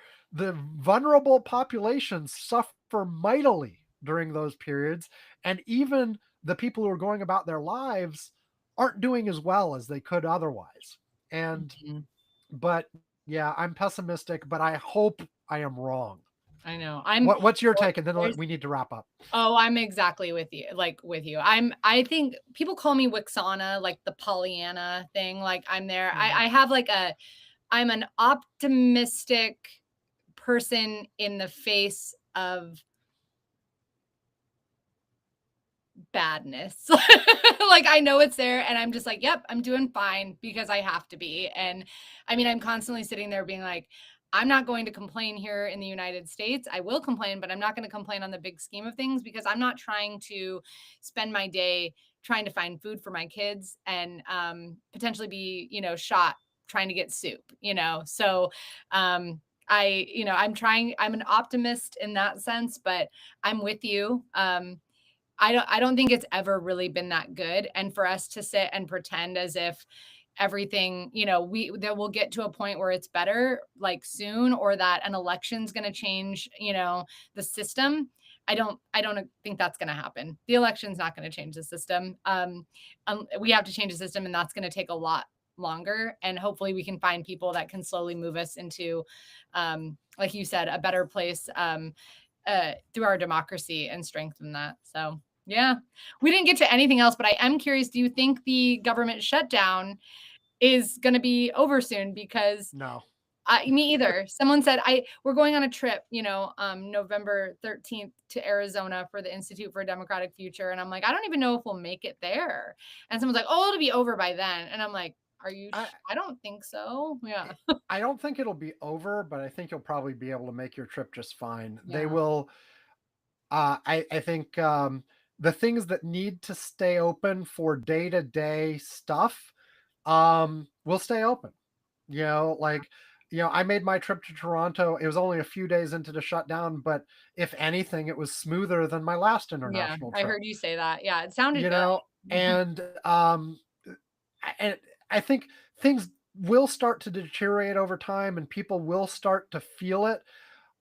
vulnerable populations suffer mightily during those periods, and even the people who are going about their lives aren't doing as well as they could otherwise. And but yeah, I'm pessimistic, but I hope I am wrong. I know. What's your take? And then we need to wrap up. Oh, I'm exactly with you. I think people call me Wixana, like the Pollyanna thing. Like I'm there. I have like I'm an optimistic person in the face of badness. Like, I know it's there and I'm just like, yep, I'm doing fine because I have to be. And I mean, I'm constantly sitting there being like, I'm not going to complain here in the United States. I will complain, but I'm not going to complain on the big scheme of things because I'm not trying to spend my day trying to find food for my kids and potentially be, shot trying to get soup, So I'm an optimist in that sense, but I'm with you. I don't think it's ever really been that good. And for us to sit and pretend as if everything, that we'll get to a point where it's better like soon, or that an election's going to change, the system. I don't think that's going to happen. The election's not going to change the system. We have to change the system, and that's going to take a lot longer. And hopefully we can find people that can slowly move us into, like you said, a better place, through our democracy and strengthen that. So yeah, we didn't get to anything else, but I am curious, do you think the government shutdown is going to be over soon? Because No. me either. Someone said we're going on a trip, November 13th to Arizona for the Institute for a Democratic Future. And I'm like, I don't even know if we'll make it there. And someone's like, oh, it'll be over by then. And I'm like, are you? I don't think so. Yeah. I don't think it'll be over, but I think you'll probably be able to make your trip just fine. They Yeah. will. I think the things that need to stay open for day-to-day stuff will stay open. I made my trip to Toronto. It was only a few days into the shutdown, but if anything, it was smoother than my last Yeah. international I trip. heard you say that. Yeah. It sounded You good. know, and I think things will start to deteriorate over time, and people will start to feel it.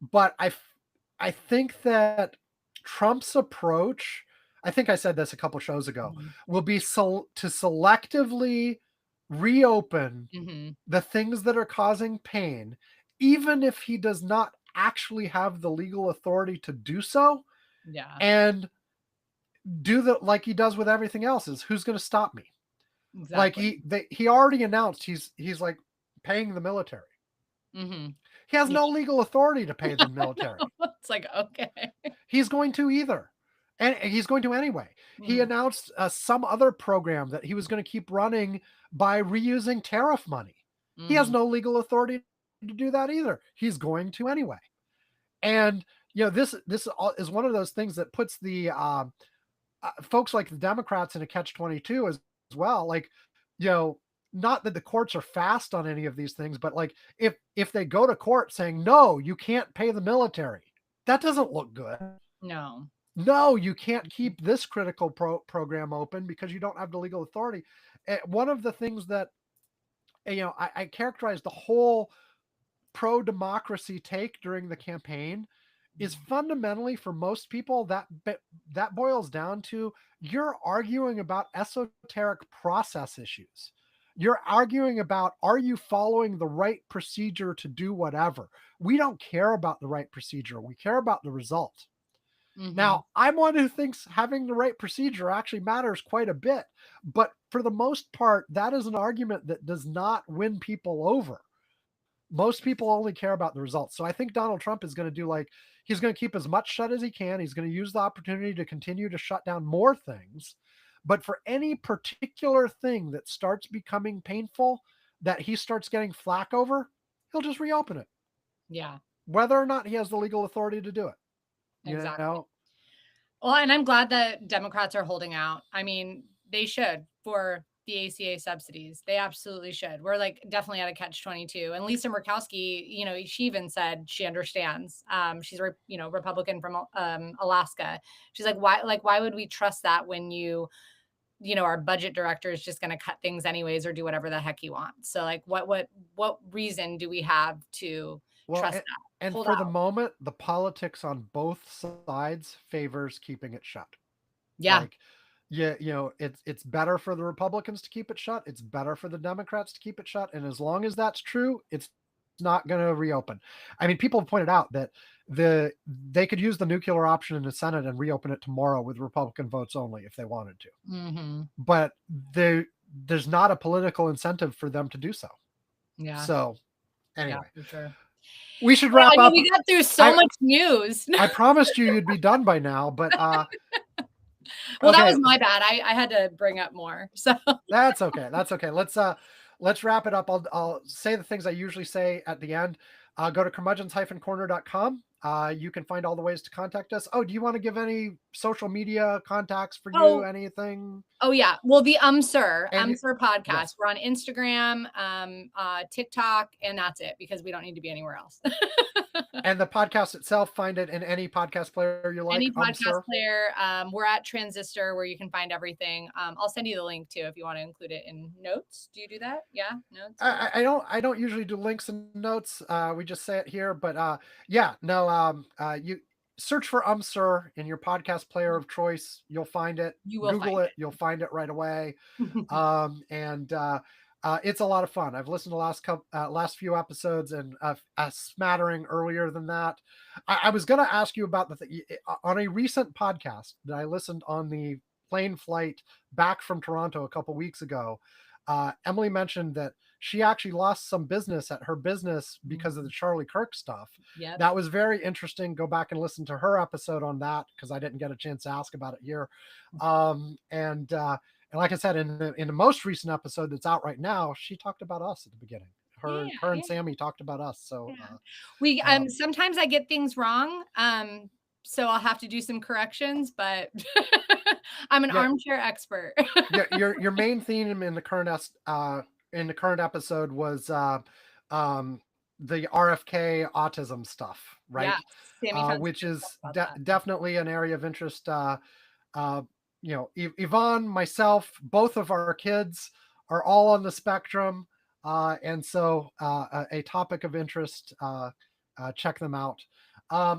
But I think that Trump's approach, I think I said this a couple shows ago, Mhm. will be to selectively reopen Mhm. the things that are causing pain, even if he does not actually have the legal authority to do so, Yeah. and do like he does with everything else, is who's going to stop me? Like Exactly. he already announced he's like paying the military. Mhm. He has Yeah. no legal authority to pay the I military. know. It's like, okay. He's going to either. And he's going to anyway. He Mhm. announced some other program that he was going to keep running by reusing tariff money. He has Mhm. no legal authority to do that either. He's going to anyway. And this is one of those things that puts the folks like the Democrats in a catch-22 as well. Like, not that the courts are fast on any of these things, but like if they go to court saying no, you can't pay the military, that doesn't look good. No. No, you can't keep this critical program open because you don't have the legal authority. One of the things that I characterized the whole pro-democracy take during the campaign is fundamentally, for most people, that boils down to you're arguing about esoteric process issues. You're arguing about, are you following the right procedure to do whatever? We don't care about the right procedure. We care about the result. Mhm. Now, I'm one who thinks having the right procedure actually matters quite a bit. But for the most part, that is an argument that does not win people over. Most people only care about the results. So I think Donald Trump is going to do he's going to keep as much shut as he can. He's going to use the opportunity to continue to shut down more things. But for any particular thing that starts becoming painful, that he starts getting flack over, he'll just reopen it, Yeah. whether or not he has the legal authority to do it. Exactly. Well, and I'm glad that Democrats are holding out. I mean, they should, for the ACA subsidies. They absolutely should. We're like definitely at a catch-22. And Lisa Murkowski, she even said she understands. She's Republican from Alaska. She's like, why would we trust that when our budget director is just going to cut things anyways or do whatever the heck he wants? So like, what reason do we have to trust that? And Hold for the out. moment, the politics on both sides favors keeping it shut. Yeah. Like, it's better for the Republicans to keep it shut. It's better for the Democrats to keep it shut. And as long as that's true, it's not going to reopen. I mean, people have pointed out that they could use the nuclear option in the Senate and reopen it tomorrow with Republican votes only if they wanted to. Mm-hmm. But there's not a political incentive for them to do so. Yeah. So Anyway, for sure. we should Well, wrap I mean, up. we got through so much news. I promised you'd be done by now, but well, that okay. was my bad. I had to bring up more. So That's okay. That's okay. Let's wrap it up. I'll say the things I usually say at the end. Go to curmudgeons-corner.com. You can find all the ways to contact us. Oh, do you want to give any social media contacts for you? Anything? Oh yeah. Well, the Sir podcast. Yes. We're on Instagram, TikTok, and that's it because we don't need to be anywhere else. And the podcast itself, find it in any podcast player you like. Any podcast Sir. player. We're at Transistor where you can find everything. I'll send you the link too if you want to include it in notes. Do you do that? Yeah, notes. I don't usually do links and notes. We just say it here, but yeah, no. You search for Sir in your podcast player of choice. You'll find it. You will Google find it. You'll find it right away. It's a lot of fun. I've listened to last few episodes and a smattering earlier than that. I was going to ask you about on a recent podcast that I listened on the plane flight back from Toronto a couple weeks ago. Emily mentioned that she actually lost some business at her business because of the Charlie Kirk stuff. Yep. That was very interesting. Go back and listen to her episode on that because I didn't get a chance to ask about it here. And like I said, in the most recent episode that's out right now, she talked about us at the beginning. Her and Sammy talked about us. So we sometimes I get things wrong. So I'll have to do some corrections, but I'm an armchair expert. your main theme in the current episode was the RFK autism stuff, right? Yeah, which is definitely an area of interest. Yvonne, myself, both of our kids are all on the spectrum, and so a topic of interest. Check them out.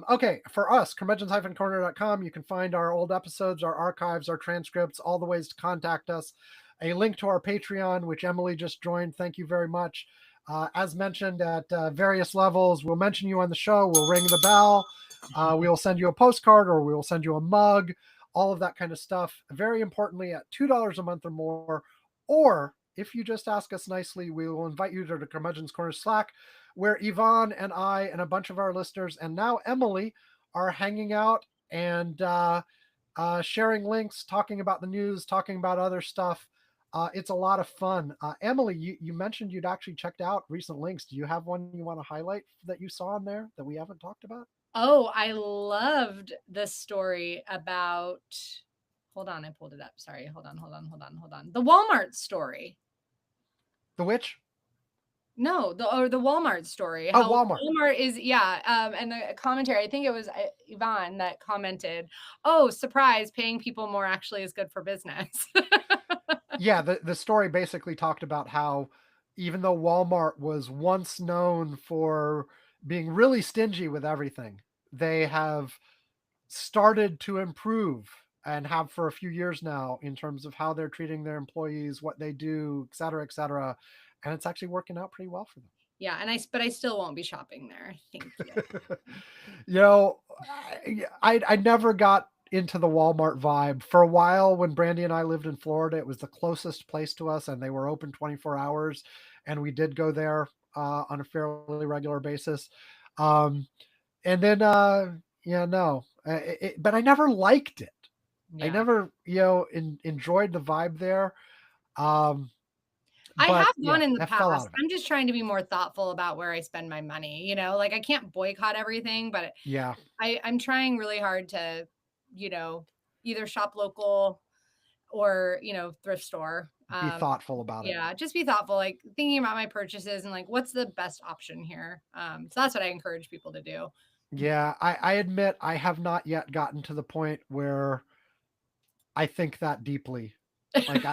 Okay, for us, curmudgeons-corner.com, you can find our old episodes, our archives, our transcripts, all the ways to contact us. A link to our Patreon, which Emily just joined. Thank you very much. As mentioned at various levels, we'll mention you on the show. We'll ring the bell. We will send you a postcard or we will send you a mug, all of that kind of stuff. Very importantly, at $2 a month or more, or if you just ask us nicely, we will invite you to the Curmudgeon's Corner Slack, where Yvonne and I and a bunch of our listeners, and now Emily, are hanging out and sharing links, talking about the news, talking about other stuff. It's a lot of fun. Emily, you mentioned you'd actually checked out recent links. Do you have one you want to highlight that you saw in there that we haven't talked about? Oh, I loved the story about, hold on, I pulled it up. Sorry. Hold on. The Walmart story. The which? No, the Walmart story. Oh, Walmart. Walmart is, and the commentary, I think it was Yvonne that commented, oh, surprise, paying people more actually is good for business. Yeah, the story basically talked about how even though Walmart was once known for being really stingy with everything, they have started to improve and have for a few years now in terms of how they're treating their employees, what they do, et cetera, et cetera. And it's actually working out pretty well for them. Yeah, but I still won't be shopping there. Thank you. I never got into the Walmart vibe. For a while when Brandy and I lived in Florida, it was the closest place to us and they were open 24 hours. And we did go there on a fairly regular basis. And then, but I never liked it. Yeah. I never, enjoyed the vibe there. I have gone in the past. I'm just trying to be more thoughtful about where I spend my money. Like I can't boycott everything, but yeah, I'm trying really hard to, either shop local or, thrift store. Be thoughtful about it. Yeah, just be thoughtful, like thinking about my purchases and like what's the best option here. So that's what I encourage people to do. Yeah, I admit I have not yet gotten to the point where I think that deeply. Like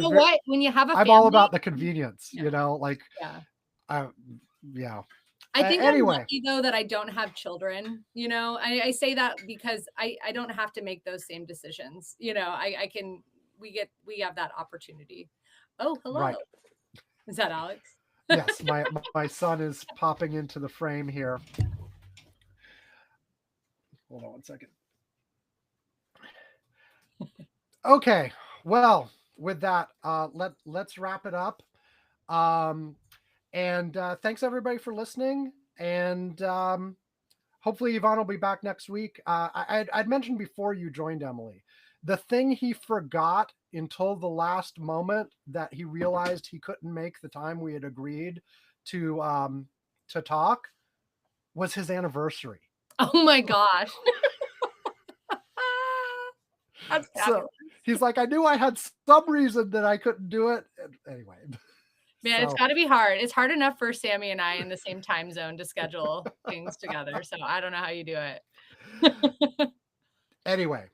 what? When you have a family, I'm all about the convenience, yeah. Yeah. I think anyway. I'm lucky though that I don't have children. I say that because I don't have to make those same decisions. I can. We have that opportunity. Oh, hello. Right. Is that Alex? Yes, my son is popping into the frame here. Hold on one second. Okay. Well, with that, let's wrap it up. And thanks everybody for listening. And hopefully Yvonne will be back next week. I'd mentioned before you joined, Emily, the thing he forgot until the last moment that he realized he couldn't make the time we had agreed to talk was his anniversary. Oh my gosh. That's fabulous. So he's like, I knew I had some reason that I couldn't do it. Anyway. Man, it's got to be hard. It's hard enough for Sammy and I in the same time zone to schedule things together. So I don't know how you do it. Anyway,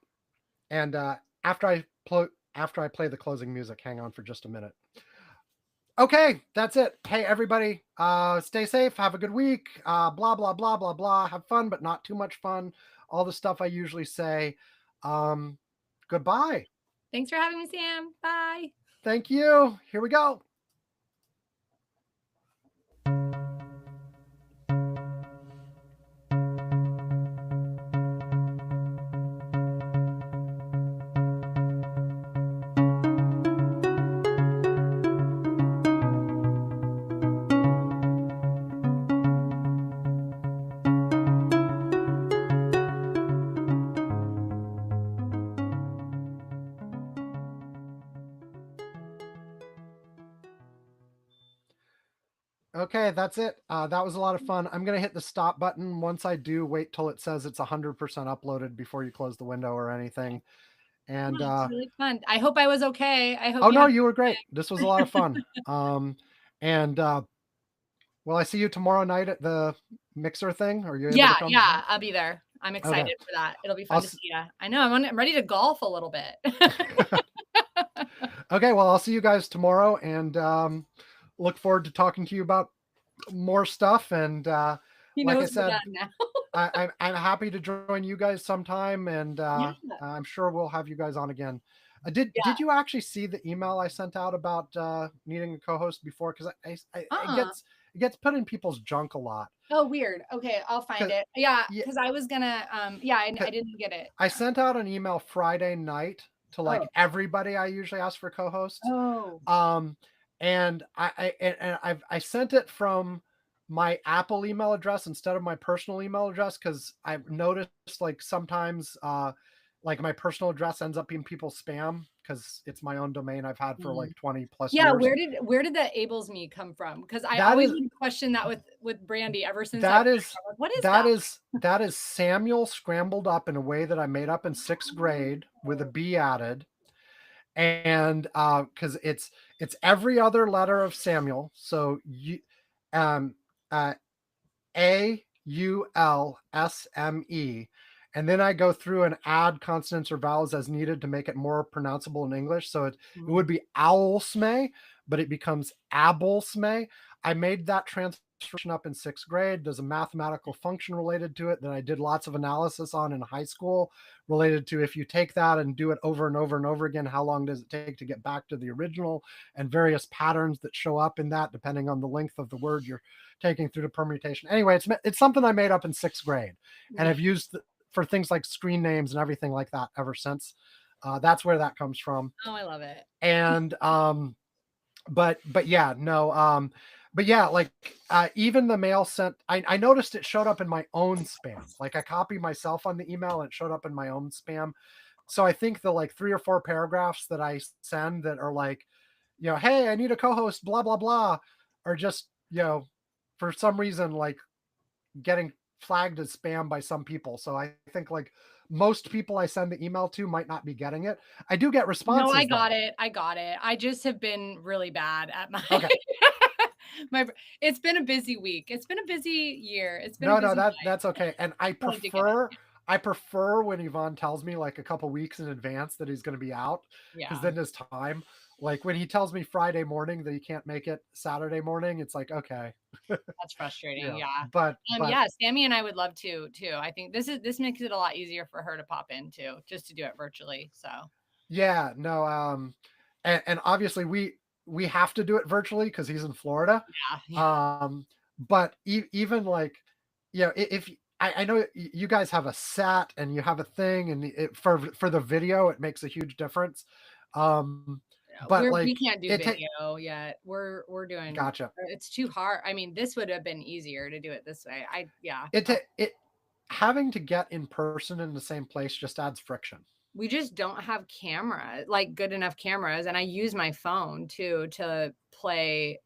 and after I play the closing music, hang on for just a minute. Okay, that's it. Hey everybody, stay safe, have a good week, blah blah blah blah blah, have fun but not too much fun, all the stuff I usually say. Goodbye. Thanks for having me, Sam. Bye. Thank you. Here we go. Okay, that's it. That was a lot of fun. I'm going to hit the stop button. Once I do, wait till it says it's 100% uploaded before you close the window or anything. And it's really fun. I hope I was okay. I hope. Oh no, you were great. This was a lot of fun. And will I see you tomorrow night at the mixer thing? Are you able to come? Yeah, I'll be there. I'm excited for that. It'll be fun to see you. I know. I'm ready to golf a little bit. Okay, well, I'll see you guys tomorrow, and look forward to talking to you about more stuff. And like I said, I'm happy to join you guys sometime, and I'm sure we'll have you guys on again. Did you actually see the email I sent out about needing a co-host before? Because it gets put in people's junk a lot. Oh, weird. Okay, I'll find it. Yeah, because I was gonna. I didn't get it. I sent out an email Friday night to like everybody I usually ask for co-hosts. And I sent it from my Apple email address instead of my personal email address, because I've noticed like sometimes like my personal address ends up being people's spam because it's my own domain I've had for like 20 plus years. Where did the Abel's me come from? Because I always question that with Brandy ever since. That is Samuel scrambled up in a way that I made up in 6th grade with a B added. And because it's every other letter of Samuel, so you AULSME, and then I go through and add consonants or vowels as needed to make it more pronounceable in English. So it would be Owlsme, but it becomes Abblesme. I made that transformation up in 6th grade. There's a mathematical function related to it that I did lots of analysis on in high school, related to if you take that and do it over and over and over again, how long does it take to get back to the original, and various patterns that show up in that depending on the length of the word you're taking through the permutation. Anyway, it's something I made up in 6th grade, and I've used for things like screen names and everything like that ever since. That's where that comes from. Oh, I love it. And but yeah, no, but yeah, like even the mail sent, I noticed it showed up in my own spam. Like I copied myself on the email and it showed up in my own spam. So I think the like 3 or 4 paragraphs that I send that are like, hey, I need a co-host, blah blah blah, are just for some reason like getting flagged as spam by some people. So I think like most people I send the email to might not be getting it. I do get responses. No, I got it. I just have been really bad at my it's been a busy week. It's been a busy year. It's been that's okay. And I prefer when Yvonne tells me like a couple weeks in advance that he's going to be out, because then there's time. Like when he tells me Friday morning that he can't make it Saturday morning, it's like, okay. That's frustrating. Yeah. But Sammy and I would love to too. I think this makes it a lot easier for her to pop in too, just to do it virtually. So yeah, no, and obviously we have to do it virtually because he's in Florida. Yeah. But even like, if I know you guys have a set and you have a thing, and for the video, it makes a huge difference. but like we can't do it video yet. We're doing. gotcha. It's too hard. I mean, this would have been easier to do it this way. It having to get in person in the same place just adds friction. We just don't have like good enough cameras, and I use my phone too to play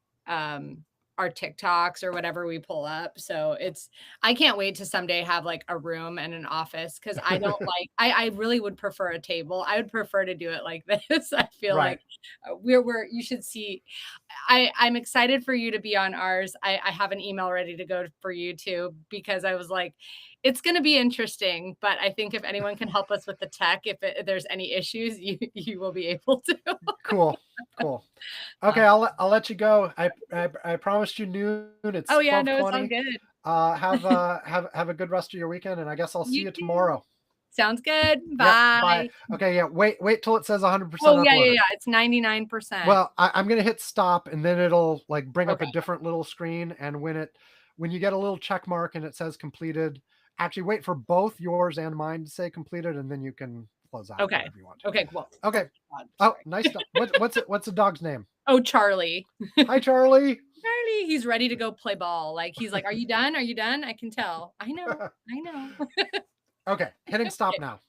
our TikToks or whatever we pull up. So I can't wait to someday have like a room and an office, because I don't like, I really would prefer a table. I would prefer to do it like this. I feel Right. like you should see. I'm excited for you to be on ours. I have an email ready to go for you too, because I was like, it's going to be interesting, but I think if anyone can help us with the tech, if there's any issues, you will be able to. Cool. Okay, I'll let you go. I promised you noon. It's Oh yeah, no, it's all 12:20. good. Have a good rest of your weekend, and I guess I'll see you tomorrow. Sounds good. Yep, Bye. Okay, yeah. Wait till it says 100% Oh yeah, uploaded. It's 99%. Well, I'm gonna hit stop, and then it'll like bring up a Okay. different little screen. And when you get a little check mark and it says completed, actually wait for both yours and mine to say completed, and then you can close out. Okay. Whatever you want. Okay, cool. Okay. God, Oh, sorry. nice. What's the dog's name? Oh, Charlie. Hi, Charlie. Charlie, he's ready to go play ball. Like he's like, "Are you done? Are you done?" I can tell. I know. Okay, hitting stop now.